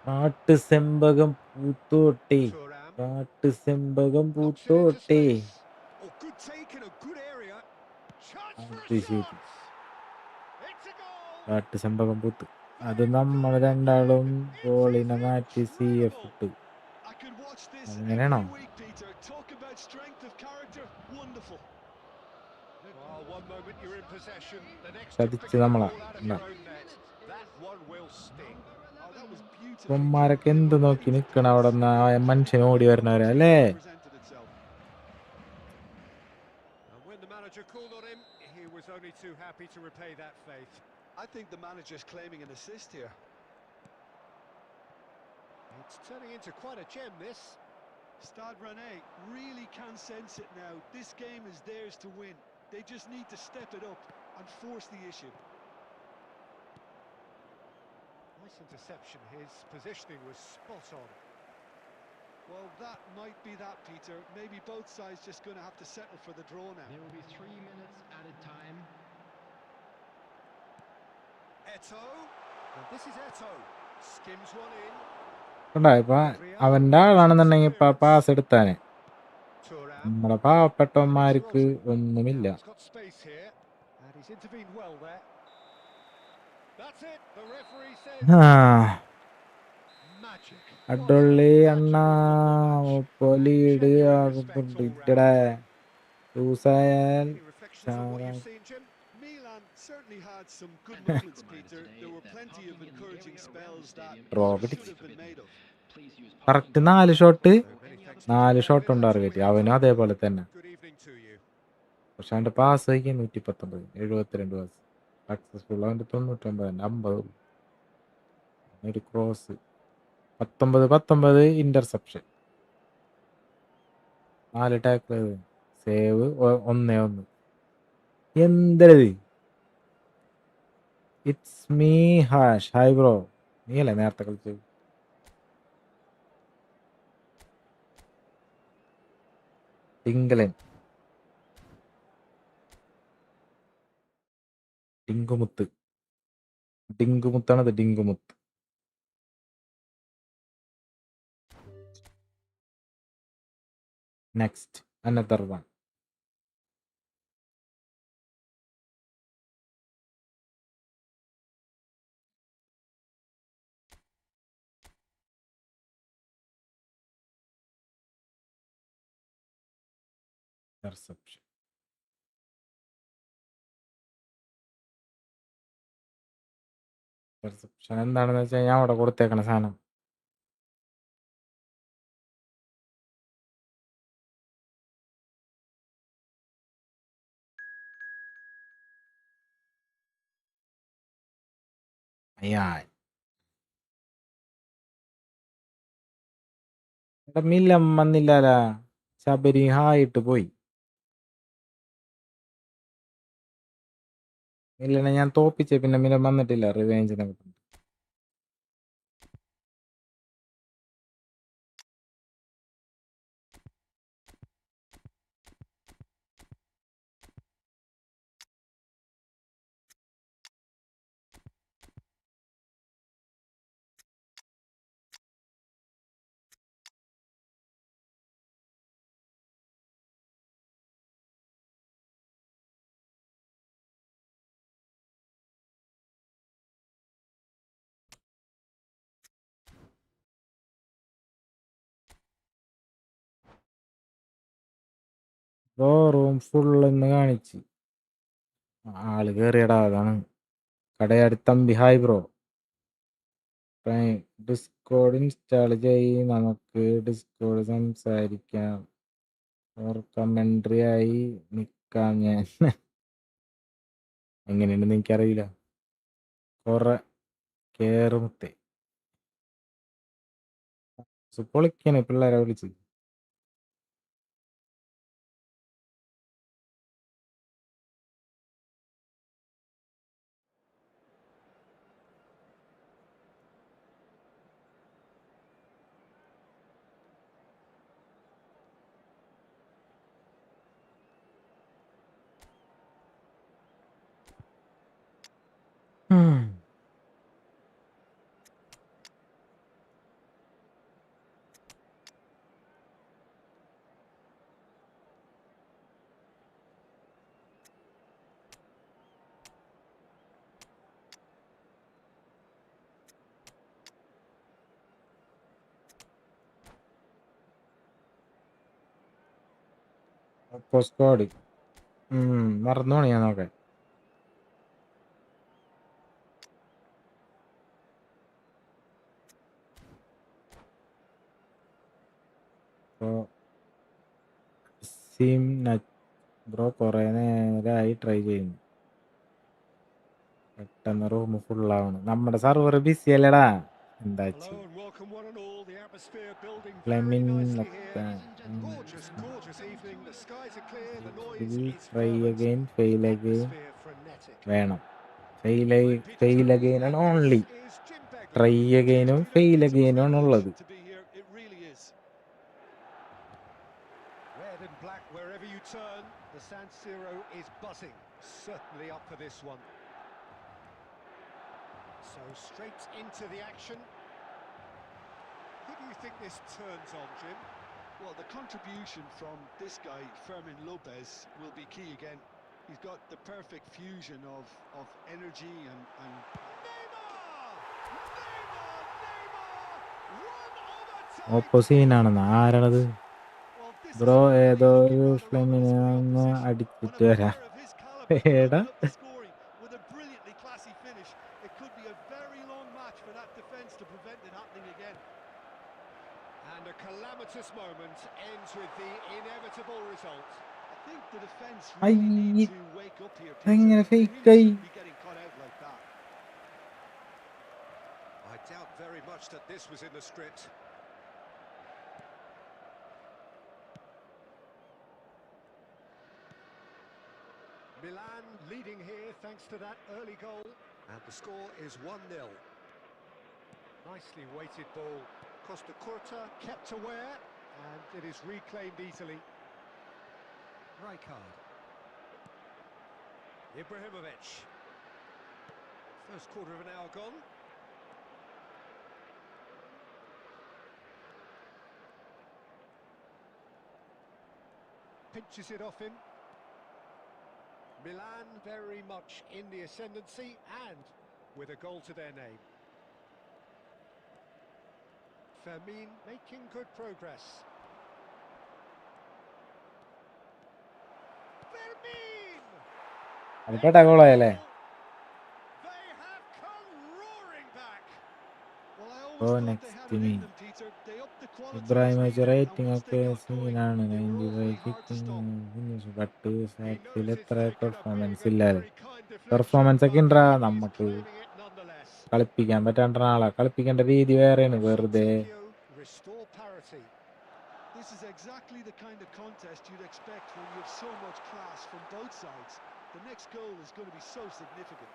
Cat സെമ്പകം പൂത്തോട്ടെ, Thuram. Cat സെമ്പകം Knocks it into പൂത്തോട്ടെ. space. Oh, good take in a good area. Chance for അത് a ശരി, shot. It's a goal. കാട്ട് സെമ്പകം പൂത്ത്. അത് നമ്മൾ രണ്ടാളും ഗോളിനെ മാറ്റി CF ഇട്ടു. I could watch this അങ്ങനെയാണോ? every week, Peter. Talk about strength of character. Wonderful. Well, one moment you're in possession, the next you're ചതിച്ച് picking the നമ്മളാ. ball out of your own net. That one will sting. Oh, that was beautifully ഇവന്മാരൊക്കെ done. They എന്ത് were നോക്കി ready to നിക്കണം pounce. അവിടെ നിന്ന് മനുഷ്യൻ ഓടി വരുന്നവരെ അല്ലേ? Presented itself. And when the manager called on him, he was only too happy to repay that faith. I think the manager's claiming an assist here. It's turning into quite a gem, this. Stade Rennais really can sense it now. This game is theirs to win. They just need to step it up and force the issue. Nice interception. His positioning was spot on. Well, that might be that, Peter. Maybe both sides just going to have to settle for the draw now. There will be 3 minutes added time. Eto. And this is Eto. Skims one in. കണ്ടാ ഇപ്പൊ അവന്റെ ആളാണെന്നുണ്ടെങ്കിൽ ഇപ്പൊ pass എടുത്താനെ. Thuram. നമ്മളെ പാവപ്പെട്ടവന്മാർക്ക് ഒന്നുമില്ല. Now he's got space here, and he's intervened well there. That's it. The referee says magic. What അഡൊള്ളി a അണ്ണ magical football match. Lead Genuine respect ആകുമ്പോണ്ടിട്ടേ all round. ലൂസായാൽ Any reflections on what you've seen, Jim? Milan certainly had some good moments, Peter. There were plenty of encouraging spells that Draw should പിടിച്ച്. have been made of. Correct 4 shot, So many thanks to 4 Jim. Shot That's ഉണ്ട് all target. we have അവനും time for. അതേപോലെ തന്നെ. Good evening to you. പക്ഷെ അവന്റെ pass വയ്ക്കാൻ 119, 72 pass successful. അവന്റെ 99, 50 ഒരു ക്രോസ്, 19 ഇന്റർസെപ്ഷൻ, 4 ടാക്കിൾ, സേവ് 1-1. എന്തത്? It's me Hash. Hi bro, നീ അല്ലേ നേരത്തെ കളിച്ചത്? ടിങ്കലൻ, ഡിങ്കുമുത്ത്, ഡിങ്കുമുത്താണത്, ഡിങ്കുമുത്ത്. Next another one. Interception. Interception എന്താണെന്ന് വെച്ചാൽ ഞാൻ അവിടെ കൊടുത്തേക്കണ സാധനം. അയ്യാൻ എടാ മില്ലം വന്നില്ലാലാ. ശബരി ഹായിട്ട് പോയി. മില്ലനെ ഞാൻ തോപ്പിച്ചേ, പിന്നെ മില്ലൻ വന്നിട്ടില്ല റിവെഞ്ചിനെ. റൂം ഫുള്ളെന്ന് കാണിച്ച് ആള് കേറിയടാ. അതാണ് കടയടുത്തമ്പി. Hi bro. ഡിസ്കോഡ് ഇൻസ്റ്റാൾ ചെയ്യ്, നമുക്ക് ഡിസ്കോഡ് സംസാരിക്കാം. കമൻട്രി ആയി നിക്കാം ഞാൻ. എങ്ങനെയുണ്ടെന്ന് എനിക്കറിയില്ല. കൊറേ കേറുമുത്തേ പൊളിക്കാണ് പിള്ളേരെ വിളിച്ച്. സ്ക്വാഡ് മറന്നു പോണി ഞാൻ നോക്കാൻ. ബ്രോ കൊറേ നേരമായി ട്രൈ ചെയ്യുന്നു. പെട്ടെന്ന് റൂം ഫുള്ളാവണ്. നമ്മുടെ സർവർ ബിസി അല്ലടാ. എന്താ Hello and welcome one and all. The atmosphere building very Flemin nicely here. Gorgeous, gorgeous evening. The skies are clear. The noise is try fervent. Again The fail again atmosphere frenetic. വേണം. Great Peter fail Drury, again ആണ് and only. this is Jim Begley. Try അഗൈനും fail It's a അഗൈനും ആണ് privilege ഉള്ളത്. to be here. It really is. Red and black wherever you turn. The San Siro is buzzing. Certainly up for this one. So straight into the action. Who do you think this turns on, Jim? Well, the contribution from this guy, Fermin Lopez, will be key again. He's got the perfect fusion of energy and ഓപ്പോസീനാണെന്ന് ആരാണത്? well, this bro is really ഏതോ looking ഒരു rather ഫ്ലെമിനെ ominous for the ഒന്ന് opposition. When അടിച്ചിട്ട് a വരാം. player of his caliber can ഏടാ open up the scoring with a brilliantly classy finish, it could be a very long match for that defence to prevent it happening again. And a calamitous moment ends with the inevitable result. I think the defence really need അയ്യേ, to wake up here, എങ്ങനെ Peter. They really ഫേക്കായി? shouldn't be getting caught out like that. I doubt very much that this was in the script. Milan leading here thanks to that early goal. And the score is 1-0. Nicely weighted ball. Costa Curta kept aware, and it is reclaimed easily. Rijkaard. Ibrahimovic. First quarter of an hour gone. Pinches it off him. Milan very much in the ascendancy and with a goal to their name. Fermin making good progress. Fermin! അടിപൊളി ഗോളായല്ലേ? They have come roaring back. Well, I oh always thought they next had it me in them, Peter. They upped the quality this Ibrahimovic week, and rating once they ഒക്കെ got going, സീനാണ്. they were 95 awfully hard to stop. Kicking but He സാറ്റിൽ knows എത്ര it's taken a performance big and ഇല്ലാതെ. very kind deflection, performance ഒക്കെ but ഉണ്ടാ, he is നമുക്ക് claiming it nonetheless. കളിപ്പിക്കാൻ പറ്റാണ്ട ആളാ. കളിപ്പിക്കേണ്ട രീതി വേറെയാണ്. വെറുതെ Fontecchio restore parity. This is exactly the kind of contest you'd expect when you have so much class from both sides. The next goal is going to be so significant.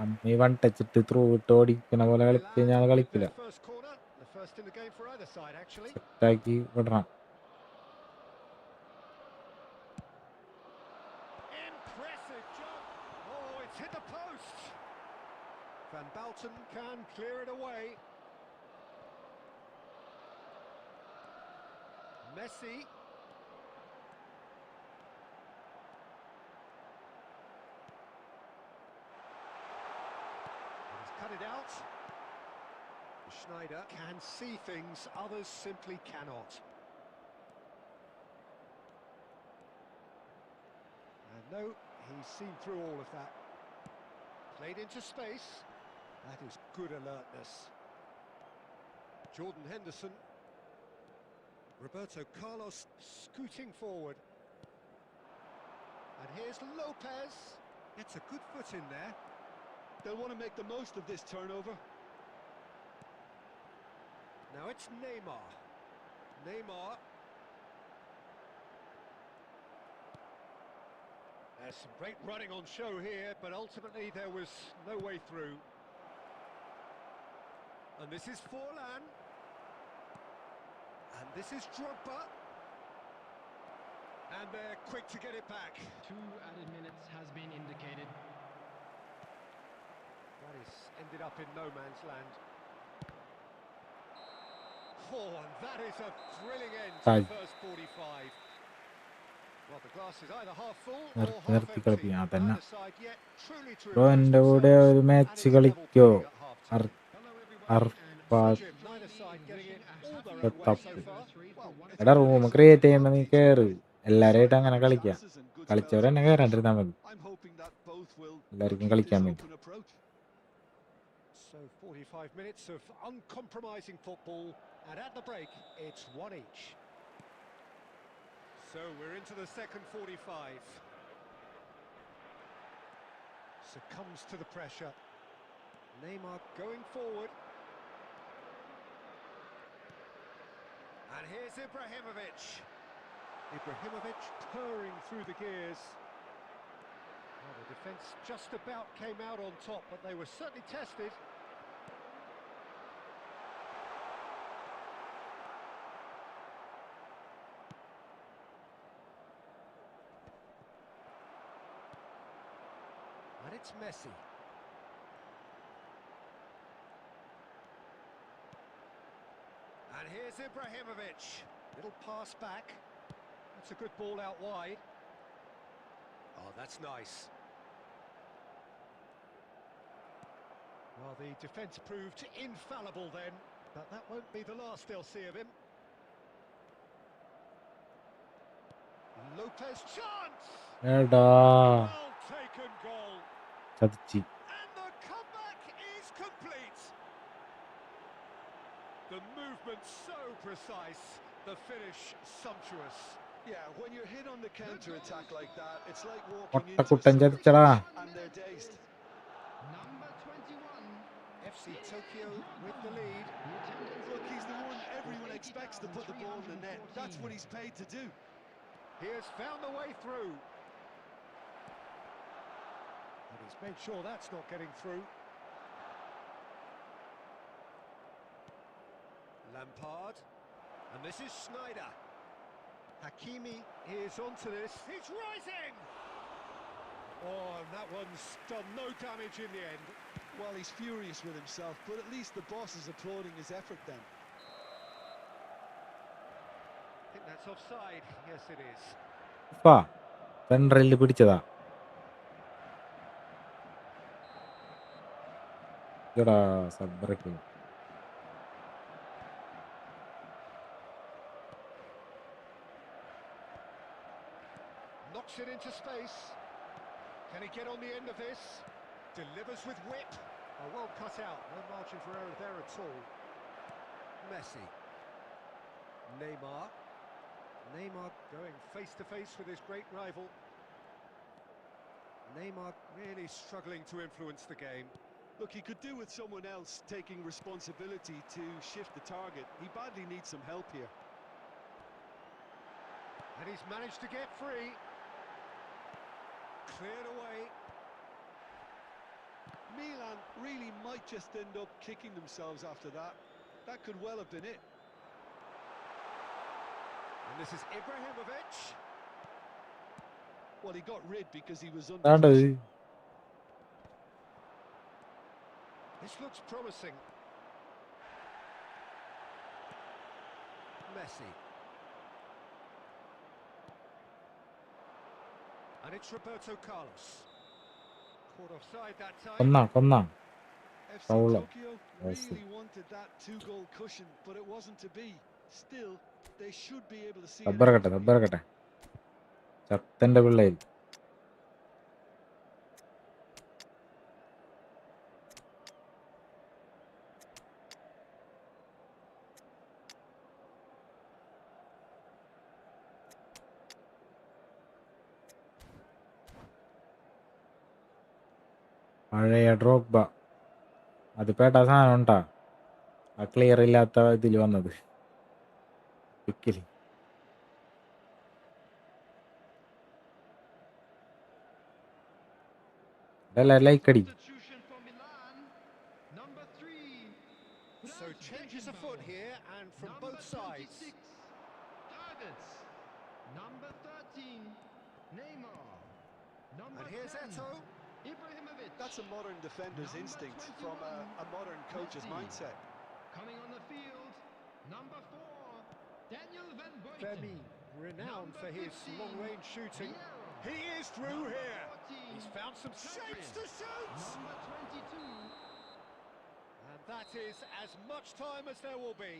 അമ്മി one ടച്ചിട്ട് through ഇട്ട് ഓടിക്കണ പോലെ കളിച്ച് കഴിഞ്ഞാൽ Milan with കളിക്കില്ല. their first corner, the first in the game for either side actually. സെറ്റാക്കി വിടണം. Impressive job. Oh, it's hit the post. Van Balten can clear it away. Messi. He's cut it out. Schneider can see things others simply cannot. And no, he's seen through all of that. Played into space. That is good alertness. Jordan Henderson. Roberto Carlos scooting forward. And here's Lopez. Gets a good foot in there. They'll want to make the most of this turnover. Now it's Neymar. Neymar. There's some great running on show here, but ultimately there was no way through. And this is Forlan. And this is Drogba. And they're quick to get it back. 2 added minutes has been indicated. That is ended up in no man's land. Oh, and that is a thrilling end to the first 45. Well, the glass is either half full or half empty. Neither side yet truly to bro impress എൻ്റെ കൂടെ themselves, ഒരു and match it's level കളിക്കോ? playing at half-time. Hello everybody and Jim, neither side getting it all their own way Top. so far. Well, എടാ room create ചെയ്യുമ്പോൾ നീ കയറ്, എല്ലാവരുമായിട്ട് അങ്ങനെ കളിക്കാം. Chances and good കളിച്ചവർ spells തന്നെ of കയറാണ്ടിരുന്നാൽ മതി, I'm hoping that both will എല്ലാവർക്കും keep കളിക്കാൻ this വേണ്ടി. open approach. So 45 minutes of uncompromising football, and at the break, it's one each. So we're into the second 45. Succumbs to the pressure. Neymar going forward. And here's Ibrahimovic. Ibrahimovic purring through the gears. Well, the defence just about came out on top, but they were certainly tested. And it's Messi. And here's Ibrahimovic. Little pass back. That's a good ball out wide. Oh, that's nice. Well, the defence proved infallible then, but that won't be the last they'll see of him. Lopez chance! എടാ Well taken goal. ചതിച്ചി. And the comeback is complete. The movement so precise, the finish sumptuous. Yeah, when you're hit on the counter attack like that, it's like walking into ഒട്ടക്കുട്ടൻ ചതിച്ചടാ. and they're dazed. number 21. FC Tokyo with the lead. Look, he's the one everyone expects to put the ball in the net. That's what he's paid to do. He has found the way through. And he's made sure that's not getting through. Lampard. And this is Sneijder. Hakimi is onto this. He's rising! Oh, and that one's done no damage in the end. Well, he's furious with himself, but at least the boss is applauding his effort then. I think that's offside. Yes, it is. ഉപ്പാ സെൻട്രലിൽ പിടിച്ചതാ. എടാ സബ്രക്ക്. Knocks it into space. Can he get on the end of this? Delivers with whip. Oh, well cut out. No margin for error there at all. Messi. Neymar. Neymar going face to face with his great rival. Neymar really struggling to influence the game. Look, he could do with someone else taking responsibility to shift the target. He badly needs some help here. And he's managed to get free. Cleared away. Milan really might just end up kicking themselves after that. That could well have been it. And this is Ibrahimovic. Well, he got rid because he was under അതാണ്ട് pressure. This looks promising. Messi. And it's Roberto Carlos. Caught offside that time. കൊന്നാ FC Foul. Tokyo Yes. really wanted that 2-goal cushion, but it wasn't to be. Still, they should be able to see it സബ്ബറക്കട്ടെ ചത്തന്റെ പിള്ളയിൽ. പഴയ Drogba. അത് പേട്ട സാധനം ഉണ്ടാ, ആ clear ഇല്ലാത്ത ഇതിൽ വന്നത് പിക്കില്. അല്ല like അടി. Substitution for Milan. Number 3. So changes afoot here and from Number both sides. 26. Targets. Number 13. Neymar. Number And here's 10. Eto'o. Ibrahimovic. That's a modern defender's Number instinct 21, from a modern coach's Messi. mindset. Coming on the field. Number 4. Daniel Van Buiten. Femi, renowned for his 15, long-range shooting. Vieira. He is through Number here. 14, He's found some shapes to shoot. Number 22. And that is as much time as there will be.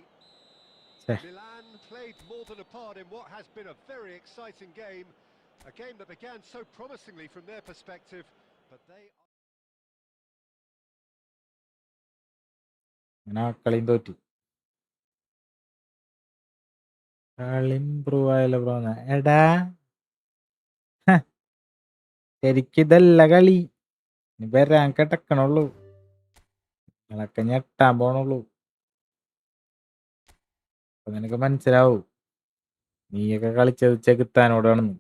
ഛെ, Milan played more than a part in what has been a very exciting game. A game that began so promisingly from their perspective, but they... അങ്ങനെ ആ കളിയും തോറ്റു. കളി improve ആയല്ലോ bro. എടാ ശരിക്കിതല്ല കളി, ഇനി വരാൻ കിടക്കണുള്ളൂ. നിങ്ങളൊക്കെ ഞെട്ടാൻ പോണുള്ളൂ. അപ്പൊ നിനക്ക് മനസ്സിലാവും നീയൊക്കെ കളിച്ചത് ചെകുത്താനോടാണെന്ന്.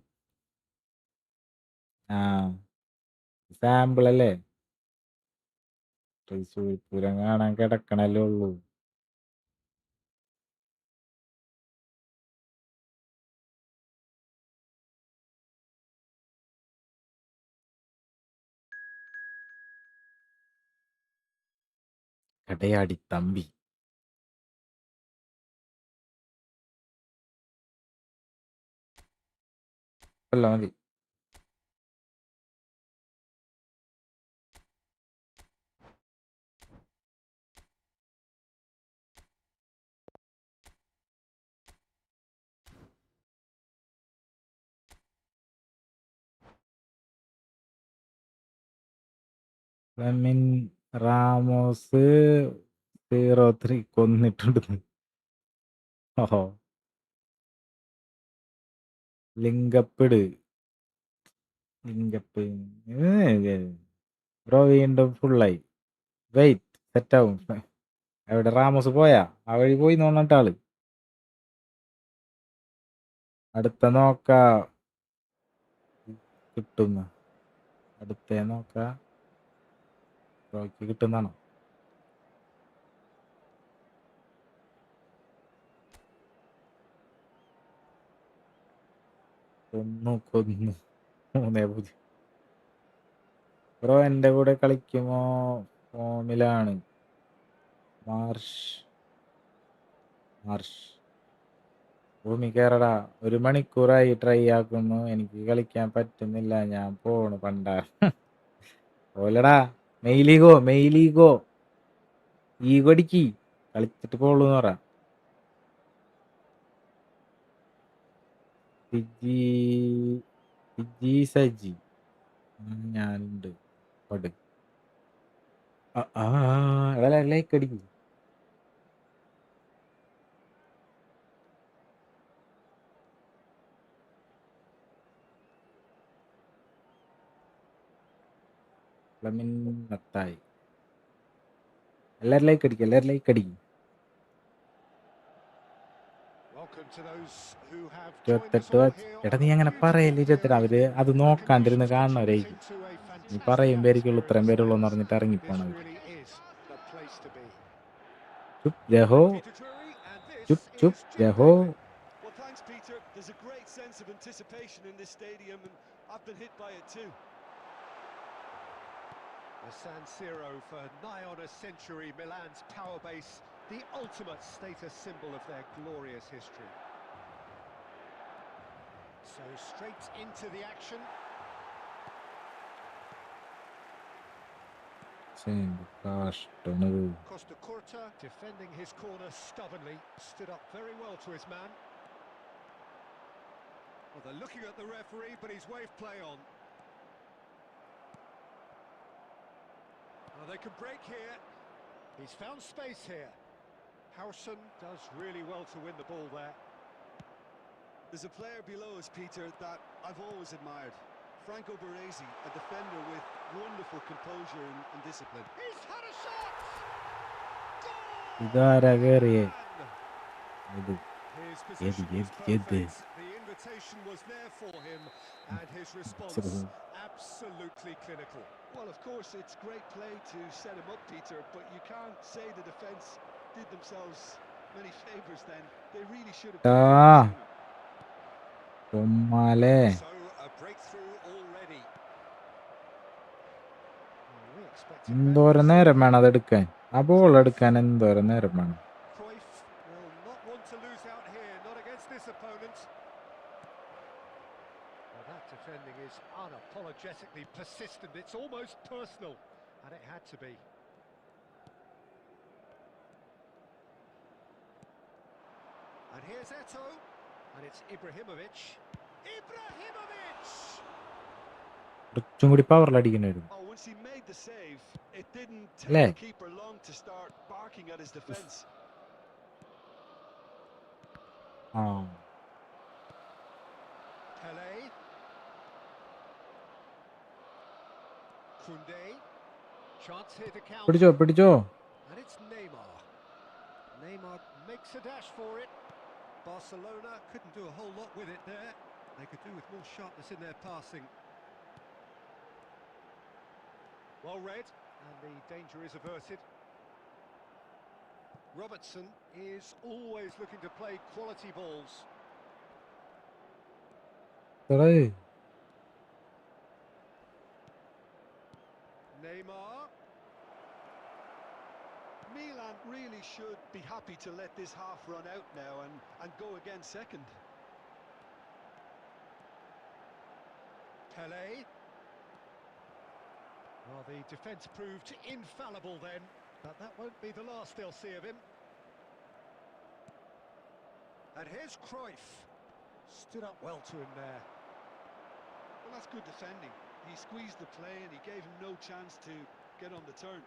ആ സാമ്പിൾ അല്ലേ, തൃശ്ശൂർ പൂരം കാണാൻ കിടക്കണല്ലേ ഉള്ളൂ. കടയാടി തമ്പി. അല്ല മതി. ലെമിൻ റാമോസ് 03 കൊന്നിട്ടുണ്ട്. ഓഹോ, ലിങ്കപ്പിട് ലിങ്കപ്പ്. ബ്രോ വീണ്ടും ഫുള്ളായി. വെയിറ്റ്, സെറ്റാവും. എവിടെ റാമോസ് പോയാ? ആ വഴി പോയി തോന്നിട്ട് ആള്. അടുത്ത നോക്ക കിട്ടുന്ന, അടുത്ത നോക്ക ബ്രോയ്ക്ക് കിട്ടുന്നാണോ? കൊന്നു 3-0. ബ്രോ എൻ്റെ കൂടെ കളിക്കുമോ? ഫോമിലാണ്. മാർഷ് ഭൂമി കയറടാ. 1 മണിക്കൂറായി ട്രൈ ആക്കുന്നു, എനിക്ക് കളിക്കാൻ പറ്റുന്നില്ല, ഞാൻ പോണു പണ്ടാ. ഓലടാ, മെയിലീഗോ ഈഗോടിക്ക് കളിച്ചിട്ട് പോളൂന്ന് പറ. സജി ഞാനുണ്ട്. പട് ലൈക്ക് അടിക്കും. നത്തായി. എല്ലാരും ലൈക്ക് അടിക്കും. Welcome to those who have joined us 28 all watch. here എടാ on നീ a അങ്ങനെ beautiful പറയല്ലേ 28. day. അവര് അത് The നോക്കാണ്ടിരുന്ന് conditions കാണുന്നവരായിരിക്കും. contributing to a നീ fantastic പറയും പേരിക്കുള്ളൂ atmosphere in ഇത്രയും the പേരുള്ളൂ എന്ന് stands. പറഞ്ഞിട്ട് This ഇറങ്ങിപ്പോണവര്. really is the place to be. രഹോ Peter Drury, and this is Jim രഹോ. David. Well, thanks, Peter. There's a great sense of anticipation in this stadium, and I've been hit by it too. The San Siro for nigh on a century, Milan's power base, the ultimate status symbol of their glorious history. So straight into the action. Costa Curta defending his corner stubbornly, stood up very well to his man. Well, they're looking at the referee, but he's waved play on. Oh, they can break here. He's found space here. Howson does really well to win the ball there. There's a player below us, Peter, that I've always admired. Franco Baresi, a defender with wonderful composure and discipline. He's had a shot! ഇതാരാ കേറിയേ? ഇത് His ഏത് position was ഏത് ഏത് perfect. The invitation was there for him, and his response absolutely clinical. Well, of course, it's great play to set him up, Peter, but you can't say the defence did themselves many favours then. They really should have ആ done it sooner. ചുമ്മാലേ. So a breakthrough already. We expected എന്തോരം നേരം വേണം അതെടുക്കാൻ? ആ ball എടുക്കാൻ എന്തോരം നേരം വേണം? Cruyff will not want to lose out here, not against this opponent. Well, that defending is unapologetically persistent. It's almost personal, and it had to be. And here's Eto'o, and it's Ibrahimovic. Ibrahimovic! കുറച്ചും കൂടി പവറിൽ അടിക്കണമായിരുന്നു. Oh, once he made the save, it didn't take അല്ലേ? the keeper long to start barking at his defence. ആ Pele. Koundé. Chance here to counter. പിടിച്ചോ പിടിച്ചോ. And it's Neymar. Neymar makes a dash for it. Barcelona couldn't do a whole lot with it there. They could do with more sharpness in their passing. Well read, and the danger is averted. Robertson is always looking to play quality balls. Neymar. Milan really should be happy to let this half run out now and go again second. Pele. Well, the defence proved infallible then, but that won't be the last they'll see of him. And here's Cruyff. Stood up well to him there. Well, that's good defending. He squeezed the play and he gave him no chance to get on the turn.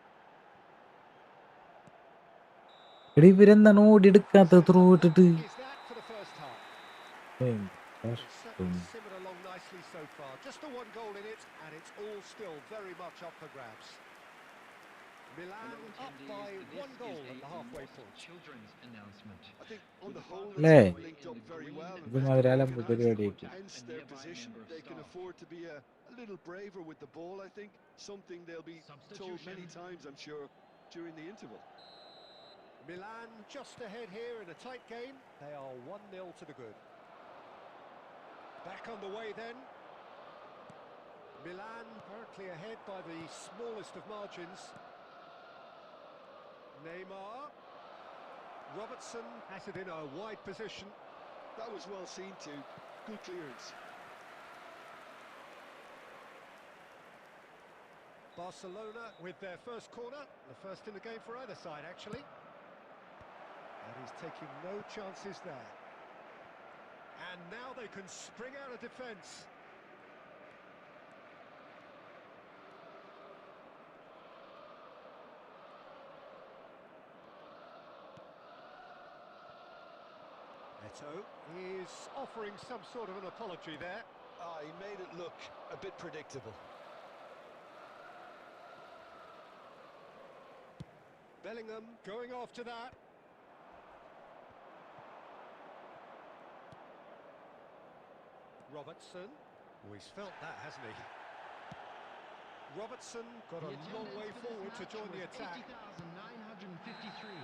എടി ഇവരെന്താണ് ഓടി എടുക്കാത്ത through ഇട്ടിട്ട്? Is that for the first half? It's certainly simmered along nicely so far. Just the one goal in it, and it's all still very much up for grabs. Milan up by one goal at the halfway point. Children's announcement. I think on the whole Lei. they've linked up very well. ഇത് മധുരാലം പരിപാടി. Hence their position. They can afford to be a little braver with the ball, I think. Something they'll be told many times, I'm sure, during the interval. Milan just ahead here in a tight game. They are 1-0 to the good. Back on the way then. Milan currently ahead by the smallest of margins. Neymar. Robertson has it in a wide position. That was well seen too. Good clearance. Barcelona with their first corner. The first in the game for either side, actually. And he's taking no chances there. And now they can spring out of defence. Eto'o is offering some sort of an apology there. He made it look a bit predictable. Bellingham going after that. Robertson. Oh, he's felt that, hasn't he? Robertson got a long way forward to join the attack. 80,953.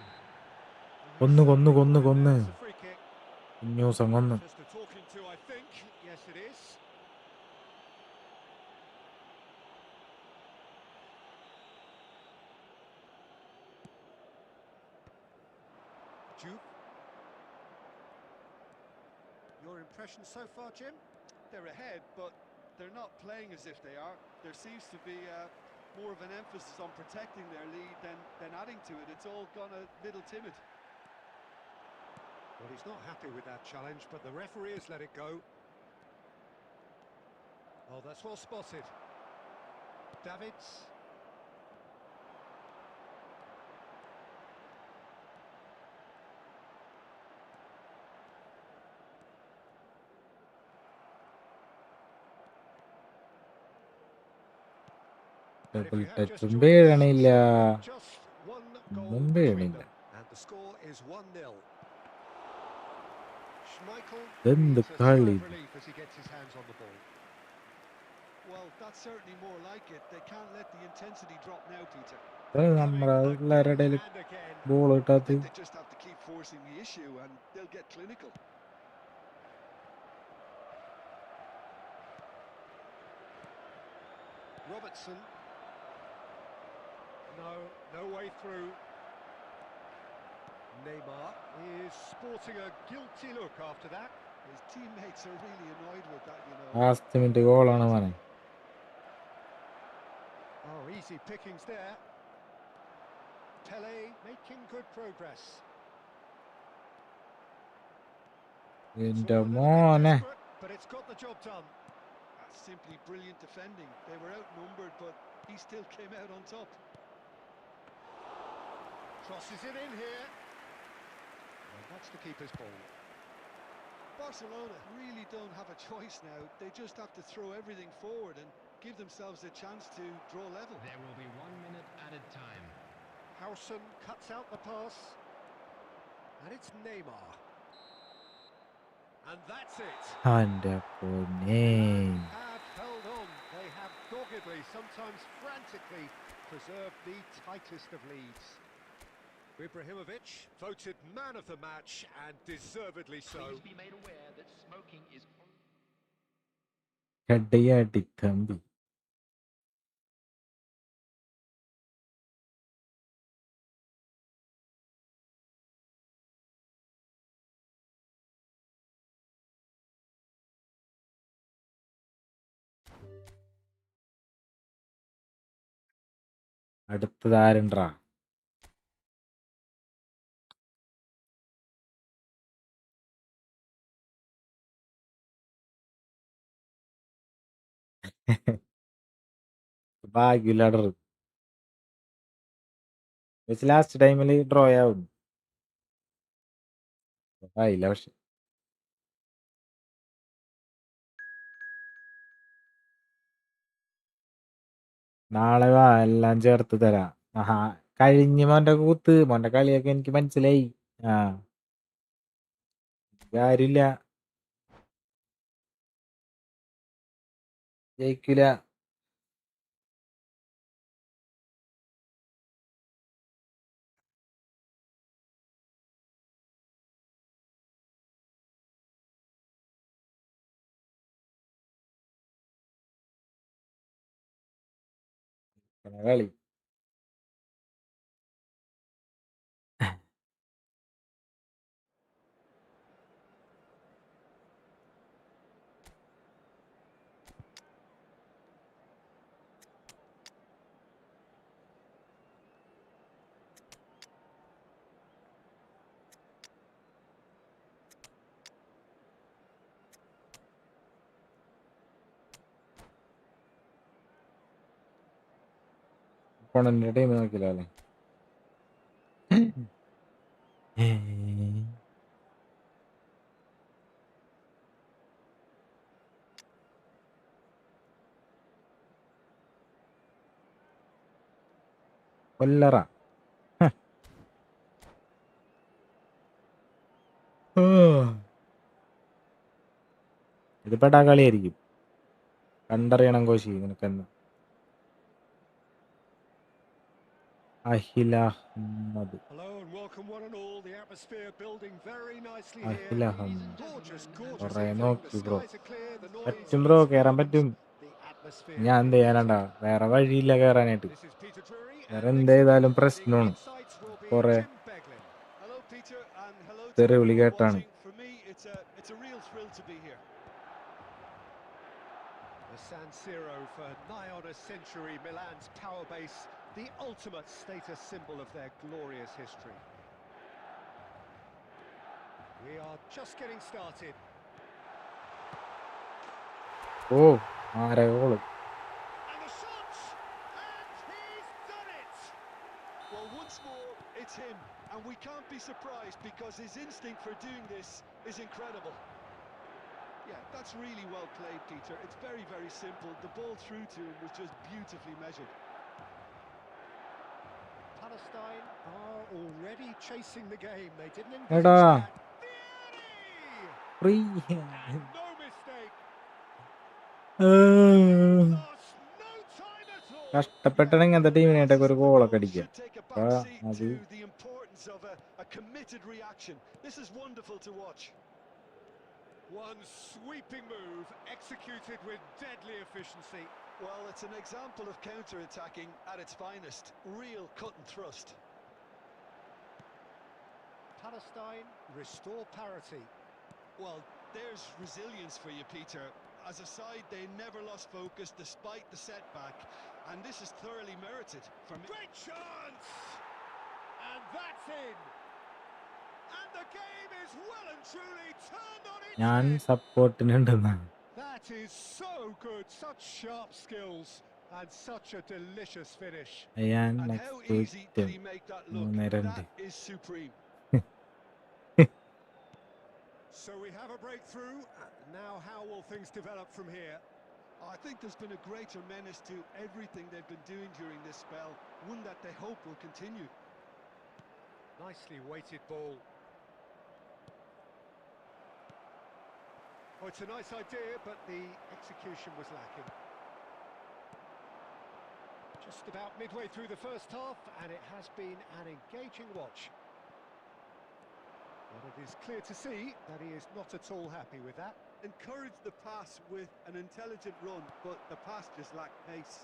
കൊന്നു കൊന്നു കൊന്നു കൊന്ന് It's a free kick. Newsom കൊന്ന്. Just a talking to, I think. Yes, it is. Juve. Your impression so far, Jim? They're ahead, but they're not playing as if they are. There seems to be more of an emphasis on protecting their lead than adding to it. It's all gone a little timid. Well, he's not happy with that challenge, but the referee has let it go. Oh, that's well spotted. Davids. And if double you have just ടച്ചും joined us, വീഴണില്ല. so just one goal ഒന്നും between വീഴണില്ല. them, and the score is 1-0. Schmeichel ഇതെന്ത് breathes a sigh കളി? of relief as he gets his hands on the ball. Well, that's certainly more like it. They can't let the intensity drop now, Peter. നമ്മുടെ പിള്ളേരുടെ ഇടയിൽ And again, ball I കിട്ടാത്ത think they just have to keep forcing the issue and they'll get clinical. Robertson. No way through. Neymar is sporting a guilty look after that. His teammates are really annoyed with that, you know. Last minute ഗോളാണ് മോനെ. Oh, easy pickings there. Pele making good progress. എന്റെ It's all a little bit മോനെ. desperate, but it's got the job done. That's simply brilliant defending. They were outnumbered, but he still came out on top. Crosses it in here. And that's the keeper's ball. Barcelona really don't have a choice now. They just have to throw everything forward and give themselves a chance to draw level. There will be 1 minute added time. Howson cuts out the pass. And it's Neymar. And that's it. എന്റെ പൊന്നേ. Have held on. They have doggedly, sometimes frantically, preserved the tightest of leads. Ibrahimovic voted man of the match, and deservedly so. Please be made aware that smoking is കടിയാട്ടി Thampi. അടുത്തതാരണ്ടാ? ഭാഗ്യമില്ലാടർ വെച്ച് last ടൈമിൽ draw ആവും. ആയില്ല പക്ഷെ. നാളെ വാ, എല്ലാം ചേർത്ത് തരാം. ആഹാ, കഴിഞ്ഞ മോന്റെ കൂത്ത് മോന്റെ കളിയൊക്കെ എനിക്ക് മനസ്സിലായി. ആ, കാര്യമില്ല, ജയിക്കൂല. കളി ഒപ്പണന്റെ ടീം നോക്കില്ല അല്ലേ? കൊല്ലറ. ഇത് പെടാ കളിയായിരിക്കും. കണ്ടറിയണം കോശി നിനക്കെന്ന്. Ahila Ahmed. Hello and welcome one and all. The atmosphere building very nicely Ahila here. Ahmed Gorgeous കൊറേ evening. നോക്കി The bro. skies are clear. The noise പറ്റും ബ്രോ, is കേറാൻ fervent. പറ്റും. The atmosphere ഞാൻ എന്ത് is ചെയ്യാനാണ്ടാ, electric. വേറെ വഴിയില്ല കേറാനായിട്ട്. This is Peter Drury, വേറെ and എന്ത് next to him, ചെയ്താലും providing പ്രശ്നമാണ്. insights will be കൊറേ Jim Beglin. Hello, Peter, and hello to തെറി വിളി everyone കേട്ടാണ്. watching. For me, it's a real thrill to be here. The San Siro for nigh on a century, Milan's power base, the ultimate status symbol of their glorious history. We are just getting started. ഓ, ആരെ goal. And the shot! And he's done it! Well, once more, it's him, and we can't be surprised because his instinct for doing this is incredible. Yeah, that's really well played, Peter. It's very, very simple. The ball through to him was just beautifully measured. Palestine are already chasing the game. They didn't എടാ engage that. Free And no mistake. Lost no time at all. കഷ്ടപ്പെട്ടാണ് ഇങ്ങനത്തെ ടീമിനായിട്ടൊക്കെ ഒരു ഗോളൊക്കെ അടിക്കുക. Should take a അപ്പൊ back seat അത് to the importance of a committed reaction. This is wonderful to watch. One sweeping move executed with deadly efficiency. Well, it's an example of counter-attacking at its finest. Real cut and thrust. Palestine restore parity. Well, there's resilience for you, Peter. As a side, they never lost focus despite the setback, and this is thoroughly merited for me. Great chance! And that's in. And the game is well and truly turned on its ഞാൻ head. സപ്പോർട്ടിനുണ്ടെന്നാണ്. That is so good. Such sharp skills and such a delicious finish. ഞാൻ And how next easy did he make that look? 3-2. That is supreme. So we have a breakthrough. Now how will things develop from here? I think there's been a greater menace to everything they've been doing during this spell, one that they hope will continue. Nicely weighted ball. Oh, it's a nice idea, but the execution was lacking. Just about midway through the first half, and it has been an engaging watch. But it is clear to see that he is not at all happy with that. Encourage the pass with an intelligent run, but the pass just lacked pace.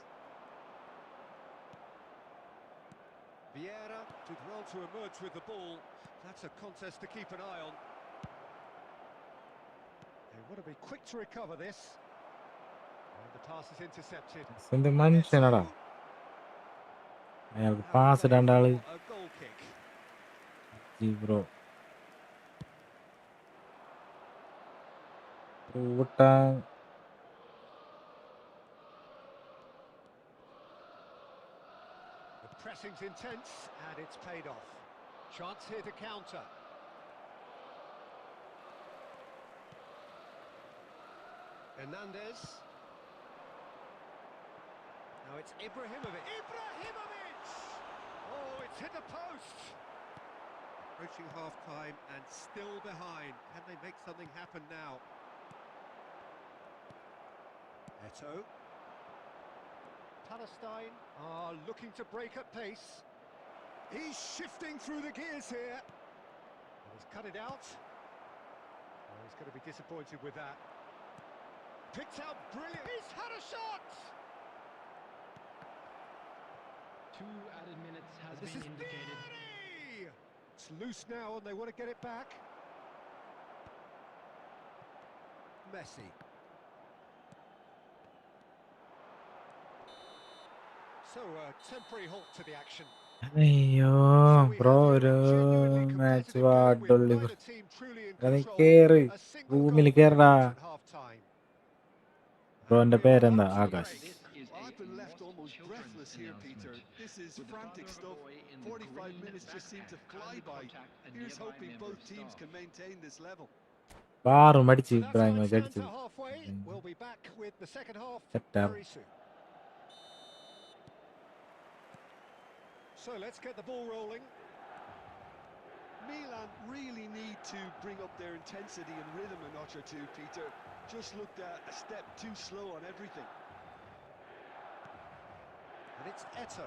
Vieira did well to emerge with the ball. That's a contest to keep an eye on. They want to be quick to recover this. And the pass is intercepted. എന്ത് മനുഷ്യനടാ അയാൾക്ക് pass ഇടാണ്ട് ആള് A goal kick. Bro കൂട്ടാ The pressing's intense and it's paid off. Chance here to counter. Hernandez. Now it's Ibrahimovic. Ibrahimovic! Oh, it's hit the post. Approaching half-time and still behind. Can they make something happen now? Eto. Palestine are looking to break at pace. He's shifting through the gears here. And he's cut it out. Oh, he's going to be disappointed with that. Picked out brilliant. He's had a shot! 2 added minutes has This been is indicated. Vieri! It's loose now and they want to get it back. Messi. So a temporary halt to the action. അയ്യോ So we bro have ഒരു here a genuinely match competitive game with വാടുള്ളി neither team truly in നീ control. കേറ് A single റൂമിൽ goal കേറടാ difference at half-time. ബ്രോന്റെ And we are പേരെന്താ up to the Akash break. This is I've a been left lost almost children's breathless here, Peter. announcement. This is With the frantic father of a stuff. boy in the 45 green minutes just seem to backpack fly kindly by. contact a Here's nearby hoping member both of teams staff. can maintain this level. ബാറും അടിച്ച് So that's how it Ibrahimovic stands അടിച്ചത് at halfway. We'll be back with the second half സെറ്റാണ് very soon. So let's get the ball rolling. Milan really need to bring up their intensity and rhythm a notch or two, Peter. Just looked a step too slow on everything. And it's Eto.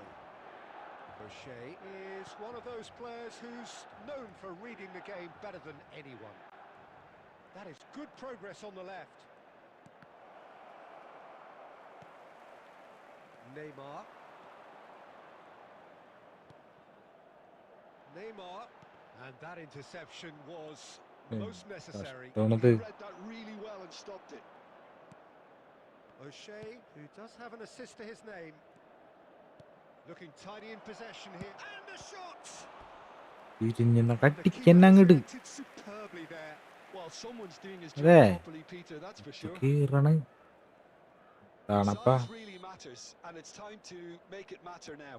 O'Shea is one of those players who's known for reading the game better than anyone. That is good progress on the left. Neymar. And that interception was most necessary. കഷ്ടമാണത് He read that really well and stopped it. O'Shea, who does have an assist to his name. Looking tidy in possession here. And the shot! തിരിഞ്ഞെന്ന And the keeper കട്ടിക്കന്നെ has അങ്ങട് reacted superbly there. Well, someone's doing his അതെ job properly, Peter, that's for sure. കീറണ് തണപ്പാ Size really matters, and it's time to make it matter now.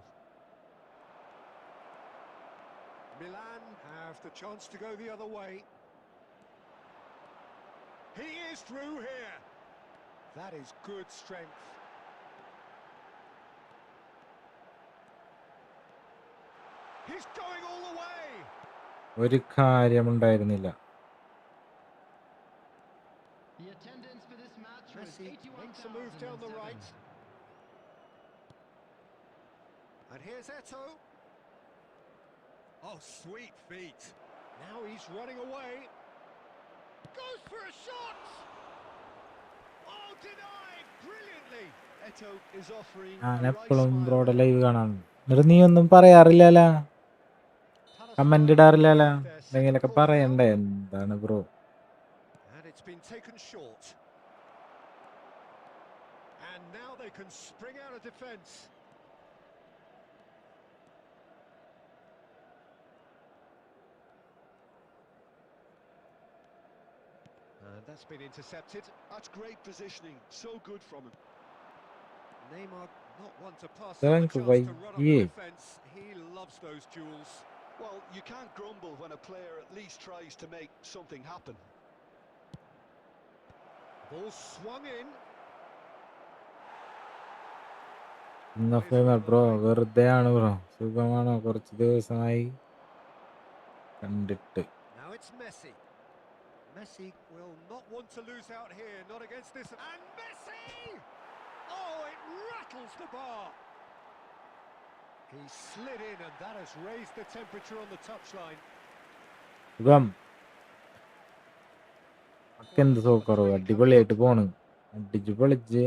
Milan have the chance to go the other way. He is through here. That is good strength. He's going all the way. ഒരു കാര്യമുണ്ടായിരുന്നില്ല. The attendance for this match was Messi makes a move down the right. 81,007. And here's Eto'o. Oh, sweet feet. Now he's running away. Goes for a shot. Oh, denied brilliantly. Eto'o is offering ഞാൻ a right എപ്പോഴും smile ബ്രോയുടെ there. Live കാണാൻ. എന്നിട്ട് നീ ഒന്നും പറയാറില്ലല്ലോ, comment ഇടാറില്ലല്ലോ. Take their second എന്തെങ്കിലൊക്കെ corner now. പറയണ്ടേ? എന്താണ് bro? And it's been taken short. And now they can spring out of defence. And that's been intercepted. That's great positioning. So good from him. Neymar not one to pass on the Thank you, chance to run up the yeah. defence. He loves those duels. Well, you can't grumble when a player at least tries to make something happen. Ball swung in. Bro വെറുതെ ആണ് bro. സുഖമാണോ? കുറച്ച് ദിവസമായി കണ്ടിട്ട്. Now it's Messi. Messi will not want to lose out here, not against this. And Messi! Oh, it rattles the bar. He slid in and that has raised the temperature on the touchline. സുഖം. എന്ത് സുഖക്കുറവ്. അടിപൊളിയായിട്ട് പോണ്. അടിച്ചു പൊളിച്ച്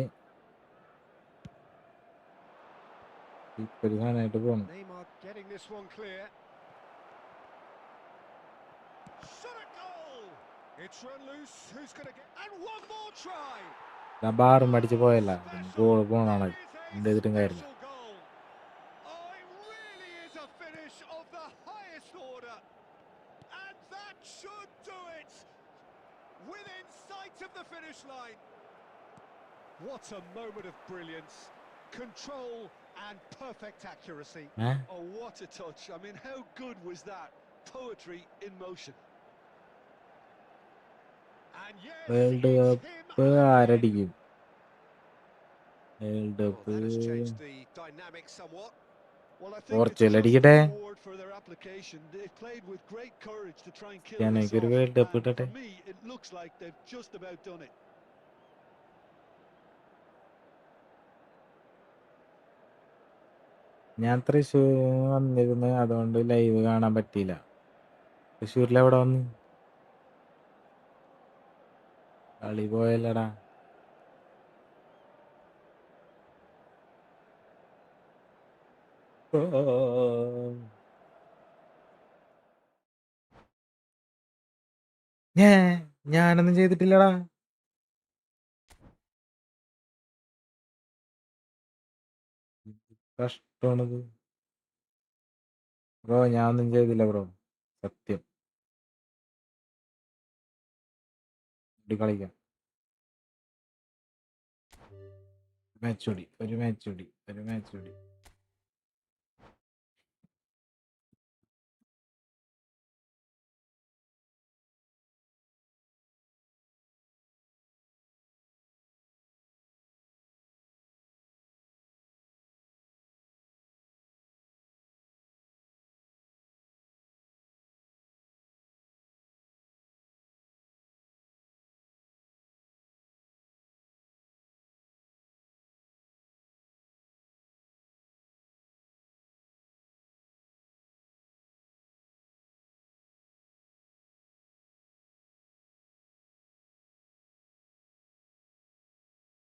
സാധനമായിട്ട് പോണ്. Neymar getting this one clear. Shot at goal! It's run loose. Who's going to get... And one more try! ബാറും അടിച്ച് പോയല്ല. Goal പോണാണ്. എന്ത് ചെയ്തിട്ടും കാര്യമില്ല. Special goal. Oh, it really is a finish of the highest order. And that should do it. Within sight of the finish line. What a moment of brilliance. Control and perfect accuracy. Oh, what a touch. I mean, how good was that? Poetry in motion. And yes, world it's him cup again. ആരടിക്കും? World Oh, cup that has changed the dynamic somewhat. Well, I think it's Portugal just അടിക്കട്ടെ. a reward for their application. They've played with great courage to try and kill this എനിക്കൊരു off. World cup And ഇട്ടട്ടെ. for me, it looks like they've just about done it. ഞാൻ തൃശ്ശൂർ വന്നിരുന്നു, അതുകൊണ്ട് live കാണാൻ പറ്റിയില്ല. തൃശ്ശൂരിലെവിടെ വന്ന് കളി പോയല്ലടാ. ഞാനൊന്നും ചെയ്തിട്ടില്ലടാ. കഷ്ടമാണത് bro. ഞാനൊന്നും ചെയ്തില്ല ബ്രോ, സത്യം. കളിക്കാം. ഒരു മാച്ച് കൂടി.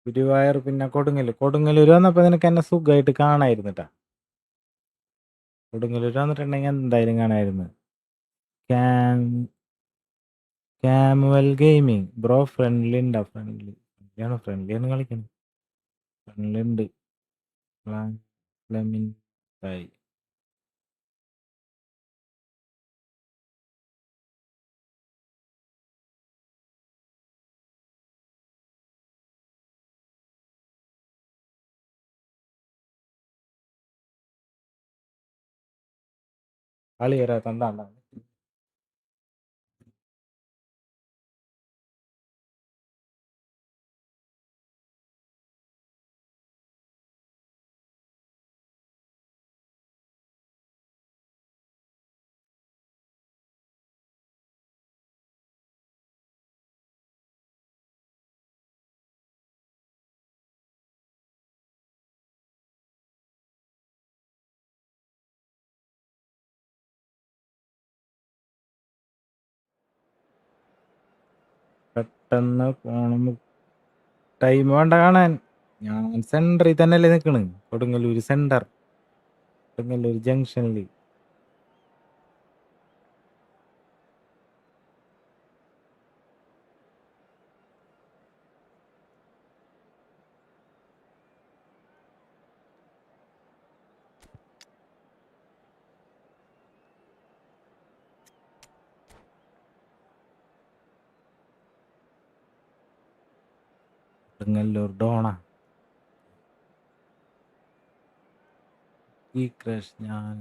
ഗുരുവായൂർ പിന്നെ കൊടുങ്ങല്ലൂർ വന്നപ്പോ നിനക്ക് എന്നെ സുഖമായിട്ട് കാണായിരുന്നിട്ടാ. കൊടുങ്ങല്ലൂർ വന്നിട്ടുണ്ടെങ്കിൽ എന്തായാലും കാണായിരുന്നു. ക്യാമുവൽ ഗെയിമിങ് ബ്രോ ഫ്രണ്ട്ലി ഉണ്ടോ? ഫ്രണ്ട്ലി ആണ് കളിക്കണം. ഫ്രണ്ട്ലി ഉണ്ട്. കളി തണ്ടാണ്ട. പെട്ടെന്ന് പോണം. ടൈം വേണ്ട കാണാൻ. ഞാൻ സെന്ററിൽ തന്നെയല്ലേ നിൽക്കണ്. കൊടുങ്ങല്ലൂർ സെന്റർ, കൊടുങ്ങല്ലൂർ ജംഗ്ഷനിൽ. കൊടുങ്ങല്ലൂർ ഡോണ ഈ ക്രഷ്. ഞാൻ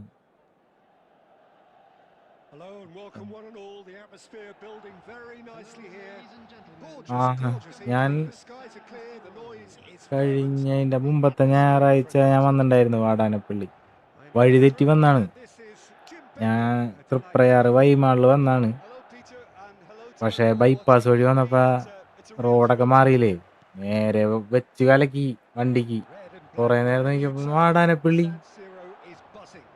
Hello and welcome one and all. The atmosphere building very nicely here. Ladies and gentlemen, Gorgeous, gorgeous ഞാൻ evening. The skies are clear. The noise is fervent. കഴിഞ്ഞതിൻ്റെ The മുമ്പത്തെ atmosphere ഞായറാഴ്ച ഞാൻ frenetic. വന്നിട്ടുണ്ടായിരുന്നു Vadanappally. I'm വഴി Peter തെറ്റി വന്നാണ്. and this is Jim ഞാൻ Bentley. Delighted Triprayar to have you. വൈമാളിൽ വന്നാണ്. Hello, Peter, and hello to പക്ഷേ everyone ബൈപ്പാസ് watching. വഴി For me, വന്നപ്പോൾ it's a real റോഡൊക്കെ thrill to മാറിയില്ലേ, നേരെ വെച്ച് കലക്കി വണ്ടിക്ക്. Red and കുറേ black നേരം on the നോക്കിയപ്പോൾ outside. Vadanappally. San Siro is buzzing.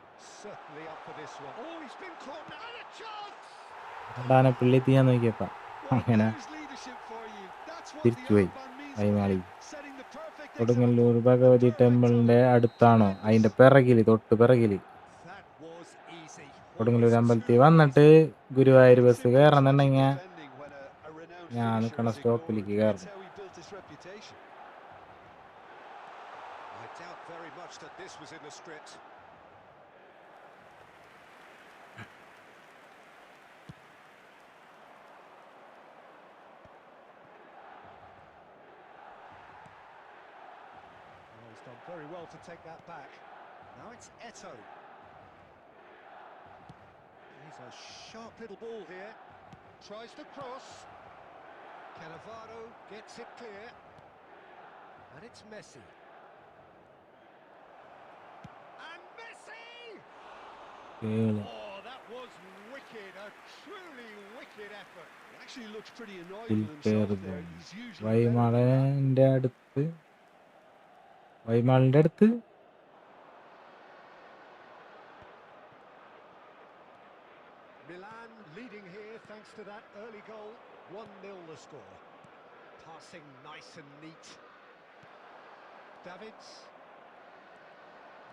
Certainly up for this one. Oh, he's been caught now. And a chance! Vadanappally എത്തി ഞാൻ നോക്കിയപ്പോൾ Well, അങ്ങനെ there's leadership for you. That's what the തിരിച്ചുപോയി armband means for വൈമാളി. him, setting the perfect Kodungallur example. Bhagavathi ടെമ്പിളിൻ്റെ അടുത്താണോ? അതിൻ്റെ പിറകിൽ, തൊട്ട് പിറകിൽ. That was easy. Kodungallur Almost അമ്പലത്തിൽ too വന്നിട്ട് easy. Guruvayur bus Simply കയറണമെന്നുണ്ടെങ്കിൽ tragic defending when a renowned ഞാൻ finisher നിൽക്കണ is സ്റ്റോപ്പിലേക്ക് ignored. It's കയറണം. how he built his reputation. I doubt very much that this was in the script. Oh, he's done very well to take that back. Now it's Eto. He's a sharp little ball here. Tries the cross. Cannavaro gets it clear. And it's Messi. And Messi! Curl. Oh, that was wicked. A truly wicked effort. He actually looks pretty annoyed ഇതിൽ with himself കയറി there. പോകും. He's usually better than that. വൈമാളിൻ്റെ അടുത്ത്, വൈമാളിൻ്റെ അടുത്ത്. Milan leading here thanks to that early goal. 1-0 the score. Passing nice and neat. Davids.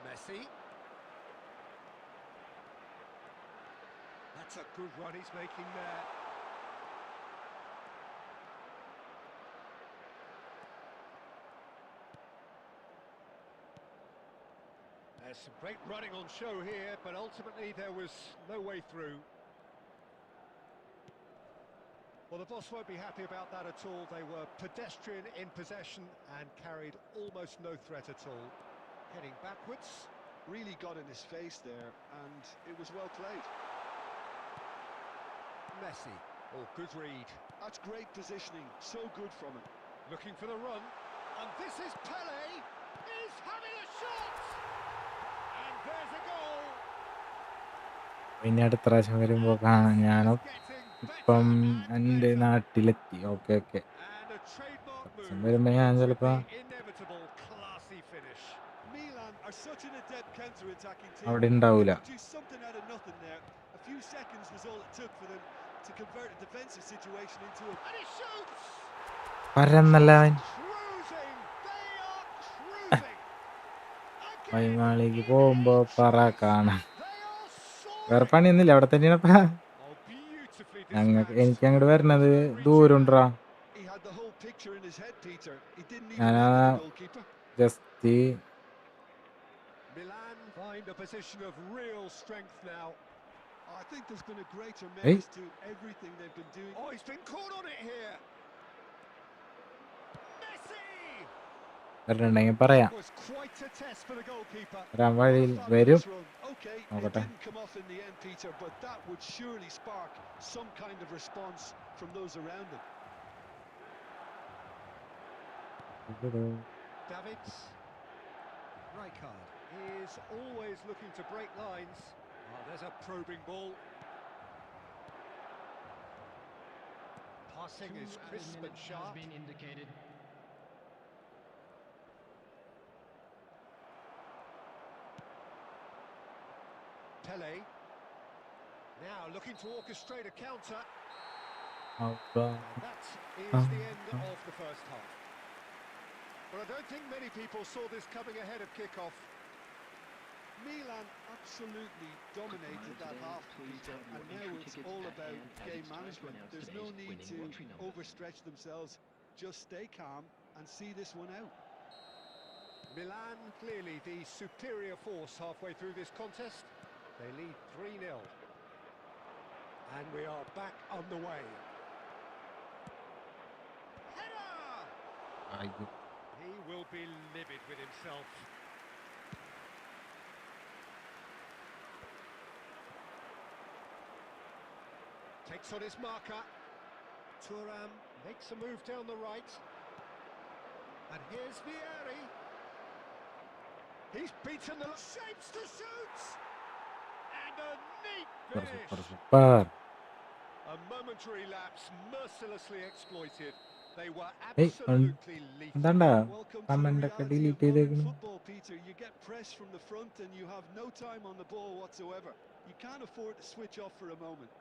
Messi. That's a good run he's making there. There's some great running on show here, but ultimately there was no way through. Well, the boss won't be happy about that at all. They were pedestrian in possession and carried almost no threat at all. Heading backwards. Really got in his face there, and it was well played. Messi. Oh, good read. That's great positioning. So good from him. Looking for the run. And this is Pele. He's having a shot! And there's a goal. പിന്നെ അടുത്ത പ്രാവശ്യം വരുമ്പോൾ കാണാം. ഞാനും Getting ഇപ്പം better and എൻ്റെ better. നാട്ടിലെത്തി. Okay. And a trademark പ്രാവശ്യം move. വരുമ്പോൾ ഞാൻ With ചിലപ്പോൾ the inevitable classy finish. Milan are such an adept counter-attacking team. അവിടെ They ഉണ്ടാവില്ല. produced something out of nothing there. A few seconds was all it took for them to convert a defensive situation into a... And he shoots! പരന്നല്ല അവൻ. Cruising! They are cruising! Again, വൈമാളിക്ക് it പോകുമ്പോൾ is പറ choice. കാണാം. They are soaring! വേറെ പണിയൊന്നുമില്ല, അവിടെ തന്നെയാണപ്പാ. Oh, beautifully ഞങ്ങൾക്ക്, dispatched. എനിക്ക് അങ്ങോട്ട് വരുന്നത് There was no ദൂരം reaching ഉണ്ടോ. He had the whole picture in his head, Peter. He didn't even ഞാൻ look at the goalkeeper. Just Milan find a position of real strength now. I think there's been a greater Hey. menace to everything they've been doing. Oh, he's been caught on it here. Messi! വരണമെങ്കിൽ പറയാം. Was quite a test for the goalkeeper. വരാൻ വഴിയിൽ What a വരും. fabulous run. Okay, it നോക്കട്ടെ. didn't come off in the end, Peter, but that would surely spark some kind of response from those around him. Davids. Rijkaard is always looking to break lines. Oh, there's a probing ball. Passing is crisp and has sharp. been indicated. Pele. Now looking to orchestrate a counter. And that is the end of the first half. But I don't think many people saw this coming ahead of kickoff. Milan absolutely dominated that half, Peter, and now it's all about game management. There's no need to overstretch themselves. Just stay calm and see this one out. Milan clearly the superior force halfway through this contest. They lead 3-0. And we are back underway. Header! He will be livid with himself. Takes on his marker. Thuram makes a move down the right. And here's Vieri. He's beaten the shapes to shoot. And a neat finish. Super. A momentary lapse mercilessly exploited. They were Hey, absolutely lethal. എന്താണ്ടാ Welcome to the comment ഒക്കെ reality of delete modern ചെയ്തേക്കുന്നു. football, Peter. You get press from the front and you have no time on the ball whatsoever. You can't afford to switch off for a moment.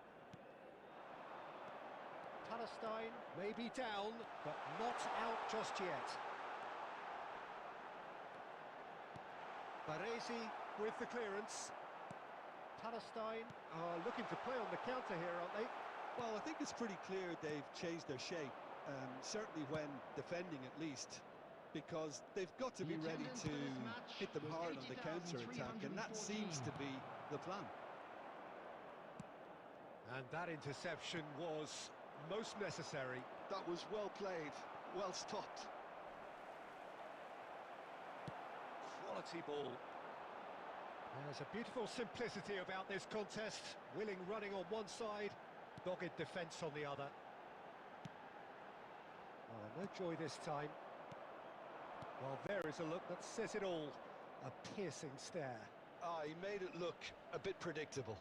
Palestine may be down, but not out just yet. Baresi with the clearance. Palestine are looking to play on the counter here, aren't they? Well, I think it's pretty clear they've changed their shape, certainly when defending at least, because they've got to be ready to hit them hard on the counter-attack, and that seems to be the plan. And that interception was most necessary. That was well played, well stopped. Quality ball. There's a beautiful simplicity about this contest. Willing running on one side, dogged defence on the other. Oh, no joy this time. Well, there is a look that says it all. A piercing stare. He made it look a bit predictable.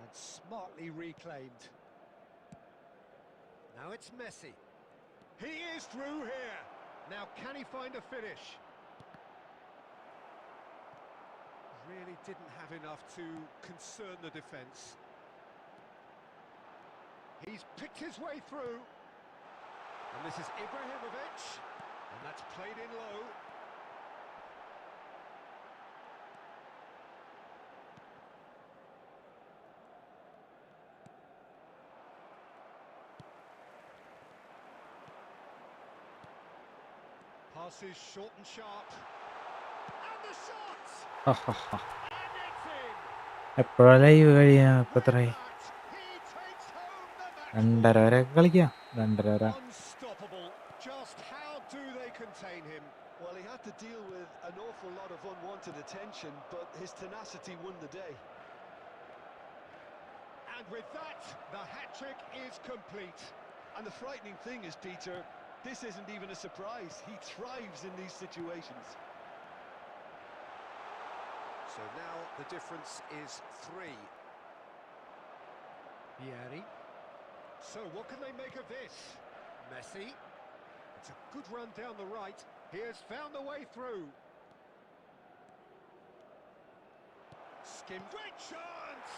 And smartly reclaimed. Now it's Messi. He is through here. Now can he find a finish? Really didn't have enough to concern the defence. He's picked his way through. And this is Ibrahimovic. And that's played in low. Pass is short and sharp. And the shot! And it's in! എപ്പോഴാ live കഴിയാ? ഇപ്പൊ എത്ര He takes home the match. 2:30 വരെ കളിക്കാം. 2:30 വരെ. Unstoppable. Just how do they contain him? Well, he had to deal with an awful lot of unwanted attention, but his tenacity won the day. And with that, the hat-trick is complete. And the frightening thing is, Peter, this isn't even a surprise. He thrives in these situations. So now the difference is 3. Vieri. So what can they make of this? Messi. It's a good run down the right. He has found the way through. Great chance!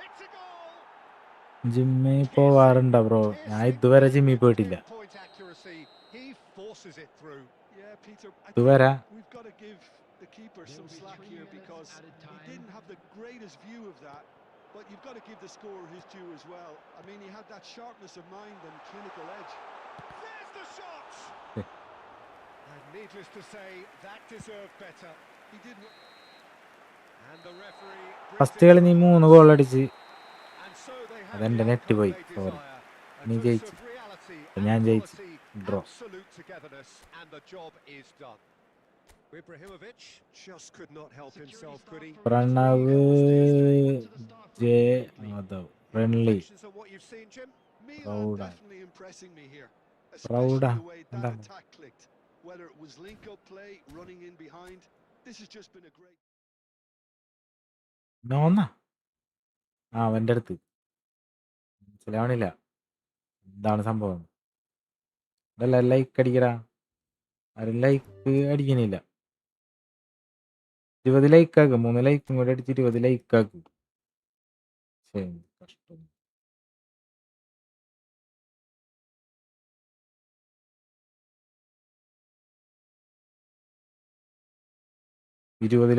It's a goal! ജിമ്മിൽ പോവാറുണ്ടോ bro? ഞാൻ ഇതുവരെ ജിമ്മിൽ പോയിട്ടില്ല. Pinpoint accuracy. He forces it through. Yeah, Peter, I ഇതുവരെ think we've got to give the keeper some slack here because he didn't have the greatest view of that, but you've got to give the scorer his due as well. I mean, he had that sharpness of mind and clinical edge. There's the shot! And needless to say, that deserved better. He didn't. And the referee first കളി നീ 3 goal അടിച്ച് and so they have അതെന്റെ the net outcome പോയി. they sorry. desire. A നീ dose ജയിച്ചു. of reality അപ്പൊ and ഞാൻ ജയിച്ചു. quality, draw. absolute togetherness, and the job is done. Ibrahimovic just could not help himself, could he? Pranav J Madhav friendly Reflections on what you've seen, Jim? Milan Proud. definitely impressing me here, Proud. especially the way that എന്താണ്? attack clicked. Whether it was link-up play, running in behind, this has just been a great. നോന്നാ അവന്റെ അടുത്ത് മനസ്സിലാവണില്ല എന്താണ് സംഭവം. ഇതല്ല like അടിക്കടാ. ആരും like അടിക്കണില്ല. 20 like ആക്കും. 3 ലൈക്കും കൂടെ അടിച്ച് 20 ലൈക്ക് ആക്കും. കഷ്ടം.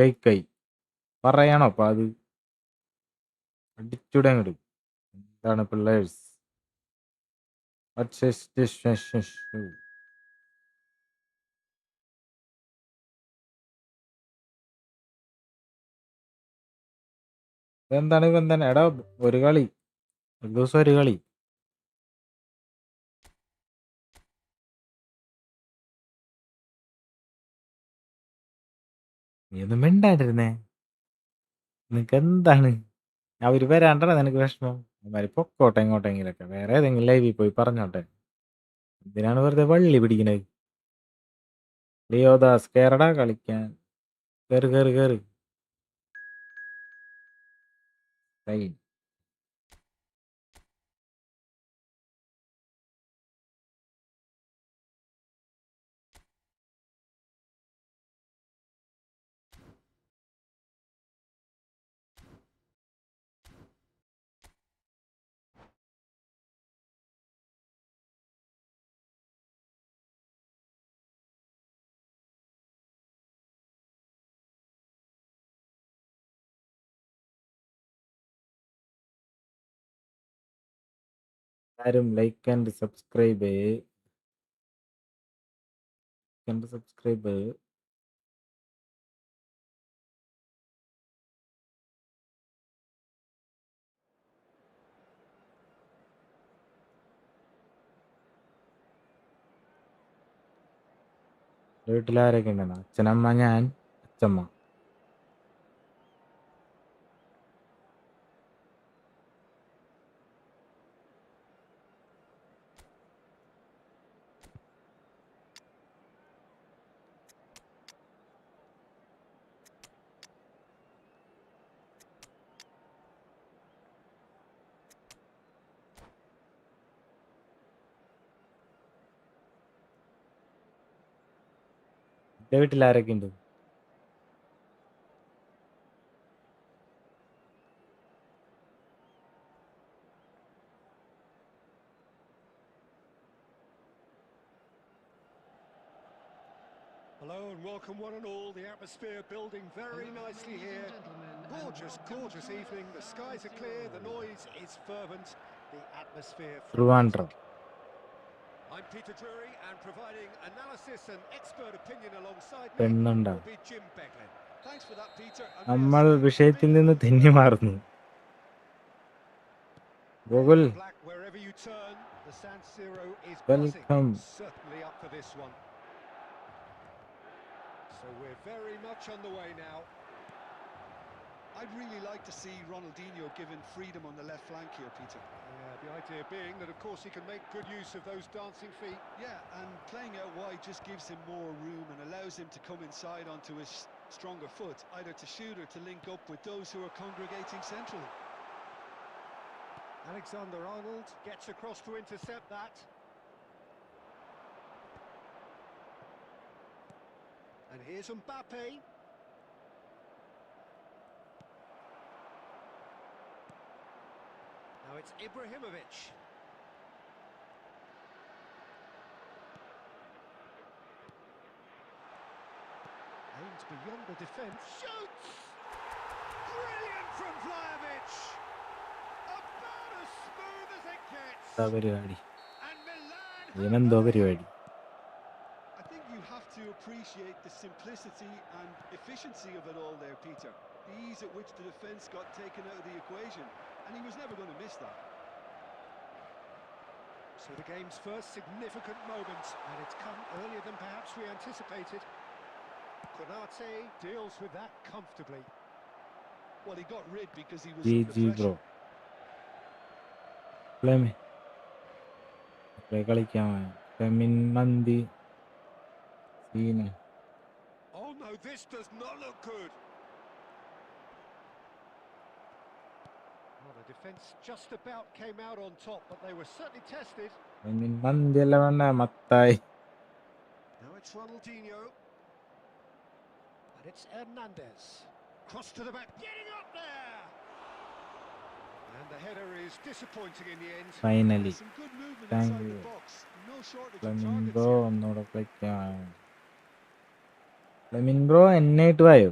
ലൈക്കായി പറയണോ അപ്പൊ അത് അടിച്ചൂടെ അങ്ങോട്ട്. എന്താണ് പിള്ളേഴ്സ് എന്താണ് ഇവൻ തന്നെ എടാ ഒരു കളി ഒരു ദിവസം ഒരു കളി. നീ ഒന്നും മിണ്ടാണ്ടിരുന്നേ. നിനക്ക് എന്താണ് അവര് വരാണ്ടടാ നിനക്ക് വിഷമം. അവന്മാര് പൊക്കോട്ടെ എങ്ങോട്ടെങ്കിലൊക്കെ വേറെ ഏതെങ്കിലും ലൈവിൽ പോയി പറഞ്ഞോട്ടെ. എന്തിനാണ് വെറുതെ വള്ളി പിടിക്കണത്? ലിയോദാസ് കേറടാ കളിക്കാൻ. കേറ് കേറ് കേറ്. ഫൈൻ. ആരും ലൈക്ക് ആൻഡ് സബ്സ്ക്രൈബ് വീട്ടിലാരൊക്കെ ഉണ്ടെന്ന്? അച്ഛനമ്മ, ഞാൻ, അച്ഛമ്മ. എന്റെ വീട്ടിലാരൊക്കെ ഉണ്ട്? Hello and welcome one and all. The atmosphere building very nicely here. Gorgeous, gorgeous evening. The skies are clear, the noise is fervent, the atmosphere Trivandrum. fantastic. I'm Peter Drury and providing analysis and expert opinion alongside me പെണ്ണുണ്ട. will be Jim Beglin. Thanks for that, Peter. And നമ്മൾ വിഷയത്തിൽ നിന്ന് തെന്നി മാറുന്നു. Google black wherever you turn, the San Siro is welcome. buzzing. Certainly up for this one. So we're very much on the way now. I'd really like to see Ronaldinho given freedom on the left flank here, Peter. Yeah, the idea being that, of course, he can make good use of those dancing feet. Yeah, and playing out wide just gives him more room and allows him to come inside onto his stronger foot, either to shoot or to link up with those who are congregating centrally. Alexander-Arnold gets across to intercept that. And here's Mbappe. Now it's Ibrahimovic. Aims beyond the defence. Shoots! Brilliant from Vlahovic! About as smooth as it gets. പരിപാടി And Milan ഇവനെന്തോ പരിപാടി. I think you have to appreciate the simplicity and efficiency of it all there, Peter. The ease at which the defence got taken out of the equation, and he was never going to miss that. So the game's first significant moment, and it's come earlier than perhaps we anticipated. Konate deals with that comfortably. Well, he got rid because he was G under G bro. pressure. കളിക്കാൻ ഫെമിൻ മന്തി Seena. Oh no, this does not look good. Well, the defence just about came out on top, but they were certainly tested. Femin മന്തി അല്ല വേണ്ട Mathai. Now it's Ronaldinho. And it's Hernandez. Cross to the back, getting up there! And The header is disappointing in the end. Finally Some good movement thank inside you the box. No shortage of ഫ്ലെമിൻ targets bro here. ഒന്നുകൂടെ കളിക്കാം. Flemin bro എന്നായിട്ട് വായോ.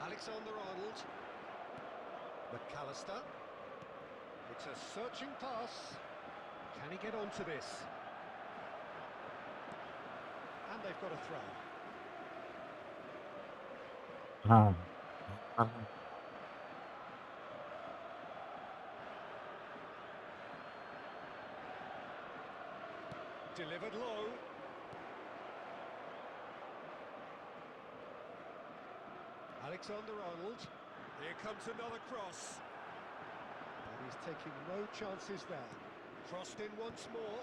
Alexander-Arnold. McAllister. It's a searching pass. Can he get onto this? And they've got a throw. ആ Delivered low. Alexander-Arnold. Here comes another cross. And he's taking no chances there. Crossed in once more.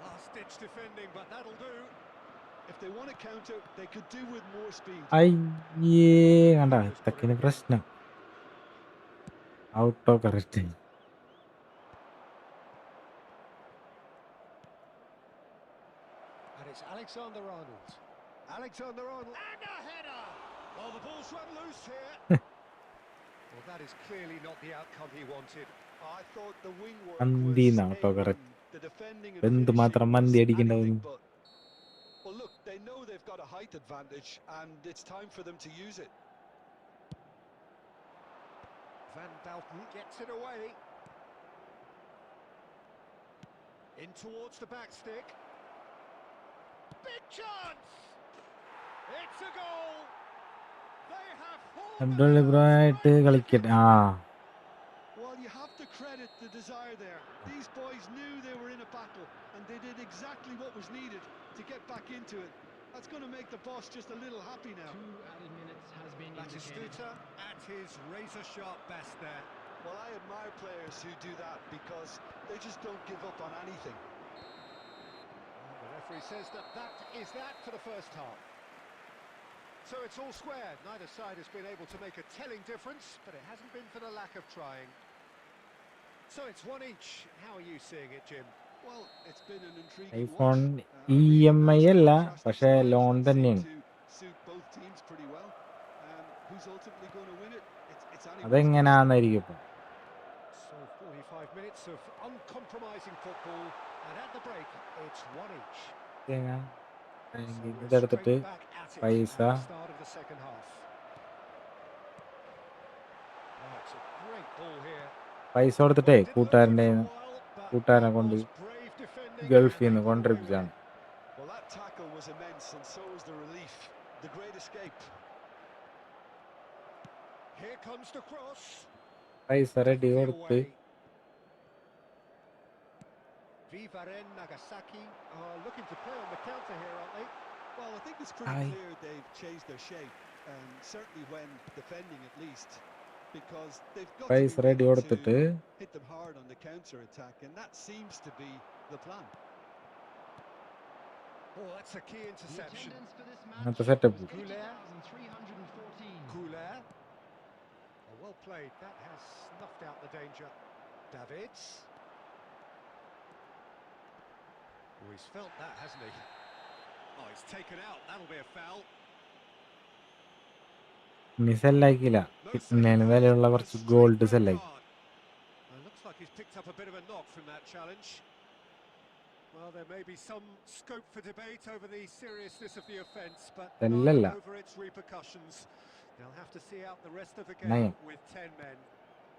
Last-ditch defending, but that'll do. If they want to counter, they could do with more speed. അയ്യേ കണ്ട ഇതൊക്കെ പ്രശ്നം. ഔട്ടോ correct. And it's Alexander-Arnold. Alexander-Arnold. And a header! Well, the ball's run loose here. Well, that is clearly not the outcome he wanted. I thought the wing work മന്തിന്ന് was ഔട്ടോ A1. Correct. The defending and എന്തുമാത്രം finishing mandi was അടിക്കേണ്ടത്. anything but. Well, look, they know they've got a height advantage, and it's time for them to use it. Van Bouten gets it away. In towards the back stick. Big chance! It's a goal! They have അടിപൊളിയായിട്ട് കളിക്കട്ടെ. ആ Well, you have to credit the desire there. These boys knew they were in a battle, and they did exactly what was needed to get back into it. That's going to make the boss just a little happy now. 2 added minutes has been indicated. Batistuta at his razor-sharp best there. Well, I admire players who do that because they just don't give up on anything. And the referee says that is that for the first half. So it's all square. Neither side has been able to make a telling difference, but it hasn't been for the lack of trying. So it's one each. How are you seeing it, Jim? Well, it's been an intriguing iPhone watch. EMI അല്ല, പക്ഷേ Contrasting loan styles തന്നെയാണ്. seem to suit both teams pretty well. Who's ultimately going to win it? It's anyone's guess. അതെങ്ങനാന്നായിരിക്കും ഇപ്പം. So 45 minutes of uncompromising football, and at the break, it's one each. So we're ഇതെടുത്തിട്ട് straight back at it പൈസ at the start of the second half. Oh, it's a great ball here. പൈസ കൊടുത്തിട്ടേ കൂട്ടുകാരൻ്റെ കൂട്ടുകാരനെ കൊണ്ട് ഗൾഫിൽ നിന്ന് കൊണ്ടിരിപ്പിച്ചാണ്. Well, that tackle was immense, and so was the relief. The great escape. Here comes the cross. പൈസ ready കൊടുത്ത് Vivaren Nagasaki are looking to play on the counter here, aren't they? Well, I think it's pretty clear they've changed their shape, and certainly when defending at least, because they've got പൈസ to be ready ready കൊടുത്തിട്ട് to hit them hard on the counter attack, and that seems to be the plan. Oh, that's a key The interception. attendance for this match അങ്ങനത്തെ setup. was 80,314. Couler. Oh, well played. That has snuffed out the danger. Davids. Oh, he's felt that, hasn't he? Oh, he's taken out. That'll be a foul. ഇനി സെല്ലാക്കിയില്ല. കിട്ടുന്നതിന് വിലയുള്ള കുറച്ച് gold സെല്ലാക്കി. Looks like he's picked up a bit of a knock from that challenge. Well, there may be some scope for debate over the seriousness of the offence, but none over its repercussions. They'll have to see out the rest of the game with 10 men.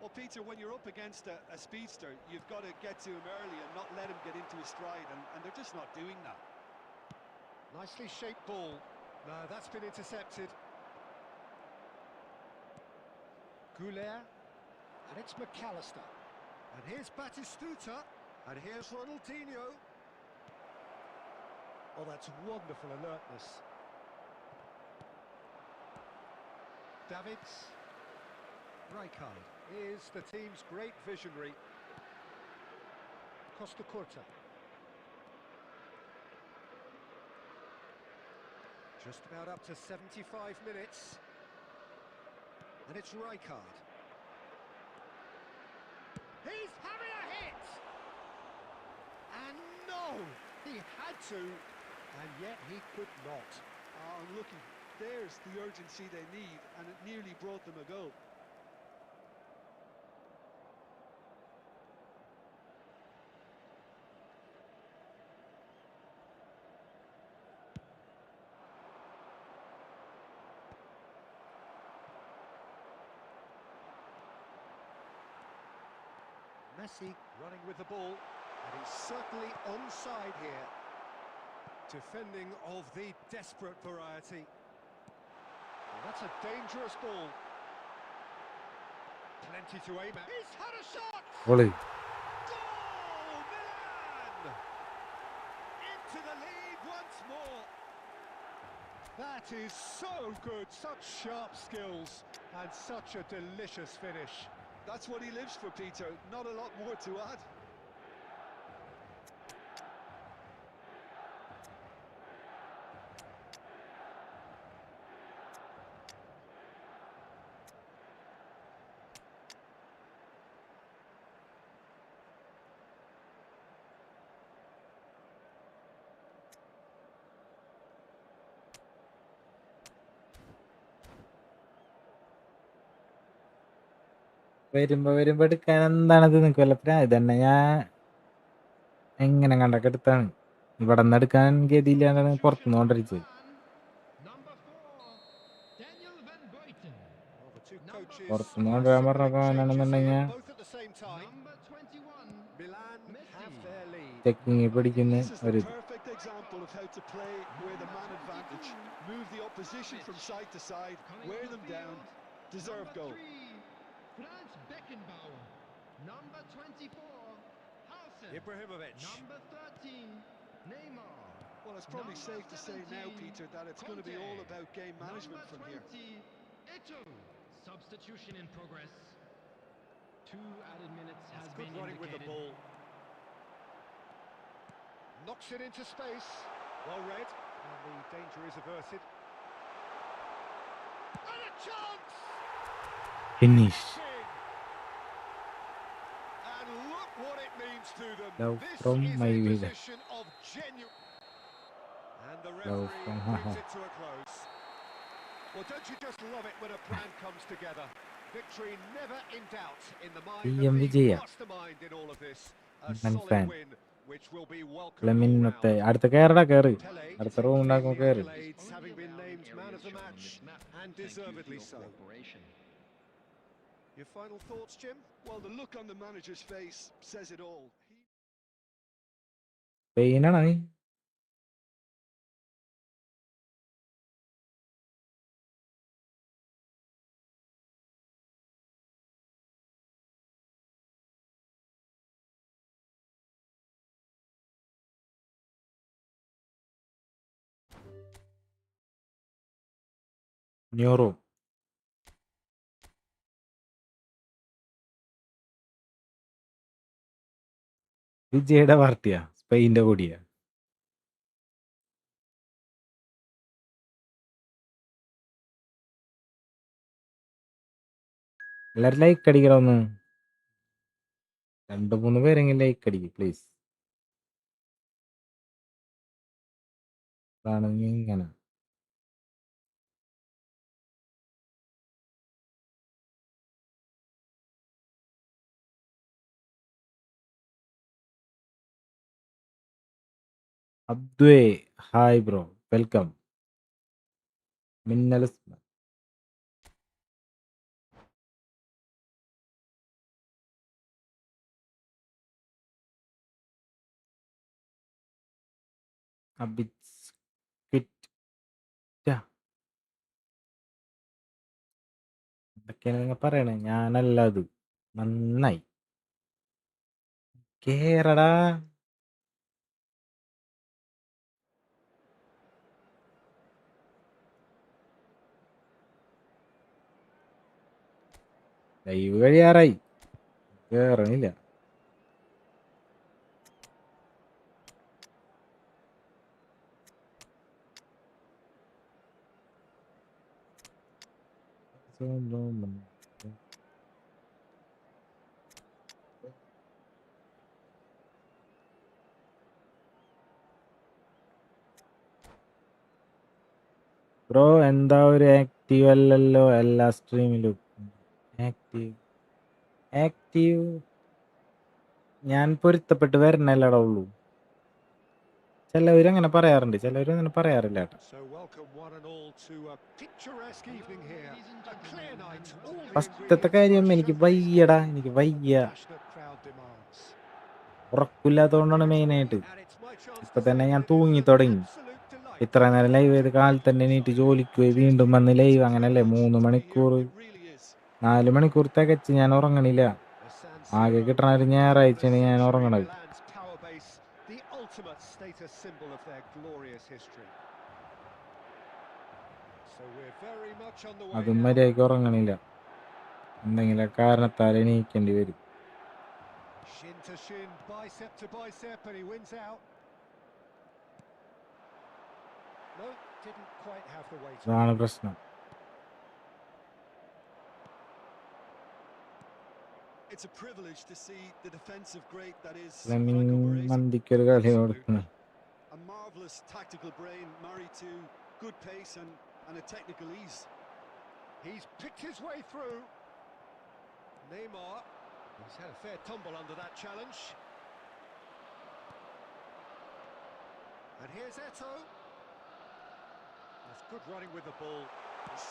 Well, Peter, when you're up against a speedster, you've got to get to him early and not let him get into his stride, and they're just not doing that. Nicely shaped ball. No, that's been intercepted. Goulet, and it's McAllister. And here's Batistuta, and here's Ronaldinho. Oh, that's wonderful alertness. Davids. Rijkaard is the team's great visionary. Costa Curta. Just about up to 75 minutes. And it's Rijkaard. He's having a hit! And no! He had to, and yet he could not. And looking, there's the urgency they need, and it nearly brought them a goal. Messi running with the ball, and he's certainly onside here. Defending of the desperate variety. Well, that's a dangerous ball. Plenty to aim at. He's had a shot! Volley. Goal! Milan! Into the lead once more. That is so good. Such sharp skills and such a delicious finish. That's what he lives for, Peter. Not a lot more to add. വരുമ്പോ എടുക്കാൻ എന്താണത് നിനക്ക് വല്ല ഇതന്നെ ഞാൻ എങ്ങനെ കണ്ടൊക്കെ എടുത്താണ്. ഇവിടെ നിന്ന് എടുക്കാൻ ഗതിയില്ലാണ്ടാണ് പുറത്തുനിന്ന് കൊണ്ടിരിച്ചത്. Number 4, Daniel van Buiten. Well, the two coaches പുറത്തുനിന്ന് കൊണ്ടുവരാൻ പറഞ്ഞപ്പോ changes അവനാണെന്നുണ്ടെങ്കിൽ here, both at the same time. Number 21, Milan have their lead. Checking പിടിക്കുന്ന This is the ഒരു perfect example of how to play with a man advantage. Move the opposition from side to side, wear them down, deserve goal. Number 3, Franz Beckenbauer. Number 24, Hausen. Ibrahimovic. Number 13, Neymar. Well, it's probably Number safe to say now, 17, Peter, that it's going to be all about game management Number from here. 20, Eto'o. Substitution in progress. 2 added minutes has Good been running with the indicated. ball. Knocks it into space. Well read. And the danger is averted. And a chance! Finish. And look what it means to them. Love This from is my a vida. position of genuine. And the Love referee from brings it to a close. Well, don't you just love it when a plan comes together? Victory never in doubt in the mind PM of the Vijaya. mastermind in all of this. A Man solid fan. win, which will be welcomed ഇല്ല all മിന്നത്തെ round. അടുത്ത കയറടാ കയറി. Pele അടുത്ത taking room in ഉണ്ടാക്കുമ്പോ the കയറി. accolades, having been named man of the match, and deservedly so. Your final thoughts, Jim? Well, the look on the manager's face says it all. പെയിനാണ് നീ. Neuro വിജയുടെ പാർട്ടിയാ സ്പെയിന്റെ കൂടിയാ. എല്ലാരും like അടിക്കണമെന്ന് 2-3 പേരെങ്കിലും like അടിക്കും please. അതാണ് ഇങ്ങനെ അദ്വേ ഹായ് ബ്രോ വെൽക്കം. മിന്നൽ എന്തൊക്കെയാണ് നിങ്ങൾ പറയണേ? ഞാനല്ല അത്. നന്നായി കേറടാ. ലൈവ് കഴിയാറായി, കേറണില്ല. ബ്രോ എന്താ ഒരു ആക്റ്റീവ് അല്ലല്ലോ എല്ലാ സ്ട്രീമിലും. ആക്റ്റീവ് ആക്റ്റീവ് ഞാൻ പൊരുത്തപ്പെട്ട് വരണല്ലടാ ഉള്ളൂ. ചിലവരങ്ങനെ പറയാറുണ്ട്, ചിലവരങ്ങനെ പറയാറില്ല കേട്ടോ. So welcome one and all to a picturesque evening here. A clear night, all the ഫസ്റ്റത്തെ ingredients കാര്യം are എനിക്ക് showcased വയ്യടാ, here. എനിക്ക് What the വയ്യ. passionate crowd demands. ഉറക്കില്ലാത്തതുകൊണ്ടാണ് Here's മെയിനായിട്ട്. me, and it's my chance ഇപ്പൊ to തന്നെ say ഞാൻ that it is തൂങ്ങി an തുടങ്ങി. absolute delight ഇത്ര to നേരം be ലൈവ് able ചെയ്ത് to കാലത്ത് welcome തന്നെ you എണീറ്റ് side. ജോലിക്ക് പോയി Cheers to വീണ്ടും you. വന്ന് ലൈവ്. It's a അങ്ങനല്ലേ privilege 3 to be here. മണിക്കൂർ It really is. 4 മണിക്കൂർ തികച്ച് ഞാൻ ഉറങ്ങണില്ല. The San ആകെ Siro, കിട്ടണ ഒരു the ഞായറാഴ്ചയാണ് ഞാൻ canvas-century ഉറങ്ങണത്. Milan's power base, the ultimate status symbol of their glorious history. So we're very much on the way അതും now. മര്യാദയ്ക്ക് ഉറങ്ങണില്ല. എന്തെങ്കിലും കാരണത്താൽ എണീക്കേണ്ടി വരും. Shin to shin, bicep to bicep, and he wins out. No, didn't quite have the weight. അതാണ് പ്രശ്നം. It's a privilege to see the defensive great that is Fleming Franco Baresi. മന്തിക്കൊരു കളി കൊടുക്കണം. A marvellous tactical brain married to good pace and a technical ease. He's picked his way through. Neymar, he's had a fair tumble under that challenge. And here's Eto'o. That's good running with the ball.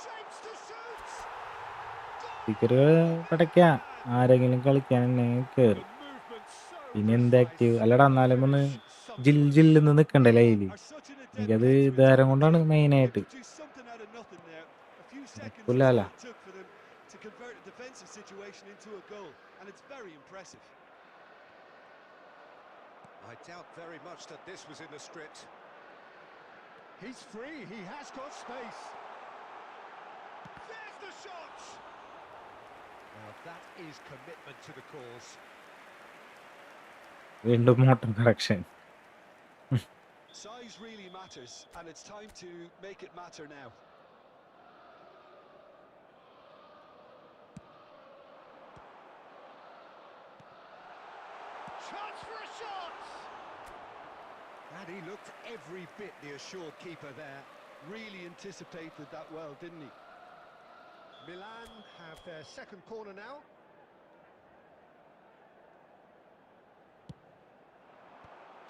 Shapes to shoot. സ്പീക്കറുകൾ പടയ്ക്കാം. ആരെങ്കിലും കളിക്കാൻ കയറി. The movement so പിന്നെ എന്ത് active precise. അല്ലടാ. എന്നാലും ഒന്ന് ജില്ലെന്ന് നിൽക്കണ്ടേ ലൈവില്. എനിക്കത് ഇതാരം കൊണ്ടാണ് മെയിനായിട്ട്. Produced something out of nothing there. A few seconds is നടക്കൂലല്ല. all it took for them to convert a defensive situation into a goal, and it's very impressive. I doubt very much that this was in the script. He's free, he has got space. There's the shot! Now that is commitment to the cause. വീണ്ടും motor correction. Size really matters, and it's time to make it matter now. Chance for a shot! And he looked every bit the assured keeper there. Really anticipated that well, didn't he? Milan have their second corner now.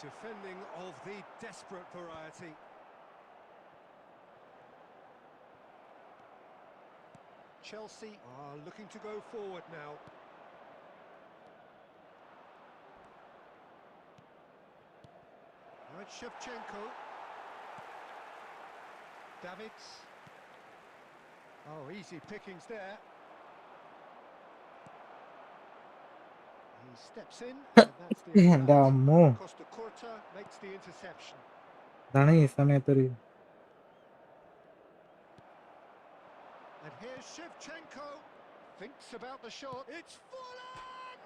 Defending of the desperate variety. Chelsea are looking to go forward now. Now it's Shevchenko. Davids. Oh, easy pickings there. He steps in, and that's the end of എൻ്റെ that. അമ്മോ. Costa Curta makes the interception. അതാണ് ഈ സമയത്തൊരു And here's Shevchenko. Thinks about the shot. It's full on!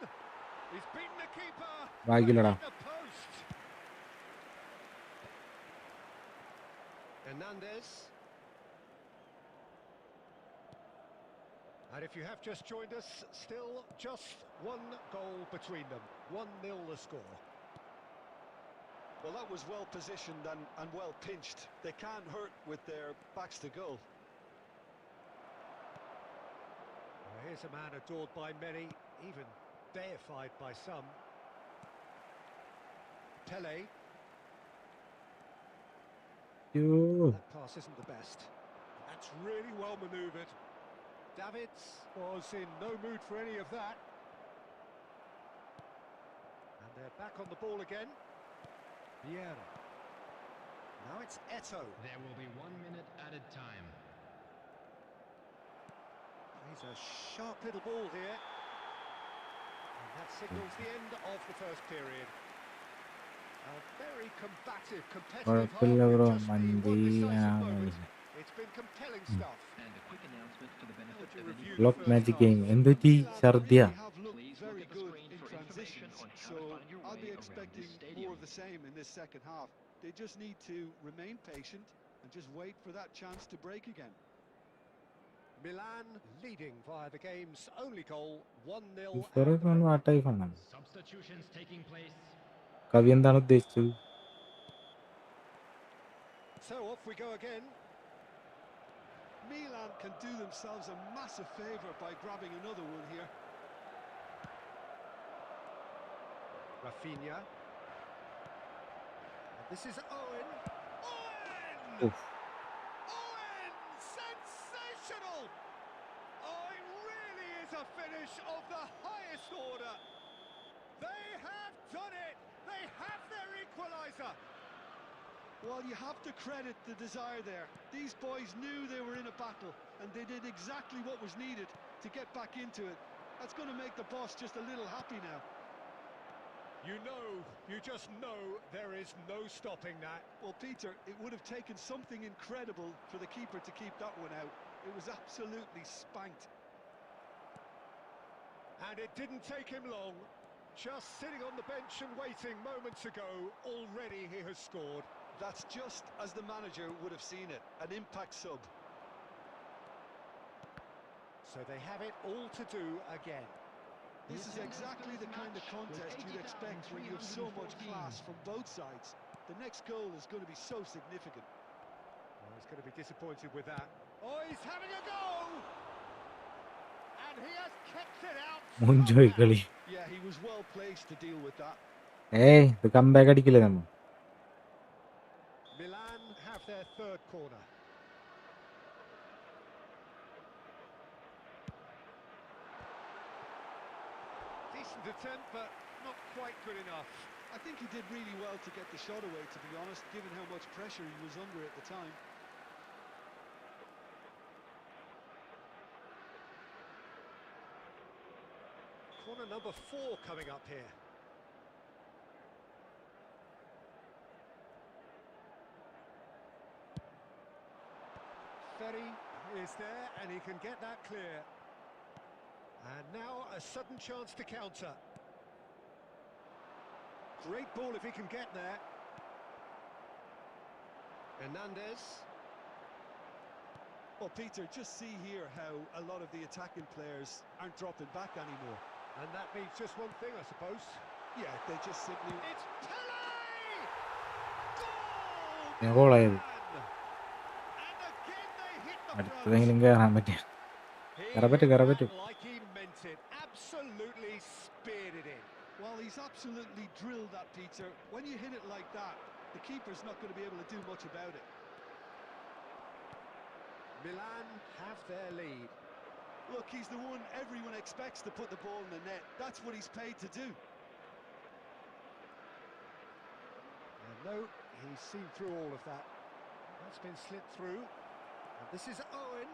He's beaten the keeper. ഭാഗ്യമില്ലടാ. At the post. Hernandez. And if you have just joined us, still just one goal between them. 1-0 the score. Well, that was well positioned and well pinched. They can't hurt with their backs to goal. Well, here's a man adored by many, even deified by some. Pele. That pass isn't the best. That's really well manoeuvred. Davids was in no mood for any of that. And they're back on the ball again. Vieira. Now it's Eto'o. There will be 1 minute added time. He's a sharp little ball here. And that signals the end of the first period. A very combative, competitive half കുഴപ്പമില്ല bro. with just the mandi one decisive moment. It's been compelling stuff. And a quick announcement for the benefit To of review any the block first magic half. Game എന്തുറ്റി Milan ഛർദിയ. really have looked Please look very at the good screen in for information transitions, on how so to find your I'll way be around expecting this more stadium. of the same in this second half. They just need to remain patient and just wait for that chance to break again. Milan leading via the game's only goal, 1-0 at ഇഫറ് the break. വാട്ടായി ഫണ്ണാണ്. Substitutions taking place. കവി എന്താണ് ഉദ്ദേശിച്ചത്? So off we go again. Milan can do themselves a massive favour by grabbing another one here. Rafinha. This is Owen. Owen! Oof. Owen! Sensational! Oh, it really is a finish of the highest order. They have done it. They have their equaliser. Well, you have to credit the desire there. These boys knew they were in a battle, and they did exactly what was needed to get back into it. That's going to make the boss just a little happy now. You just know there is no stopping that. Well, Peter, it would have taken something incredible for the keeper to keep that one out. It was absolutely spanked. And it didn't take him long. Just sitting on the bench and waiting moments ago, already he has scored. That's just as the manager would have seen it, an impact sub. So they have it all to do again. This is exactly the kind of contest you'd expect when you have so much class from both sides. The next goal is going to be so significant. Oh, he's going to be disappointed with that. Oh, he's having a go! And he has kept it out. മുഞ്ചോയി കളി. Yeah, he was well placed to deal with that. ഇത് comeback അടിക്കില്ലേ നമ്മ? Milan have their third corner. Decent attempt, but not quite good enough. I think he did really well to get the shot away, to be honest, given how much pressure he was under at the time. Corner number 4 coming up here. Ferry is there, and he can get that clear. And now a sudden chance to counter. Great ball if he can get there. Hernandez. Well, Peter, just see here how a lot of the attacking players aren't dropping back anymore. And that means just one thing, I suppose. Yeah, they just simply... It's Pele! Goal! ഞാൻ ഗോളായത്. And again they hit the അടുത്തതെങ്കിലും കയറാൻ പറ്റിയ. കയറാൻ പറ്റും. Like he meant it. Absolutely speared it in. Well, he's absolutely drilled that, Peter. When you hit it like that, the keeper's not going to be able to do much about it. Milan have their lead. Look, he's the one everyone expects to put the ball in the net. That's what he's paid to do. And no, he's seen through all of that. That's been slipped through. And this is Owen.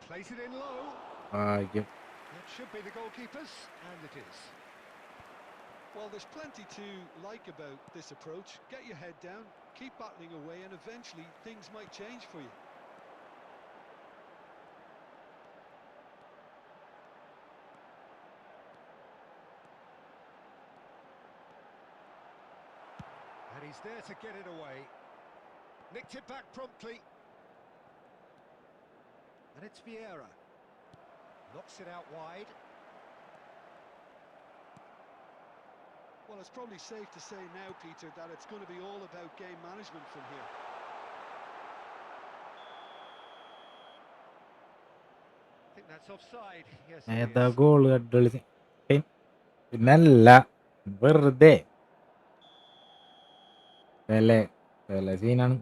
Place it in low. ഭാഗ്യം. That should be the goalkeepers, and it is. Well, there's plenty to like about this approach. Get your head down, keep battling away, and eventually things might change for you. And he's there to get it away. Nicked it back promptly. And it's Vieira. Knocks it out wide. Well, it's probably safe to say now, Peter, that it's going to be all about game management from here. I think that's offside. Yes, it ഏതാ is. Goal അടിപൊളി. പിന്നല്ല വെറുതെ വില സീനാണ്.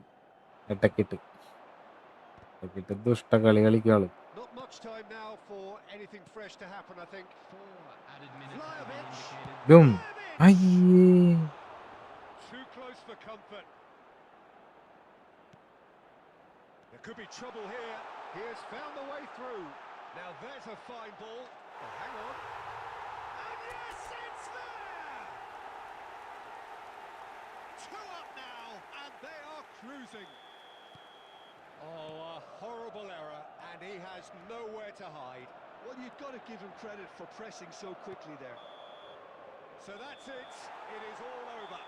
ഇടക്കിട്ട് ദുഷ്ട കളി കളിക്കാള്. Not much time now for anything fresh to happen, I think. 4 added minutes have been Vlahovic. indicated. Dum Vlahovic! അയ്യേ. Too close for comfort. There could be trouble here. He has found the way through. Now there's a fine ball. Oh, hang on. And yes, it's there! 2 up now, and they are cruising. Oh, a horrible error, and he has nowhere to hide. Well, you've got to give him credit for pressing so quickly there. So that's it. It is all over.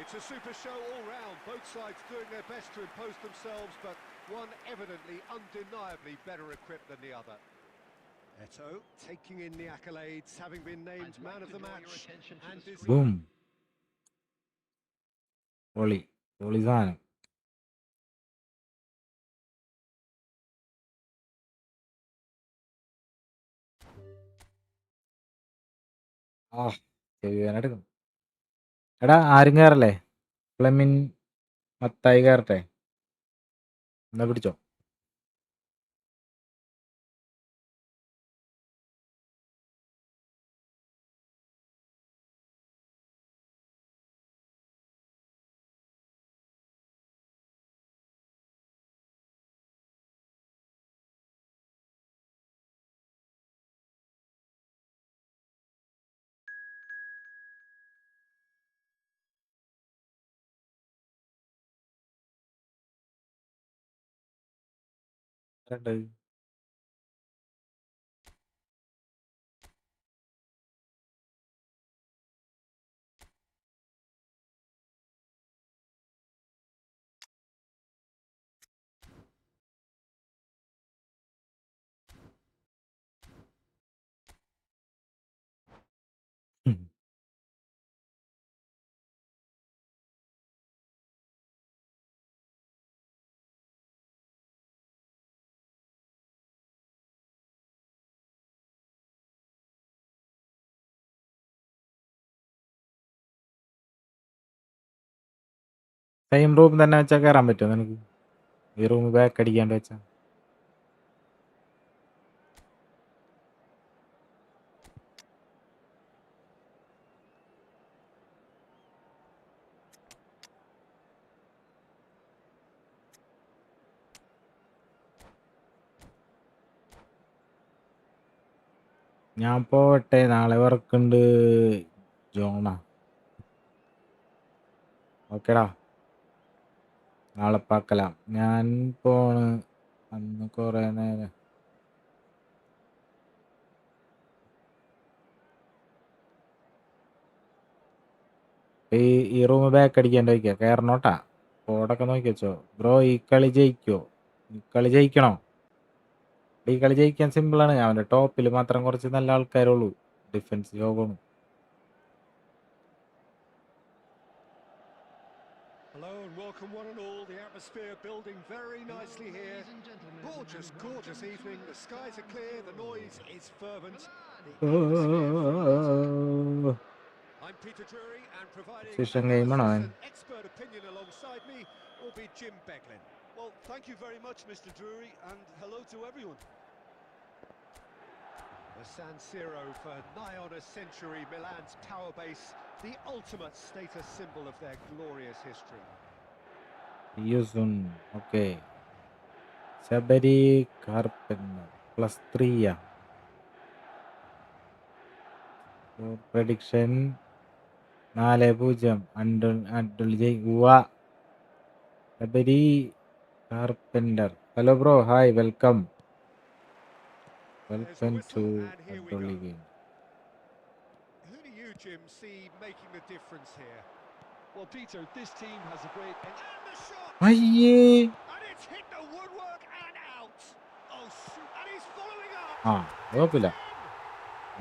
It's a super show all round. Both sides doing their best to impose themselves, but one evidently, undeniably better equipped than the other. Eto taking in the accolades, having been named I'd man like of to the draw match, your attention to and the is boom. പൊളി സാധനം. ആ എടുക്കും. എടാ ആരും കയറല്ലേ? ഫ്ലെമിൻ മത്തായി കയറട്ടെ. എന്നാ പിടിച്ചോ. Same room തന്നെ വെച്ചാൽ കയറാൻ പറ്റുമോ നിനക്ക്? ഈ റൂം ബാക്ക് അടിക്കാണ്ട് വെച്ചാ ഞാൻ പോട്ടെ, നാളെ വർക്കുണ്ട്. ജോണ ഓക്കേടാ, നാളെ പാക്കലാം. ഞാൻ പോണ് അന്ന് കൊറേ നേരം. ഈ റൂം ബാക്ക് അടിക്കാണ്ട് വയ്ക്കുക. കയറണോട്ടാ, കോഡൊക്കെ നോക്കി വെച്ചോ. ബ്രോ ഈ കളി ജയിക്കോ? ഈ കളി ജയിക്കണോ? ഈ കളി ജയിക്കാൻ സിമ്പിളാണ്. അവൻ്റെ ടോപ്പിൽ മാത്രം കുറച്ച് നല്ല ആൾക്കാരുള്ളൂ. ഡിഫൻസ് യോഗമാണ്. Hello and welcome one and all. The atmosphere building very nicely here. Gorgeous, gorgeous evening. The skies are clear. The noise is fervent. The atmosphere fantastic. I'm Peter Drury and providing Session game ആണോ? analysis and expert opinion alongside me will be Jim Beglin. Well, thank you very much, Mr. Drury, and hello to everyone. The San Siro for nigh on a century, Milan's power base, the ultimate status symbol of their glorious history. യൂസുൻ okay. Sabari Carpenter +3 prediction 4-0 അണ്ടൽ ജയിക്കുക. Sabari Carpenter. Hello bro, hi, welcome to അഡ്ഡൊള്ളി game. Who do you, Jim, see making the difference here? Well, Peter, this team has a great... And the shot! അയ്യേ, And it's hit the woodwork and out! Oh, and he's following up! ആ കുഴപ്പമില്ല.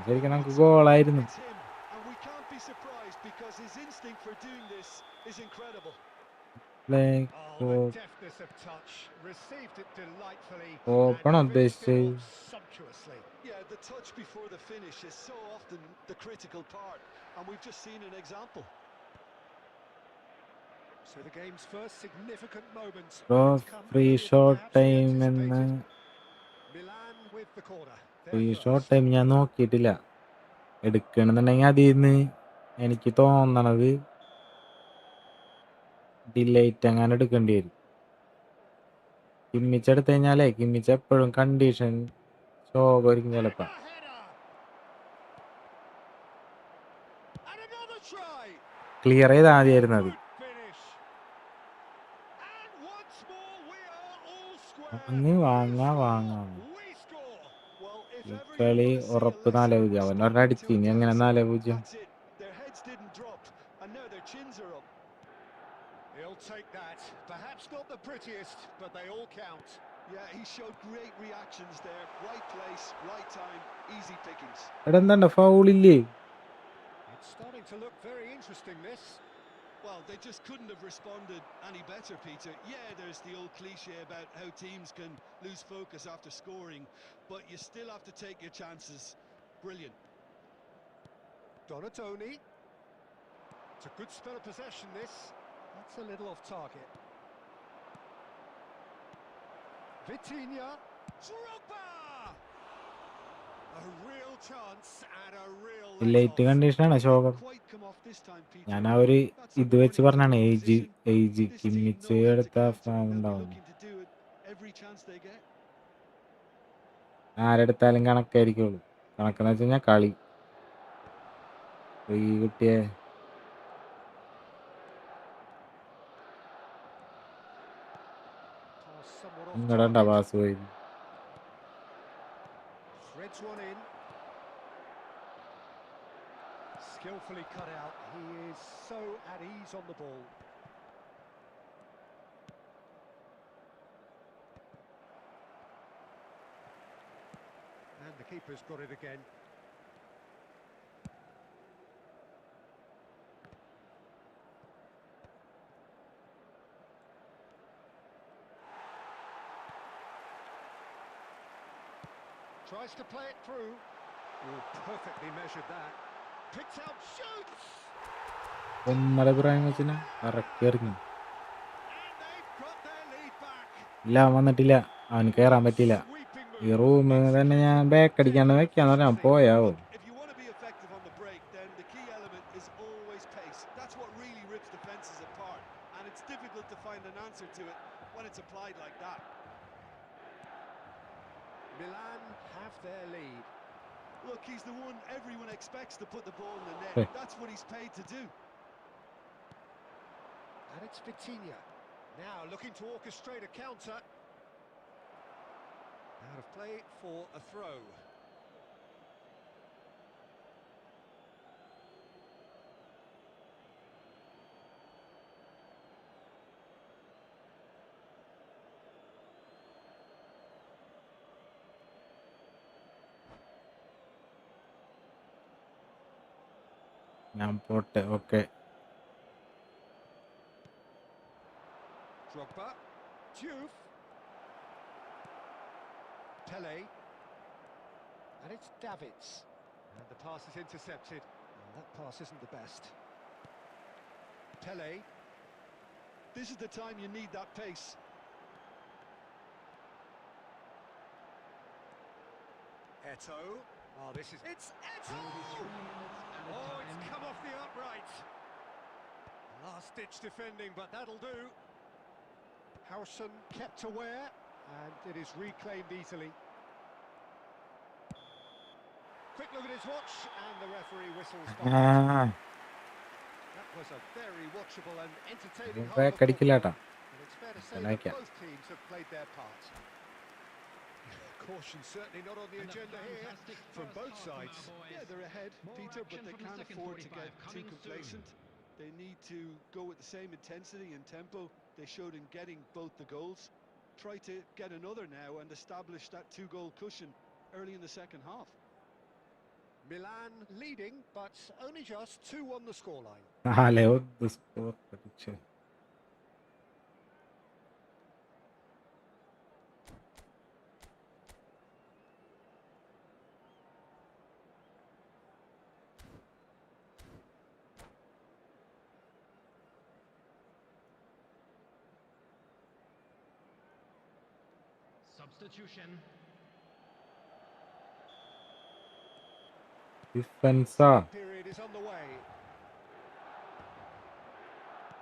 ശരിക്കും നമുക്ക് It's ഗോളായിരുന്നു. him, and we can't be surprised because his instinct for doing this is incredible. Oh, the deftness of touch, received it delightfully open and finished it ഉദ്ദേശിച്ച് off sumptuously. Yeah, the touch before the finish is so often the critical part, and we've just seen an example. So the game's first significant moments bro come free earlier than shot perhaps we time എന്ന്. anticipated. Milan with the corner. Free They're shot first. Time ഞാൻ നോക്കിയിട്ടില്ല. എടുക്കണമെന്നുണ്ടെങ്കിൽ അതിൽ നിന്ന് എനിക്ക് തോന്നണത് delete അങ്ങനെ എടുക്കേണ്ടി വരും. കിമ്മിച്ചെടുത്ത് കഴിഞ്ഞാലേ കിമ്മിച്ച് എപ്പോഴും കണ്ടീഷൻ ശോകമായിരിക്കും ചിലപ്പോൾ. And a header. And another try. Clear ചെയ്താൽ മതിയായിരുന്നു അത്. Good finish. And once more we are all square. അങ്ങ് വാങ്ങാം. We score. Well, if ഈ ever you കളി want to see a ഉറപ്പ് lesson in 4-0. അവനൊരു responding അടിച്ച്. to ഇനി a എങ്ങനെ deficit, 4-0? that's it. Their heads didn't drop, and now their chins are up. He'll take that. Perhaps not the prettiest, but they all count. Yeah, he showed great reactions there. Right place, right time, easy pickings. എടാ എന്താ ഫൗളില്ലേ? It's starting to look very interesting, this. Well, they just couldn't have responded any better, Peter. Yeah, there's the old cliche about how teams can lose focus after scoring, but you still have to take your chances. Brilliant. Donatoni. It's a good spell of possession, this. That's a little off target. Vitinha. Drogba! A real chance and a real light let-off. കണ്ടീഷനാണ് ശോകം. Quite come off this time, Peter. ഞാൻ ആ ഒരു That's a ഇത് വെച്ച് warning പറഞ്ഞാണ് to the age opposition. This team Kimmich know how to എടുത്ത counter. Form They'll be ഉണ്ടാവില്ല. looking to do it every chance they get. ആരെടുത്താലും കണക്കായിരിക്കുള്ളൂ. കണക്കെന്ന് വെച്ച് കഴിഞ്ഞാൽ കളി ഈ കുട്ടിയെ Pass somewhat off നിങ്ങളുടെ target. പാസ് പോയി. Threads one in. Skillfully cut out. He is so at ease on the ball. And the keeper's got it again. Tries to play it through. Oh, perfectly measured that. Picks out, shoots! ഒന്നര പ്രായം വെച്ചിന് ഇറക്കി എറിഞ്ഞു. And they've got their lead back. ഇല്ല അവൻ വന്നിട്ടില്ല, അവന് കയറാൻ പറ്റിയില്ല. Sweeping ഈ move. റൂം തന്നെ ഞാൻ ബാക്ക് അടിക്കാണ്ട് വെക്കാന്ന് പറഞ്ഞാൽ പോയാവോ. If you want to be effective on the break, then the key element is always pace. That's what really rips defenses apart, and it's difficult to find an answer to it when it's applied like that. Milan have their lead. Look, he's the one everyone expects to put the ball in the net. Hey. That's what he's paid to do. And it's Vitinha. Now looking to orchestrate a counter. Out of play for a throw. ഞാൻ പോട്ടെ. Okay, Drogba. Diouf. Pele. And it's Davids. And the pass is intercepted. Well, that pass isn't the best. Pele. This is the time you need that pace. Eto. Oh, this is... It's Eto! Oh, it's come off the upright. Last-ditch defending, but that'll do. Harrison kept aware, and it is reclaimed easily. Quick look at his watch, and the referee whistles by. That was a very watchable and entertaining half back of അടിക്കില്ല football, കേട്ടാ. and it's fair to say I that like it. both teams have played their part. Caution certainly not on the And a agenda here fantastic from first both half from sides. our boys. Yeah, they're ahead, More Peter, but action they from the can't second afford to 45 get too coming complacent. They need to go with the same intensity and tempo they showed in getting both the goals. Try to get another now and establish that two-goal cushion early in the second half. Milan leading, but only just 2 on the scoreline. നാല് score അടിച്ചു. Substitution. ഡിഫൻസാ. Period is on the way.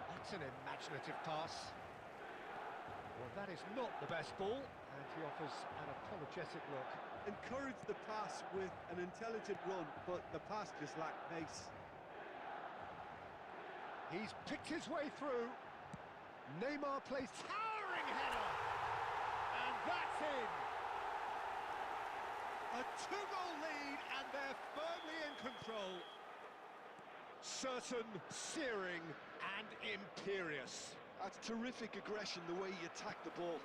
That's an imaginative pass. Well, that is not the best ball, and he offers an apologetic look. Encourage the pass with an intelligent run, but the pass just lacked pace. He's picked his way through. Neymar plays towering header, and that's in. A 2-goal lead, and they're firmly in control. Certain, searing, and imperious. That's terrific aggression, the way he attacked the ball.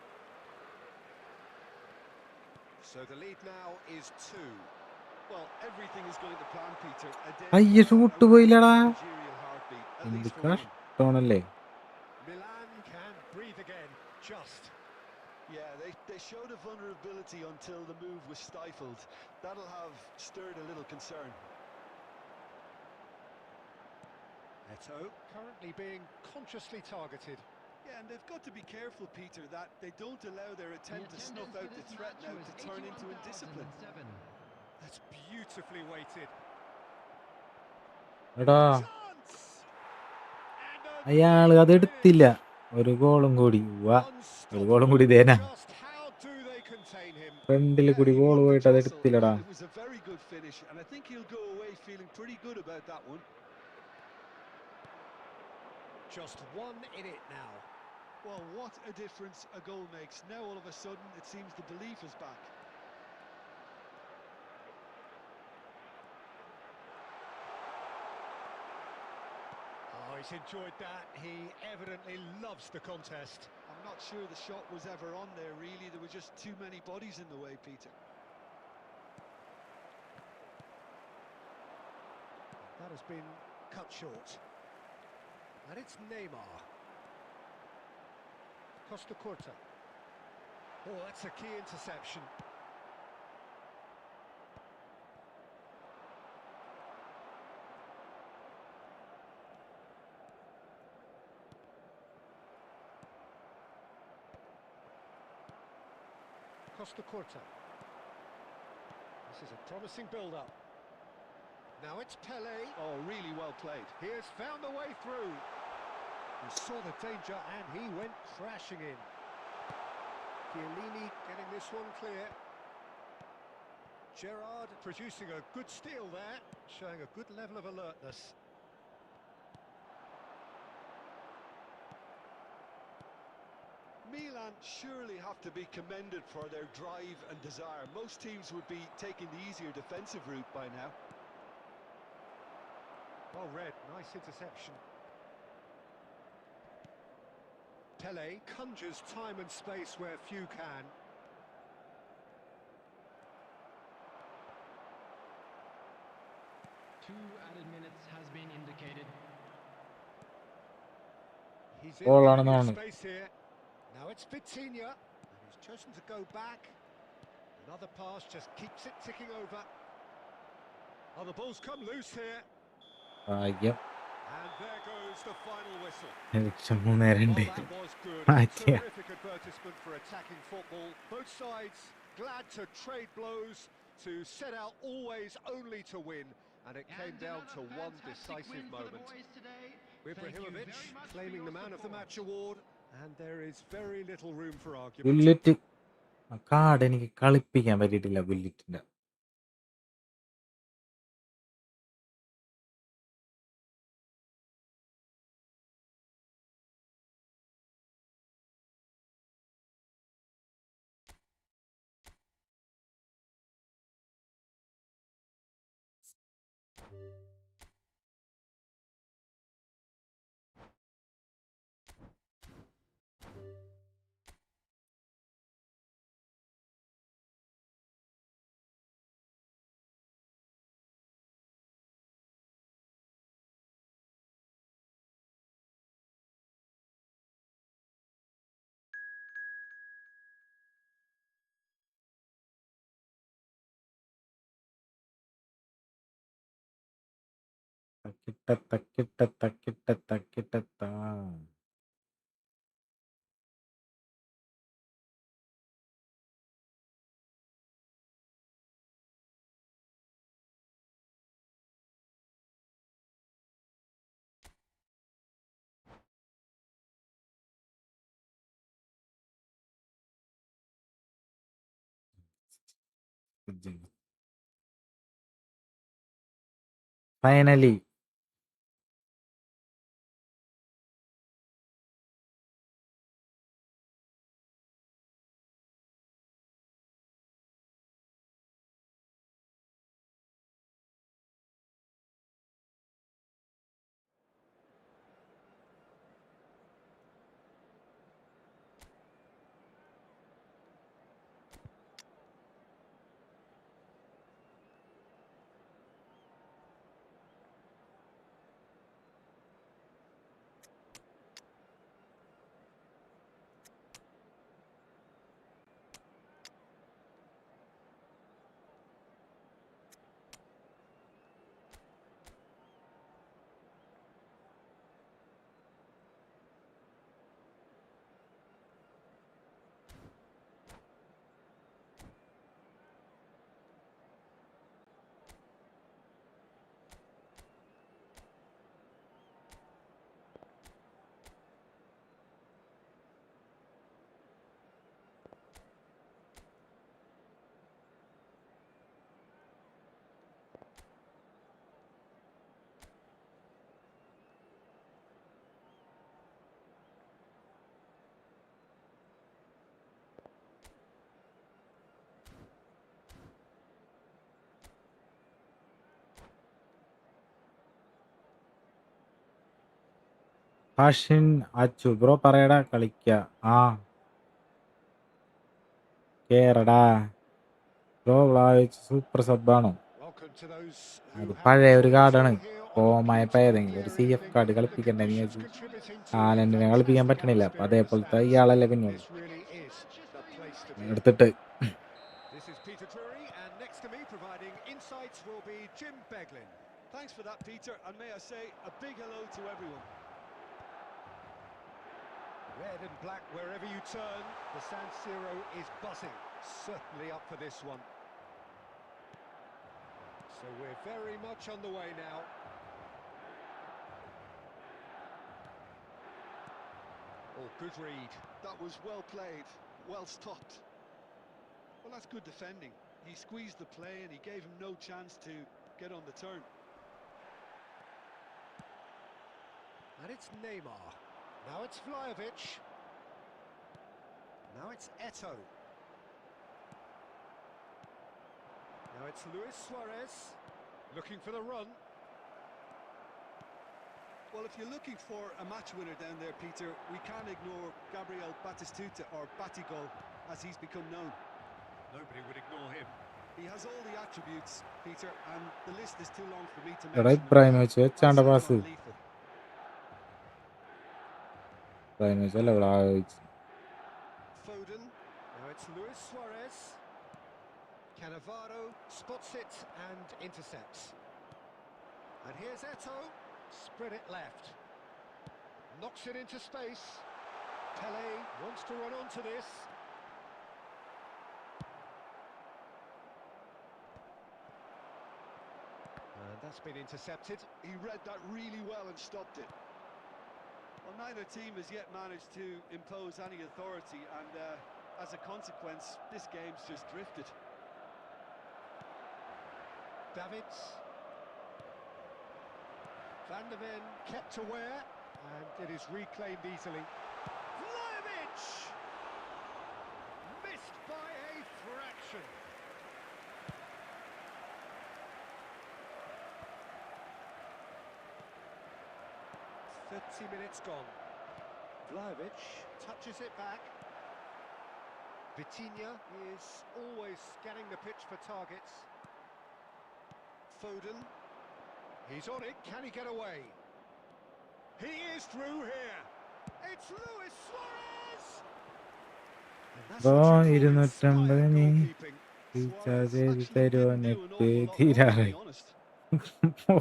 So the lead now is 2. Well, everything is going to plan, Peter. A day അയ്യ shoot പോയില്ലടാ. managerial heartbeat, at എന്ത് least for one. കഷ്ടമാണല്ലേ. Milan can breathe again, just. Yeah, they showed a vulnerability until the move was stifled. That'll have stirred a little concern. Eto currently being consciously targeted. Yeah, and they've got to be careful, Peter, that they don't allow their attempt to snuff out the threat now to turn into indiscipline. That's beautifully weighted. എടാ Chance! And a അയാൾ great അതെടുത്തില്ല. finish. ഒരു ഗോളും കൂടി. വാ, ഒരു ഗോളും കൂടി Unstoppable. ഇതേനാ. Just how do they contain him? ഫ്രണ്ടിൽ Yeah, കൂടി he ഗോൾ won the പോയിട്ട് jostle, അതെടുത്തില്ലടാ. and it was a very good finish, and I think he'll go away feeling pretty good about that one. Just one in it now. Well, what a difference a goal makes. Now all of a sudden it seems the belief is back. Oh, he's enjoyed that. He evidently loves the contest. I'm not sure the shot was ever on there, really. There were just too many bodies in the way, Peter. That has been cut short. And it's Neymar. Costa Curta. Oh, that's a key interception. Costa Curta. This is a promising build-up. Now it's Pele. Oh, really well played. He has found a way through. He saw the danger and he went crashing in. Chiellini getting this one clear. Gerrard producing a good steal there, showing a good level of alertness. Milan surely have to be commended for their drive and desire. Most teams would be taking the easier defensive route by now. Well read, nice interception. Pele conjures time and space where few can. Two added minutes has been indicated. He's in Goal plenty ആണെന്ന് of തോന്നുന്നു. space here. Now it's Vitinha, and he's chosen to go back. Another pass just keeps it ticking over. Oh, the ball's come loose here. ഭാഗ്യം. And there goes the final whistle. 3-2. Well, that was good. A മാറ്റിയ. terrific advertisement for attacking football. Both sides glad to trade blows, to set out always only to win. And it came down to one decisive moment. Ibrahimovic claiming the Man of the Match award. And there is very little room for argument. Bullet card എനിക്ക് കളിപ്പിക്കാൻ പറ്റിയിട്ടില്ല ബുള്ളറ്റിന്റെ. തക്കിട്ട. Finally fashion Achu bro പറയടാ കളിക്ക. ആ കേറടാ bro. Vlahovic super സബ്ബാണോ? Welcome to those അത് who have പഴയ ഒരു joined us കാർഡാണ്. all here on a കോമായപ്പോ beautiful ഏതെങ്കിലും ഒരു CF evening. കാർഡ് The കളിപ്പിക്കണ്ടേ നീ? conditions contributing to a ഹാലൻഡിനെ കളിപ്പിക്കാൻ fantastic പറ്റണില്ല. അപ്പൊ atmosphere in the അതേപോലത്തെ stands. ഇയാളല്ലേ പിന്നുള്ളൂ. This really is the place to be. എടുത്തിട്ട് This is Peter Drury, and next to me providing insights will be Jim Beglin. Thanks for that, Peter, and may I say a big hello to everyone. Red and black wherever you turn, the San Siro is buzzing. Certainly up for this one. So we're very much on the way now. Oh, good read. That was well played, well stopped. Well, that's good defending. He squeezed the play and he gave him no chance to get on the turn. And it's Neymar. Now it's Vlahovic. Now it's Eto'o. Now it's Luis Suarez, looking for the run. Well, if you're looking for a match winner down there, Peter, we can't ignore Gabriel Batistuta, or Batigol, as he's become known. Nobody would ignore him. He has all the attributes, Peter, and the list is too long for me to എടാ mention them. Ibrahimovic I'll വെച്ചാണ്ട say them pass. on lethal. Ibrahimovic അല്ല വ്ളാവിച്ച്. Foden. Now it's Luis Suarez. Cannavaro spots it and intercepts. And here's Eto'o. Spread it left. Knocks it into space. Pele wants to run onto this. And that's been intercepted. He read that really well and stopped it. Well, neither team has yet managed to impose any authority, and as a consequence, this game's just drifted. Davids. Van der Ven kept aware, and it is reclaimed easily. Vlahovic! Missed by a fraction. Minutes gone. Vlahovic touches it back. Vitinha is always scanning the pitch for targets. Foden. He's on it. Can he get away? He is through here. It's Luis Suarez. And that's bro what you call 250 inspired നീ goalkeeping. Recharge Suarez ചെയ്ത് actually തരുമോ? didn't do an net awful lot wrong, to തീരാറായി. be honest.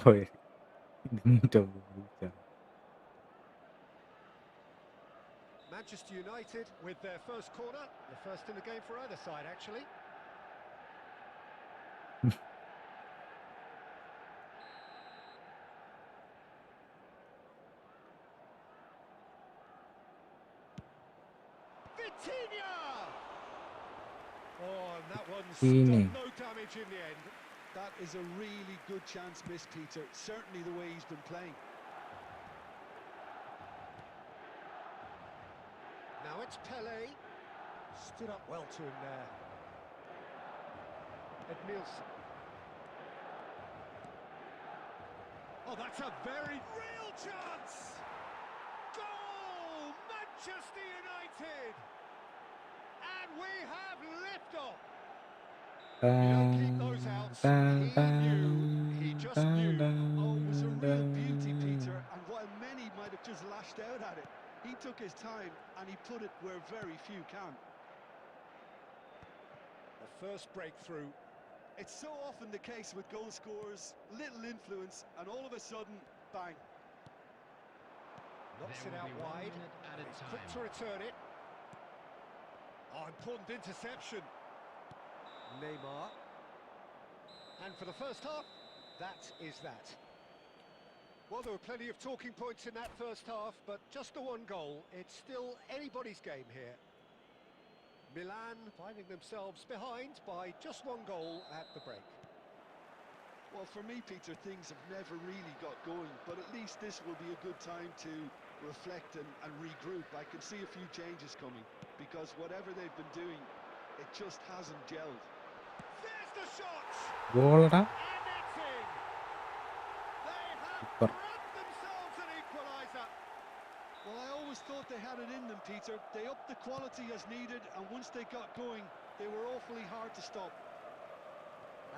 പോയി 250 recharge. Manchester United with their first corner, the first in the game for either side, actually. Vitinha! Oh, and that one's done no damage in the end. That is a really good chance missed, Peter. Certainly the way he's been playing. Now it's Pele. Stood up well to him there. Edmilson. Oh, that's a very real chance! Goal! Manchester United! And we have liftoff! You don't keep those outs. He just knew. Oh, it was a real beauty, Peter, and while many might have just lashed out at it, he took his time and he put it where very few can. The first breakthrough. It's so often the case with goal scorers, little influence, and all of a sudden, bang. Knocks There it will out be 1 wide. minute at a He's quick time. to return it. Oh, important interception. Neymar. And for the first half, that is that. Well, there were plenty of talking points in that first half, but just the one goal. It's still anybody's game here. Milan finding themselves behind by just one goal at the break. Well, for me, Peter, things have never really got going, but at least this will be a good time to reflect and regroup. I can see a few changes coming, because whatever they've been doing, it just hasn't gelled. There's the shot! ഗോളടാ. And it's in! They have Super. grabbed themselves an equaliser. They had it in them, Peter. They upped the quality as needed, and once they got going, they were awfully hard to stop.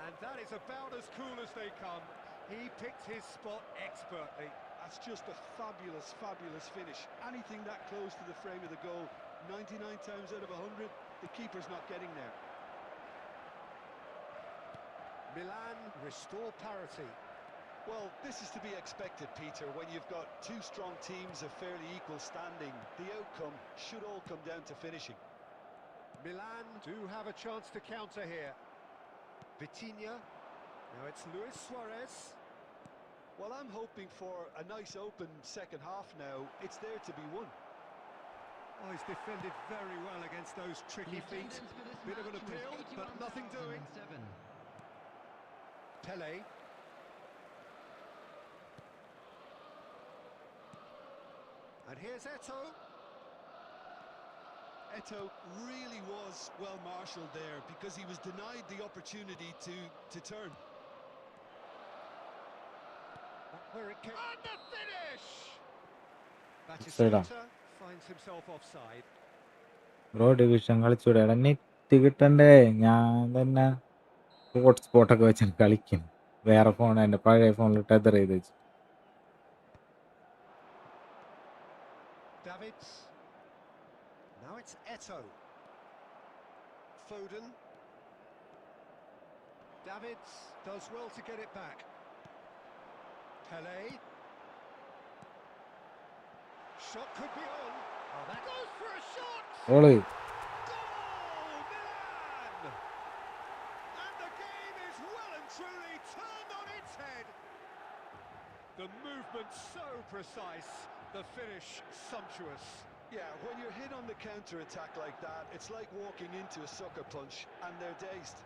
And that is about as cool as they come. He picked his spot expertly. That's just a fabulous, fabulous finish. Anything that close to the frame of the goal, 99 times out of 100, the keeper's not getting there. Milan restore parity. Well, this is to be expected, Peter. When you've got two strong teams of fairly equal standing, the outcome should all come down to finishing. Milan do have a chance to counter here. Vitinha. Now it's Luis Suarez. Well, I'm hoping for a nice open second half now. It's there to be won. Oh, he's defended very well against those tricky feet. Bit of an appeal, but nothing doing. Pele. And here's Eto'o. Eto'o really was well marshalled there because he was denied the opportunity to turn. Where it came. And the finish! Offside-ആ. Finds himself offside. Bro division കളിച്ചൂടെ? എടാ net കിട്ടണ്ടേ? ഞാൻ തന്നെ ഹോട്ട്സ്പോട്ടൊക്കെ വെച്ച് കളിക്കും. വേറെ phone എൻ്റെ പഴയ ഫോണിൽ ടെതർ ചെയ്ത് വെച്ചു. Davids. Now it's Eto'o. Foden. Davids does well to get it back. Pele. Shot could be on. Oh, that goes for a shot! All Goal! Milan! And the game is well and truly turned on its head. The movement so precise, the finish sumptuous. Yeah, when you're hit on the counter-attack like that, it's like walking into a sucker punch, and they're dazed.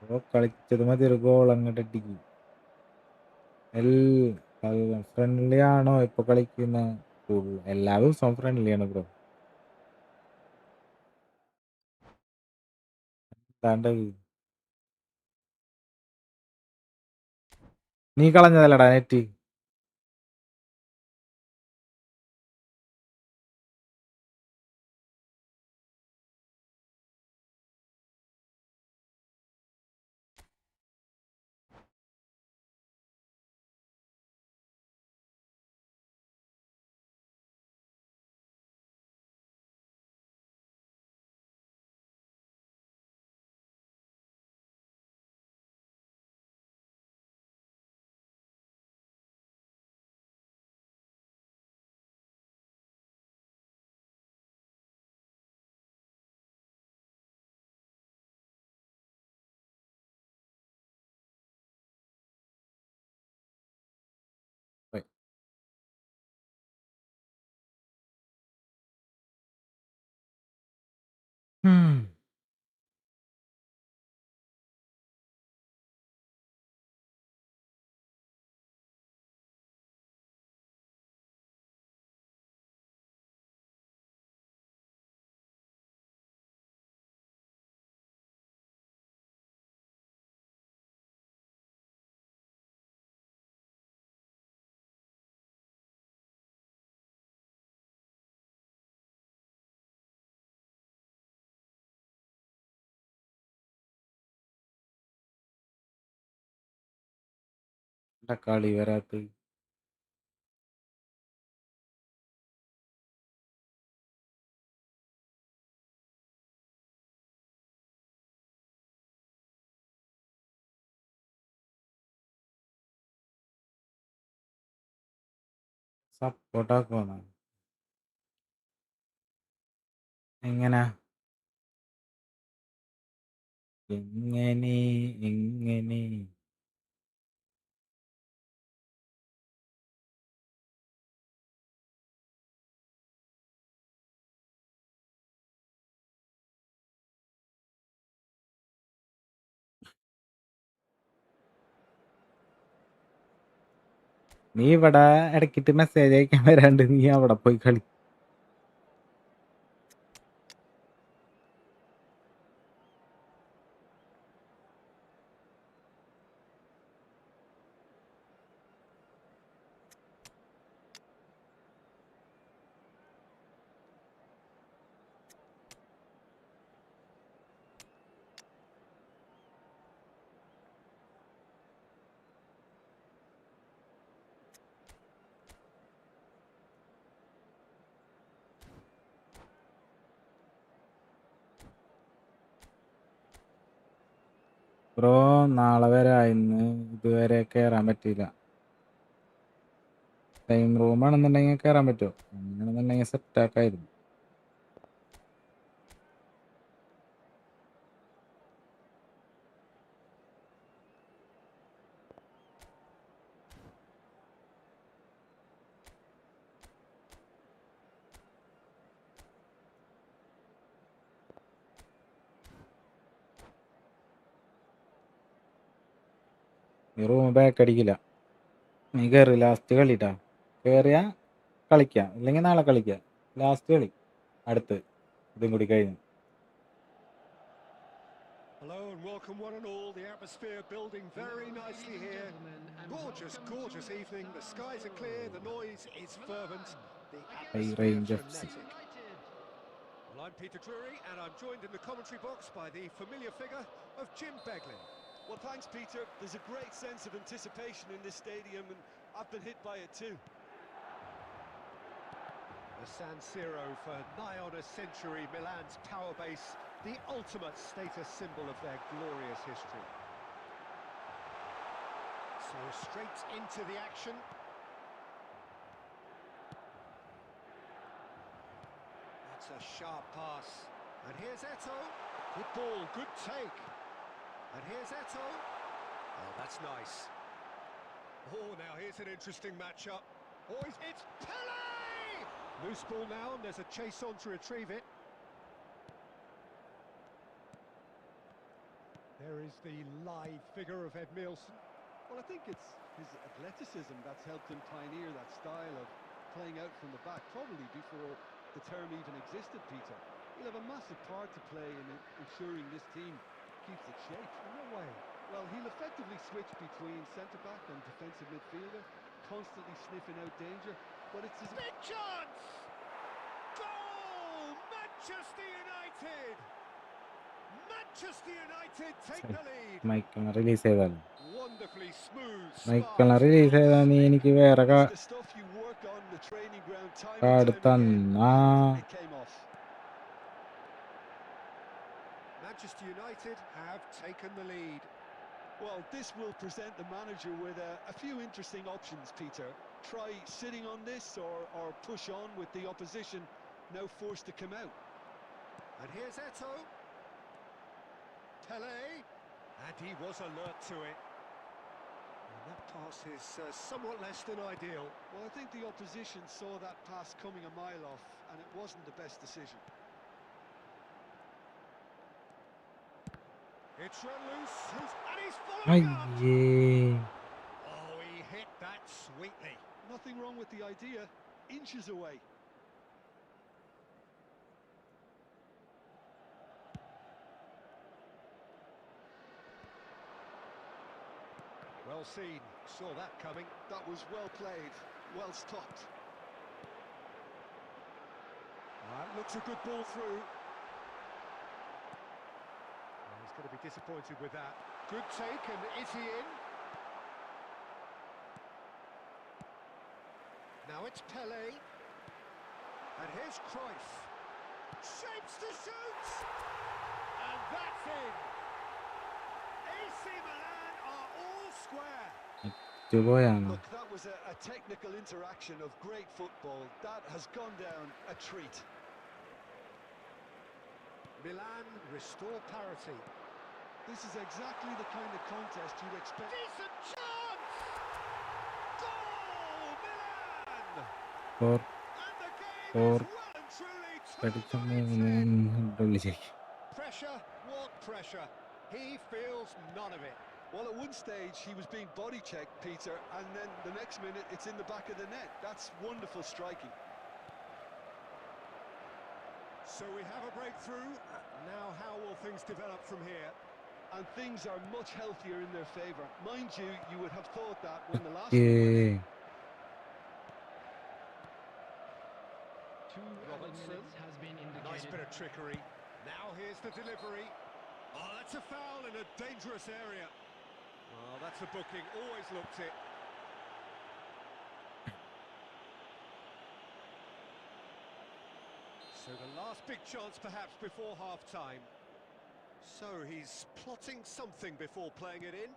Bro കളിച്ചത് മതി ഒരു goal അങ്ങോട്ട് അടിക്കും. Friendly ആണോ ഇപ്പൊ കളിക്കുന്ന? എല്ലാ ദിവസവും ഫ്രണ്ട്ലിയാണ് ബ്രോ. എന്താണ്ട് നീ കളഞ്ഞതല്ലടാ നെറ്റ്. കളി വരാത്ത സപ്പോർട്ടാക്കണം. എങ്ങനെ എങ്ങനെ എങ്ങനെ നീ ഇവിടെ ഇടയ്ക്കിട്ട് മെസ്സേജ് അയക്കാൻ വരാണ്ട് നീ അവിടെ പോയി കളി. ബ്രോ നാളെ വരെ ഇന്ന് ഇതുവരെ കയറാൻ പറ്റിയില്ല. ടൈം റൂമാണെന്നുണ്ടെങ്കിൽ കയറാൻ പറ്റുമോ? അങ്ങനെയാണെന്നുണ്ടെങ്കിൽ സെറ്റാക്കായിരുന്നു. ഈ റൂം ബാക്ക് അടിക്കില്ല. നീ കയറി ലാസ്റ്റ് കളിട്ടാ. കയറിയാ കളിക്കാം, ഇല്ലെങ്കിൽ നാളെ കളിക്കാം. ലാസ്റ്റ് കളി അടുത്ത് ഇതും കൂടി കഴിഞ്ഞു. Hello and welcome one and all. The atmosphere building very nicely here. Gorgeous, gorgeous evening. The skies are clear, the noise is fervent, the High atmosphere range FC. frenetic. Well, I'm Peter Drury and I'm joined in the commentary box by the familiar figure of Jim Beglin. Well, thanks, Peter. There's a great sense of anticipation in this stadium, and I've been hit by it too. The San Siro for nigh on a century, Milan's power base, the ultimate status symbol of their glorious history. So straight into the action. That's a sharp pass. And here's Eto'o. Good ball, good take. And here's Eto'o. Oh, that's nice. Oh, now here's an interesting matchup. Oh, it's Pele! Loose ball now, and there's a chase on to retrieve it. There is the live figure of Ed Milson. Well, I think it's his athleticism that's helped him pioneer that style of playing out from the back, probably before the term even existed, Peter. He'll have a massive part to play in ensuring this team keeps its shape. No way. Well, he'll effectively switch between centre-back and defensive midfielder, constantly sniffing out danger, but it's his... Big chance! Goal! Manchester United! Manchester United take the lead. മൈക്കിളിനെ release ചെയ്താലോ? Wonderfully smooth. മൈക്കിളിനെ release ചെയ്താൽ നീ എനിക്ക് വേറെ It's the stuff you work on the training ground time and card time again, തന്നാ. and it came off. Manchester United have taken the lead. Well, this will present the manager with a few interesting options, Peter. Try sitting on this or push on with the opposition now forced to come out. And here's Eto'o. Pele. And he was alert to it. And that pass is somewhat less than ideal. Well, I think the opposition saw that pass coming a mile off, and it wasn't the best decision. It's run loose, and he's following up. അയ്യേ, Oh, he hit that sweetly. Nothing wrong with the idea, inches away. Well seen, saw that coming. That was well played, well stopped. Looks a good ball through. He's going to be disappointed with that. Good take, and is he in? Now it's Pele. And here's Cruyff. Shapes to shoot! And that's in! AC Milan are all square. പോയാണോ? Look, that was a technical interaction of great football. That has gone down a treat. Milan restore parity. This is exactly the kind of contest you'd expect. Decent chance! Goal! Milan! Four And the game Four. is well and truly പഠിച്ച turned on its head. വിളിച്ചേക്ക്. Pressure, what pressure? He feels none of it. Well, at one stage he was being body checked, Peter, and then the next minute it's in the back of the net. That's wonderful striking. So we have a breakthrough. Now how will things develop from here? And things are much healthier in their favour. Mind you, you would have thought that when the last ഏ, one went in. 2 added Robertson. minutes has been Nice indicated. bit of trickery. Now here's the delivery. Oh, that's a foul in a dangerous area. Oh, that's a booking. Always looked it. So the last big chance perhaps before half-time. So he's plotting something before playing it in.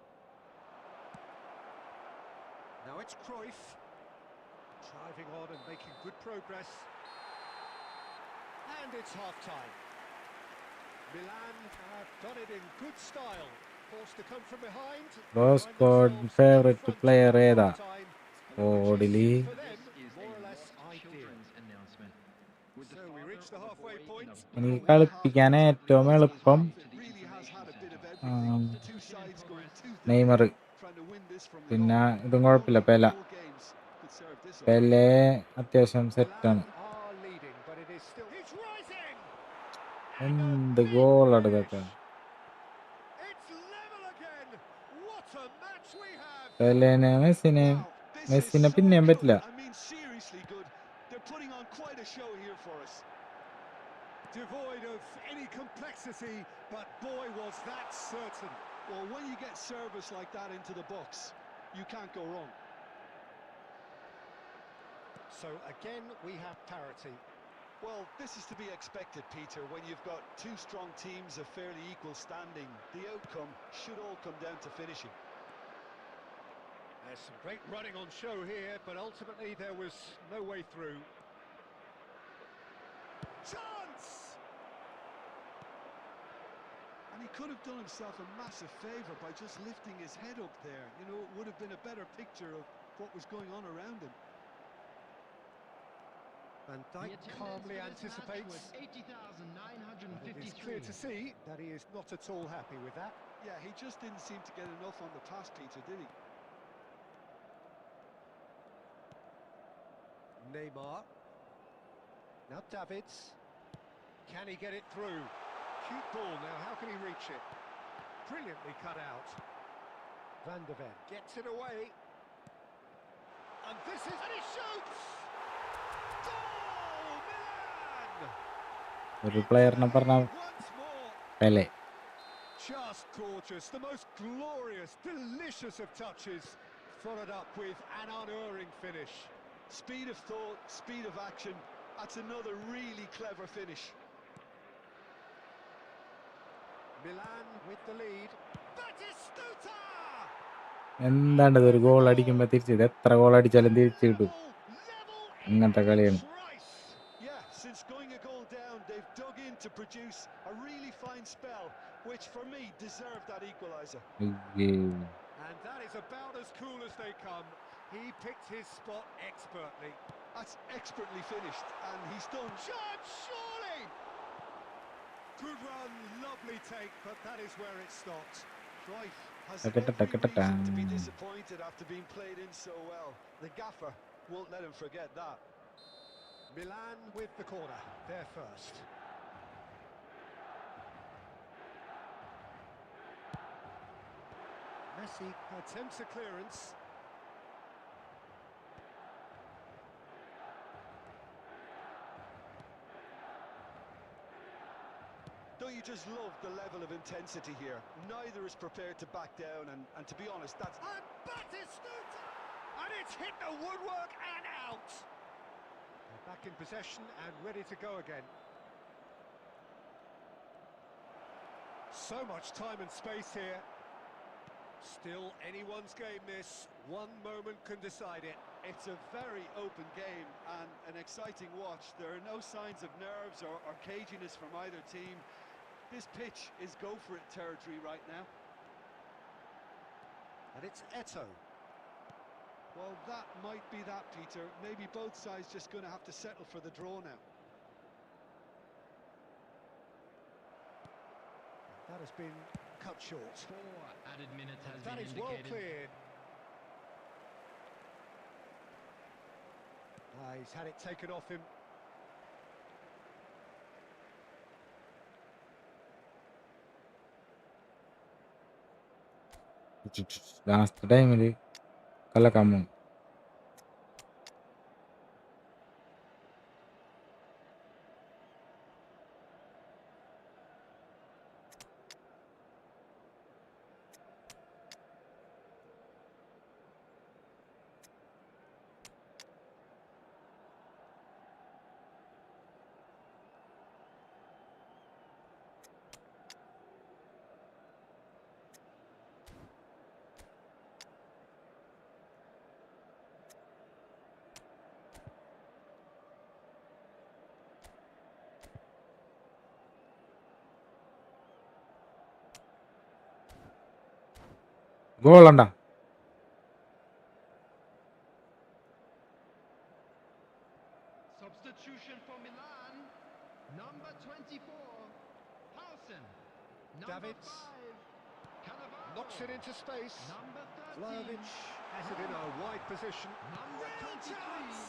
Now it's Cruyff. Driving on and making good progress. And it's half-time. Milan have done it in good style. Forced to come from behind. Boss Find squad themselves in favorite front player at ഏതാ? half-time, ഓടിലി. which for them, This is more a or less Ross ideal. Children's announcement. With the So we father reach the of a halfway boy in point. a എനിക്ക് Well, what a കളിപ്പിക്കാൻ half, Peter. ഏറ്റവും What a എളുപ്പം half. It really has had a bit of everything. Two sides going tooth and Neymar. nail, trying to win this from the പിന്നെ off. ഇതും But കുഴപ്പമില്ല, only പെല. goal games could serve this up. Pele അത്യാവശ്യം Milan സെറ്റാണ്. are leading, but it is still... He's rising! എന്ത് ഗോളാണ് ഇതൊക്കെ. It's level again. What a match we have. പെലേനെ മെസ്സിനെ Wow, this is മെസ്സിനെ so പിന്നെയും good. പറ്റില്ല. I mean, seriously good. They're putting on quite a show here for us. Devoid of any complexity, but boy was that certain. Well, when you get service like that into the box, you can't go wrong. So again, we have parity. Well, this is to be expected, Peter. When you've got two strong teams of fairly equal standing, the outcome should all come down to finishing. There's some great running on show here, but ultimately there was no way through. Chance! And he could have done himself a massive favour by just lifting his head up there. You know, it would have been a better picture of what was going on around him. Van Dijk calmly anticipates. But it is clear to see that he is not at all happy with that. Yeah, he just didn't seem to get enough on the pass, Peter, did he? Neymar. Now Davids. Can he get it through? Cute ball now, how can he reach it? Brilliantly cut out. Van der Ven gets it away. And this is... And he shoots! Goal! Milan! ഒരു പ്ലെയറിനെ പറഞ്ഞ Once more. Pele. Just gorgeous, the most glorious, delicious of touches, followed up with an unerring finish. Speed of thought, speed of action. That's another really clever finish. Milan with the lead. Batistuta! എന്താണ് ഇതൊരു goal അടിക്കുമ്പോ തിരിച്ച് ഇത് എത്ര goal അടിച്ചാലും തിരിച്ചു കിട്ടും. അങ്ങനത്തെ കളിയാണ്. Yeah, since going a goal down, they've dug in to produce a really fine spell, which for me deserved that equaliser. And that is about as cool as they come. He picked his spot expertly. That's expertly finished, and he's done. Chance, surely! Good run, lovely take, but that is where it stopped. Cruyff has every reason to be disappointed after being played in so well. The gaffer won't let him forget that. Milan with the corner, they're first. Messi attempts a clearance. Don't you just love the level of intensity here? Neither is prepared to back down, and to be honest, that's... And Batistuta! And it's hit the woodwork and out! They're back in possession and ready to go again. So much time and space here. Still anyone's game this. One moment can decide it. It's a very open game and an exciting watch. There are no signs of nerves or caginess from either team. This pitch is go-for-it territory right now. And it's Eto. Well, that might be that, Peter. Maybe both sides just going to have to settle for the draw now. That has been cut short. 4 added minutes has That been is indicated. well cleared. He's had it taken off him. Last ടൈമില് കലക്കാമോ. ഗോളുണ്ടാ? Substitution for Milan. Number 24. Hausen. Number Davids 5. Cannavaro. knocks it into space. Number 13. Vlahovic has it in a wide position. Number Real 23. chance!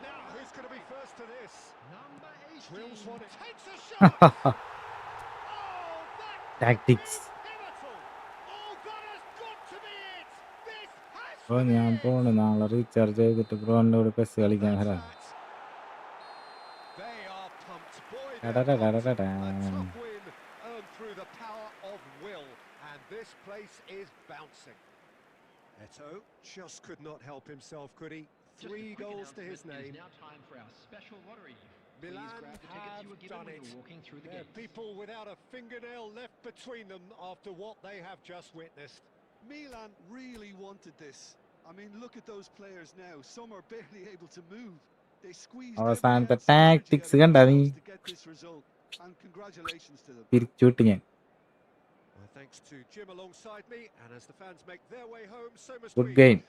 Now, who's going to be first to this? Number 18. Drills one, takes a shot! Oh, that could be tactics. pivotal! Oh, that has got to be it! This has bro to be ഞാൻ it! പോണ് നാളെ recharge ചെയ്തിട്ട് ബ്രോന്റെ കൂടെ pes കളിക്കാൻ That's വരാം. that. They are pumped. Boy, they're ടടടടടടടാ. pumped. A tough win earned through the power of will. And this place is bouncing. Eto just could not help himself, could he? Just a 3 quick goals to his announcement. It name. is now time for our special lottery. Please Milan grab the tickets you were have given done when it. you were walking through the There are gates. people without a fingernail left between them after what they have just witnessed. Milan really wanted this. I mean, look at those players now. Some are barely able to move. They squeezed every അവസാനത്തെ ounce of energy out tactics of കണ്ടാ നീ? themselves to get this result. And congratulations to them. തിരിച്ചുവിട്ട് ഞാൻ. Well, thanks to Jim alongside me, and as the fans make their way home, so must good we. Game.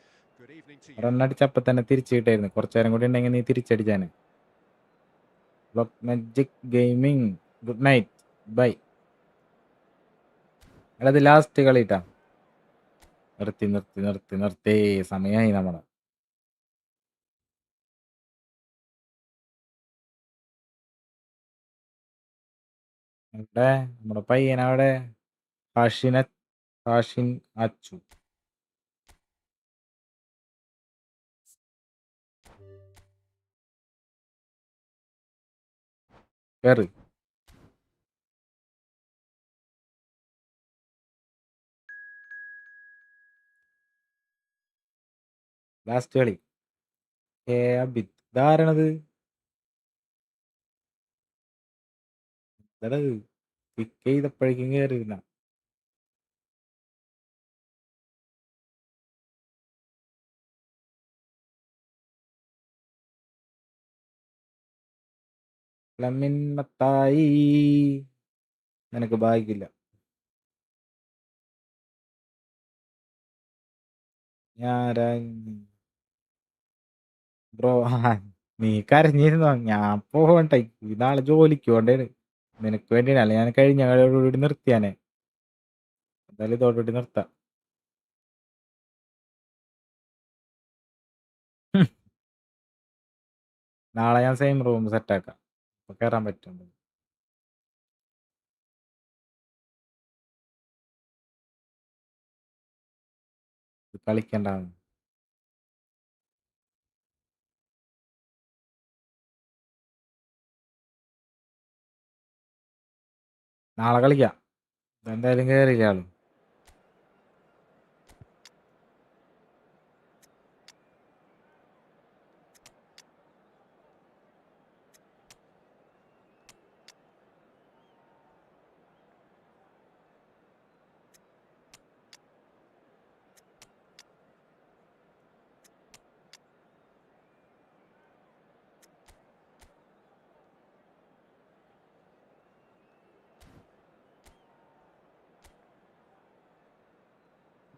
Good evening to you. റണ്ണടിച്ചപ്പം തന്നെ തിരിച്ചു കിട്ടായിരുന്നു. കുറച്ചു നേരം കൂടി ഉണ്ടെങ്കിൽ നീ തിരിച്ചടിച്ചാന്. Block magic gaming good night bye. എടാ ഇത് ലാസ്റ്റ് കളിട്ടാ. നിർത്തി സമയമായി നമ്മളെ. എവിടെ നമ്മുടെ പയ്യനവിടെ ഹാഷിൻ അച്ചു. കേറ്. ലാസ്റ്റ് കളി. അബിത് ധാരണത് കിക്ക് ചെയ്തപ്പോഴേക്കും കയറിയിരുന്ന. ലമിൻ മത്തായി നിനക്ക് ഭാഗ്യമില്ല. ഞാരാ ബ്രോ നീ കരഞ്ഞിരുന്നോ? ഞാൻ പോകട്ടെ, നാളെ ജോലിക്ക് പോണ്ടേണ്. നിനക്ക് വേണ്ടിയാണ്. അല്ല ഞാൻ കഴിഞ്ഞ കളിയോടുകൂടി നിർത്തിയാനെ. എന്തായാലും ഇതോടുകൂടി നിർത്താം. നാളെ ഞാൻ സെയിം റൂം സെറ്റാക്കാം. അപ്പൊ കയറാൻ പറ്റും. കളിക്കണ്ട. നാളെ കളിക്കാം. എന്തായാലും കയറില്ല ആള്.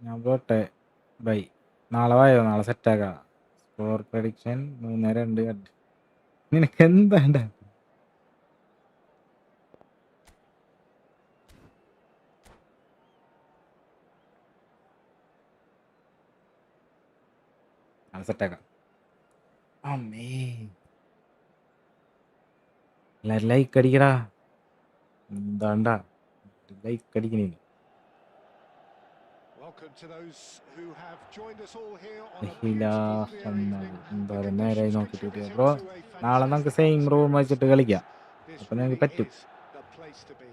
ഞാൻ പോട്ടെ ബൈ. നാളെ വായോ, നാളെ സെറ്റാക്കാം. Score prediction 3-2. നിനക്ക് എന്താണ്ട? നാളെ സെറ്റാക്കാം. അമ്മേ എല്ലാരും ലൈക്ക് അടിക്കടാ. എന്താണ്ടാ ലൈക്ക് അടിക്കണേ? Welcome to those who have joined us all here on a beautiful clear evening. The എന്തായാലും നേരായി conditions നോക്കിട്ട് contributing ബ്രോ. to a നാളെ നമുക്ക് fantastic സെയിം റൂം atmosphere വെച്ചിട്ട് inside. കളിക്കാം. This അപ്പൊ really ഞങ്ങൾക്ക് പറ്റും. is the place to be.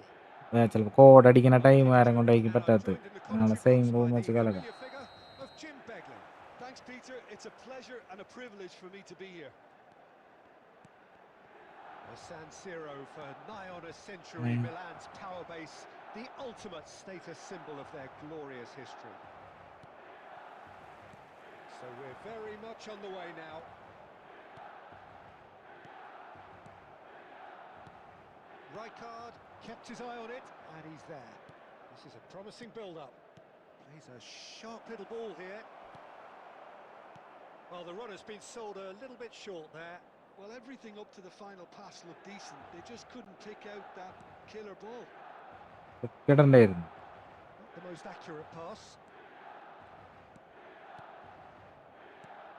ചിലപ്പോൾ കോഡ് അടിക്കുന്ന ടൈം Kick is ആരം going കൊണ്ടായിരിക്കും and I'm പറ്റാത്തത്. joined in the നാളെ commentary same box room by വെച്ച് the കളിക്കാം. familiar figure of Jim Begley. Thanks, Peter. It's a pleasure and a privilege for me to be here. The San Siro for nigh on a century, Milan's power base, the ultimate status symbol of their glorious history. So we're very much on the way now. Rijkaard kept his eye on it, and he's there. This is a promising build-up. Plays a sharp little ball here. Well, the run has been sold a little bit short there. Well, everything up to the final pass looked decent. They just couldn't pick out that killer ball. കിടണ്ടായിരുന്നു. Not the most accurate pass.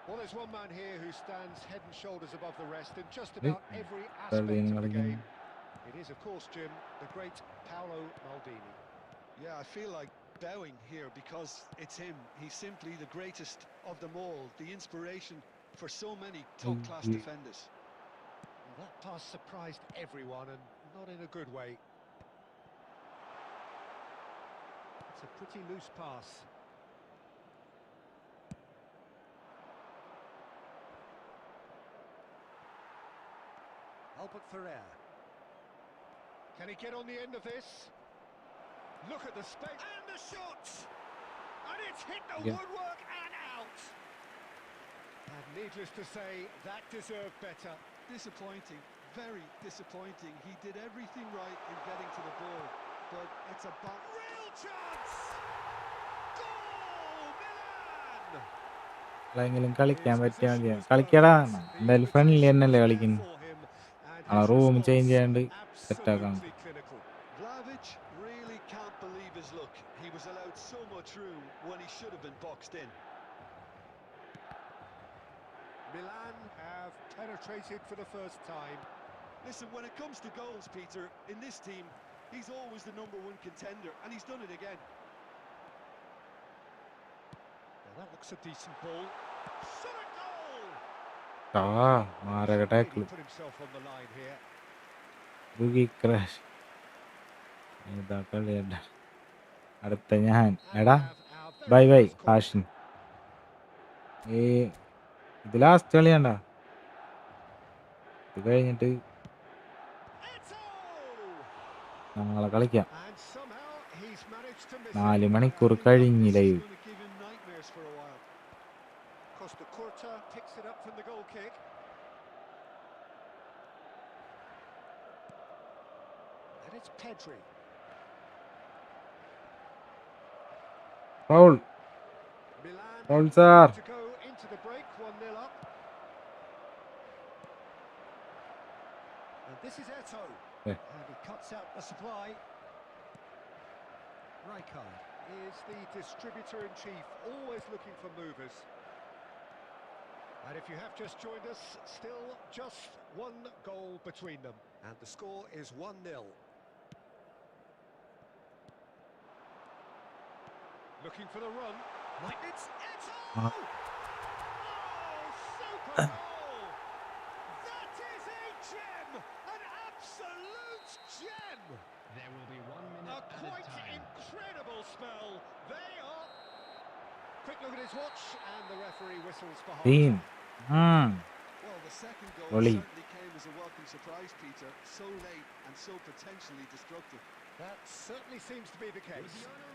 Well, there's one man here who stands head and shoulders above the rest in just about every aspect of the game. It is, of course, Jim, the great Paolo Maldini. Yeah, I feel like bowing here because it's him. He's simply the greatest of them all, the inspiration for so many top-class defenders. Well, that pass surprised everyone, and not in a good way. It's a pretty loose pass. Albert Ferrer. Can he get on the end of this? Look at the space and the shot! And it's hit the woodwork and out! And needless to say, that deserved better. Disappointing, very disappointing. He did everything right in getting to the ball, but it's a Real chance! Goal! Milan! എങ്കിലും കളിക്കാൻ പറ്റിയാൽ മതിയാണ്. കളിക്കടാ, എന്തായാലും friendly തന്നെയല്ലേ കളിക്കുന്നു. ആ room change ചെയ്യാണ്ട് സെറ്റാക്കാം. Vlahovic really can't believe his luck. He was allowed so much room when he should have been boxed in. Milan have penetrated for the first time. Listen, when it comes to goals, Peter, in this team, he's always the #1 contender, and he's done it again. Well, that looks a decent ball. Shot a goal! മാരക tackle Put himself on the line here. Crash. ഇതാ കളിയല്ല. അടുത്ത ഞാൻ. എടാ bye bye Hashin. ഇത് last കളിയാണ്ടാ. ഇത് കഴിഞ്ഞിട്ട് നാളെ കളിക്കാം. 4 മണിക്കൂർ കഴിഞ്ഞ് live. Costa Curta picks it up from the goal kick. And it's Pedri. Foul. Milan foul sir. to go into the break, 1-0 up. And this is Eto. Yeah. And he cuts out the supply. Rijkaard is the distributor-in-chief, always looking for movers. And if you have just joined us, still just one goal between them. And the score is 1-0. Looking for the run. It's Eto! Oh, super goal! That is a gem! An absolute gem! There will be 1 minute A added quite time. incredible spell. They are... Quick look at his watch, and the referee whistles for half. Team. Well, the second goal Oli. certainly came as a welcome surprise, Peter. So late and so potentially destructive. That certainly seems to be the case.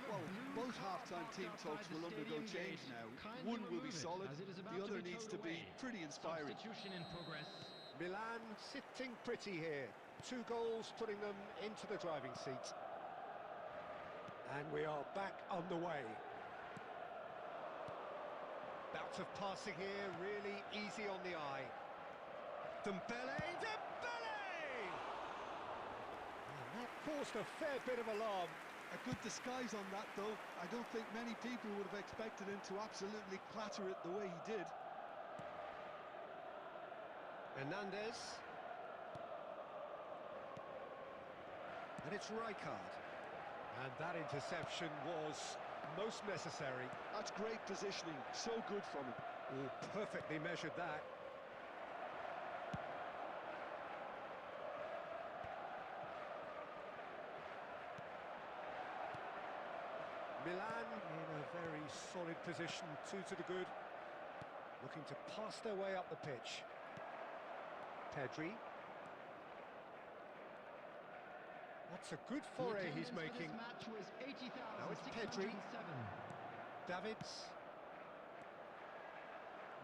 Well, both half-time team talks will undergo change now. One will be solid, the other needs to be pretty inspiring. Substitution in progress. Milan sitting pretty here. 2 goals putting them into the driving seat. And we are back on the way. Bout of passing here, really easy on the eye. Dembele! And that caused a fair bit of alarm. A good disguise on that, though. I don't think many people would have expected him to absolutely clatter it the way he did. Hernandez. And it's Rijkaard. And that interception was most necessary. That's great positioning. So good from him. Oh, perfectly measured that. Milan in a very solid position, 2 to the good. Looking to pass their way up the pitch. Pedri. That's a good foray he's making. Now it's Pedri. Davids.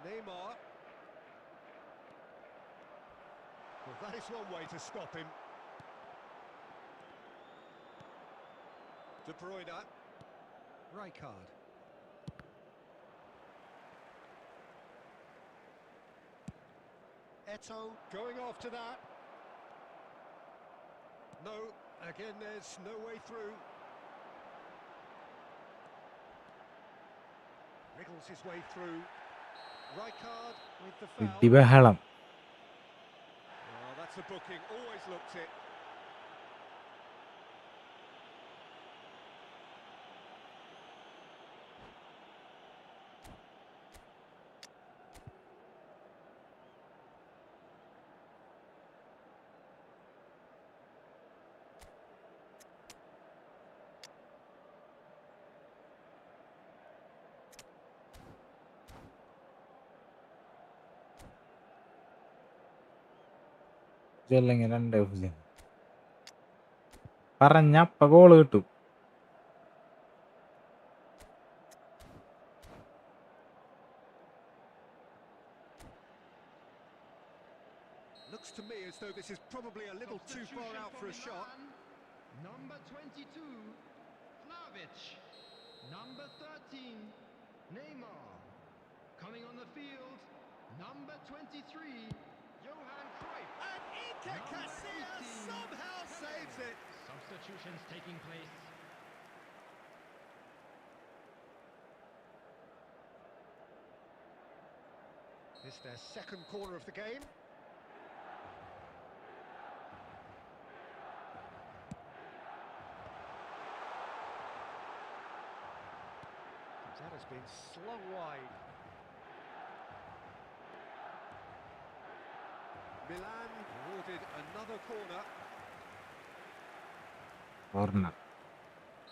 Neymar. Well, that is one way to stop him. De Bruyne. Rijkaard. Eto going after that. No, again there's no way through. Wriggles his way through. Right card with the foul. ഇടിബഹളം. Oh, that's a booking, always looked it. അല്ലെങ്കിൽ 2-0 പറഞ്ഞപ്പ goal കിട്ടും. Looks to me as though this is probably a little too far out for a shot. Number 22, Vlahovic. Number 13, Neymar. Coming on the field, number 23, Johan Cruyff. And Iker Casillas somehow saves it. Substitutions taking place. This is their second corner of the game. That has been slung wide. Milan awarded another corner. Corner.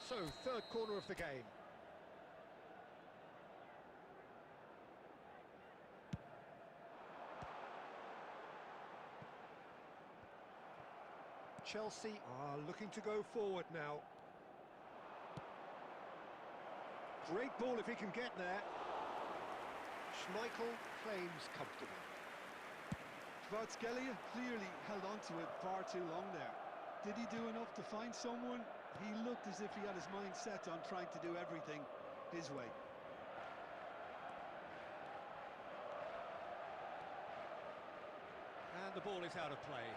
So, third corner of the game. Chelsea are looking to go forward now. Great ball if he can get there. Schmeichel claims comfortable. Kvaratskhelia clearly held on to it far too long there. Did he do enough to find someone? He looked as if he had his mind set on trying to do everything his way. And the ball is out of play.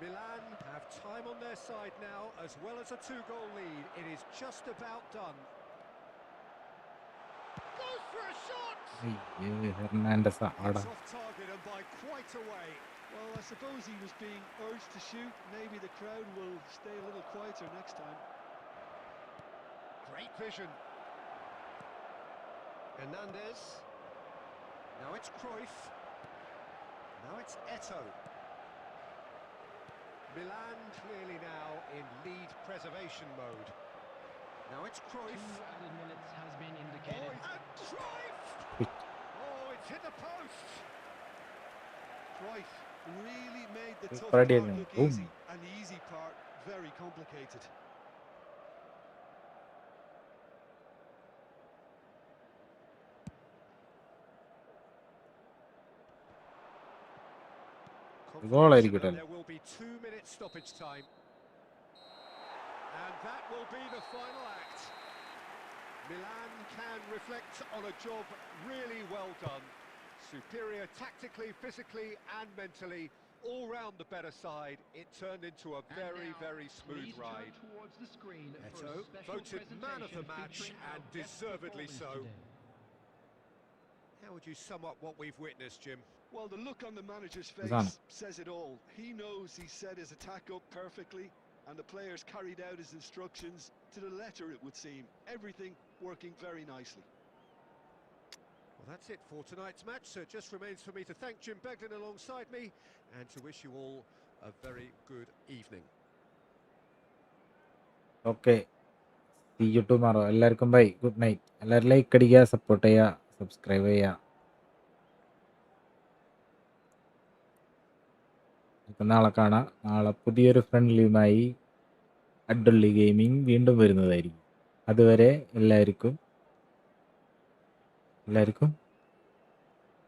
Milan have time on their side now, as well as a 2-goal lead. It is just about done. Goes for a shot! Hernandez ആടാ. It's off target and by quite a way. Well, I suppose he was being urged to shoot. Maybe the crowd will stay a little quieter next time. Great vision. Hernandez. Now it's Cruyff. Now it's Eto. Milan clearly now in lead preservation mode. Now it's Cruyff. 2 added minutes has been indicated. Oh, and Cruyff! Oh, it's hit the post. Cruyff really made the It's tough already part in. look Boom. easy, and the easy part very complicated. Goal Confirmation ആയിരിക്കും that ട്ടോ. there will be 2 minutes stoppage time. And that will be the final act. Milan can reflect on a job really well done. Superior tactically, physically and mentally. All round the better side. It turned into a very, very smooth ride. Eto voted man of the match and deservedly so. How would you sum up what we've witnessed, Jim? Well, the look on the manager's Zana. face says it all. He knows he set his attack up perfectly, and the players carried out his instructions to the letter, it would seem. Everything working very nicely. Well, that's it for tonight's match, so it just remains for me to thank Jim Begden alongside me and to wish you all a very good evening. Okay, see you tomorrow. എല്ലാവർക്കും bye, good night. എല്ലാവരും like അടിക്കുക, support ചെയ്യുക, subscribe ചെയ്യുക. അപ്പം നാളെ കാണാം. നാളെ പുതിയൊരു ഫ്രണ്ട്ലിയുമായി അഡ്ഡുള്ളി ഗെയിമിംഗ് വീണ്ടും വരുന്നതായിരിക്കും. അതുവരെ എല്ലാവർക്കും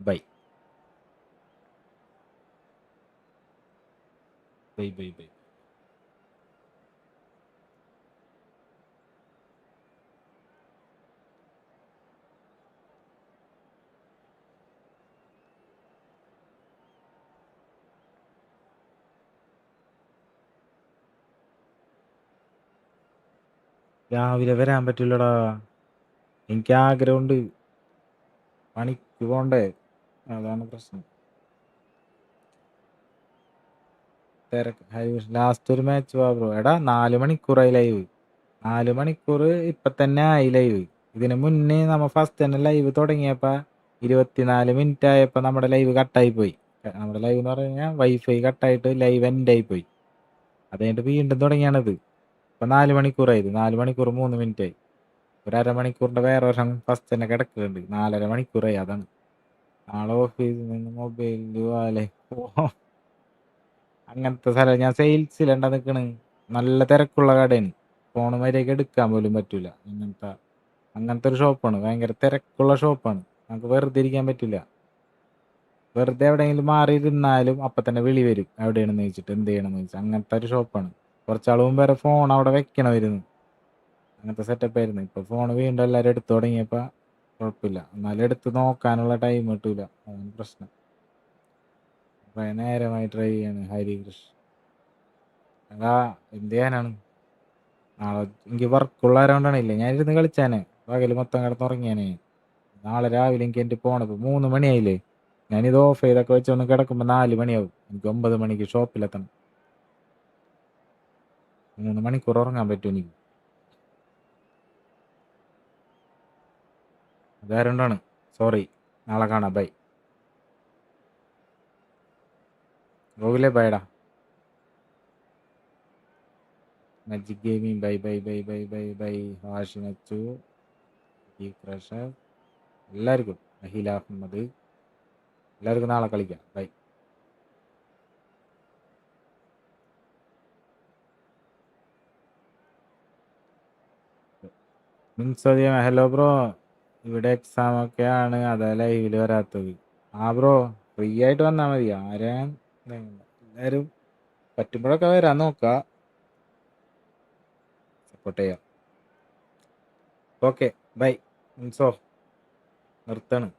ബൈ ബൈ ബൈ ബൈ. രാവിലെ വരാൻ പറ്റില്ലടാ. എനിക്ക് ആഗ്രഹമുണ്ട്, പണിക്ക് പോണ്ടേ, അതാണ് പ്രശ്നം. തിരക്ക്. ലാസ്റ്റ് ഒരു മാച്ച് പോവാ ബ്രോ. എടാ 4 മണിക്കൂറായി ലൈവ്. 4 മണിക്കൂർ ഇപ്പൊ തന്നെ ആയി ലൈവ്. ഇതിന് മുന്നേ നമ്മ ഫസ്റ്റ് തന്നെ ലൈവ് തുടങ്ങിയപ്പോ 24 മിനിറ്റ് ആയപ്പോ നമ്മുടെ ലൈവ് കട്ടായി പോയി. നമ്മുടെ ലൈവ് എന്ന് പറഞ്ഞു കഴിഞ്ഞാൽ വൈഫൈ കട്ടായിട്ട് ലൈവ് എൻഡ് ആയി പോയി. അത് കഴിഞ്ഞിട്ട് വീണ്ടും തുടങ്ങിയാണിത്. ഇപ്പൊ 4 മണിക്കൂറായത്. 4 മണിക്കൂർ 3 മിനിറ്റ് ആയി. ഒരു അരമണിക്കൂറിന്റെ വേറെ വർഷം ഫസ്റ്റ് തന്നെ കിടക്കുന്നുണ്ട്. 4.5 മണിക്കൂറായി. അതാണ് നാളെ ഓഫീസിൽ നിന്ന് മൊബൈലിൽ പോലെ അങ്ങനത്തെ സ്ഥലം. ഞാൻ സെയിൽസിലുണ്ടാ നിൽക്കണ്. നല്ല തിരക്കുള്ള കടയാണ്. ഫോണ് മര്യാദയ്ക്ക് എടുക്കാൻ പോലും പറ്റൂല. അങ്ങനത്തെ ഒരു ഷോപ്പാണ്. ഭയങ്കര തിരക്കുള്ള ഷോപ്പാണ്. നമുക്ക് വെറുതെ ഇരിക്കാൻ പറ്റില്ല. വെറുതെ എവിടെയെങ്കിലും മാറി ഇരുന്നാലും അപ്പം തന്നെ വിളി വരും, എവിടെയാണെന്ന് ചോദിച്ചിട്ട്, എന്ത് ചെയ്യണമെന്ന് ചോദിച്ചാൽ. അങ്ങനത്തെ ഒരു ഷോപ്പാണ്. കുറച്ചാൾ മുമ്പ് വരെ ഫോൺ അവിടെ വെക്കണമായിരുന്നു. അങ്ങനത്തെ സെറ്റപ്പ് ആയിരുന്നു. ഇപ്പൊ ഫോൺ വീണ്ടും എല്ലാവരും എടുത്തു തുടങ്ങിയപ്പോൾ കുഴപ്പമില്ല. എന്നാലും എടുത്ത് നോക്കാനുള്ള ടൈം കിട്ടൂല. അതാണ് പ്രശ്നം. കുറെ നേരമായി ട്രൈ ചെയ്യാണ്. ഹരികൃഷ്ണ അതാ എന്ത് ചെയ്യാനാണ്. നാളെ എനിക്ക് വർക്കുള്ളവരോണ്ടാണ്. ഇല്ല ഞാനിരുന്ന് കളിച്ചാനെ, പകല് മൊത്തം കിടന്നുറങ്ങിയാനെ. നാളെ രാവിലെ എനിക്ക് എൻ്റെ പോണത് 3 മണിയായില്ലേ. ഞാനിത് ഓഫ് ചെയ്തൊക്കെ വെച്ചൊന്ന് കിടക്കുമ്പോൾ 4 മണിയാവും. എനിക്ക് 9 മണിക്ക് ഷോപ്പിലെത്തണം. 3 മണിക്കൂർ ഉറങ്ങാൻ പറ്റും എനിക്ക്. അതുകൊണ്ടാണ്. സോറി. നാളെ കാണാം. ബൈ. ഗോകുലേ ബൈഡാ. Magic gaming bye bye bye bye bye bye. ഹാഷിനച്ചു, ക്രഷർ, എല്ലാവർക്കും, അഹില അഹമ്മദ്, എല്ലാവർക്കും നാളെ കളിക്കാം. ബൈ. Hello bro. ഇവിടെ എക്സാം ഒക്കെയാണ്, അതാ ലൈവിൽ വരാത്തത്. ആ ബ്രോ, ഫ്രീ ആയിട്ട് വന്നാൽ മതി. ആരാ എല്ലാവരും പറ്റുമ്പോഴൊക്കെ വരാൻ നോക്കുക. സപ്പോർട്ട് ചെയ്യാം. Okay bye. നിർത്തണം.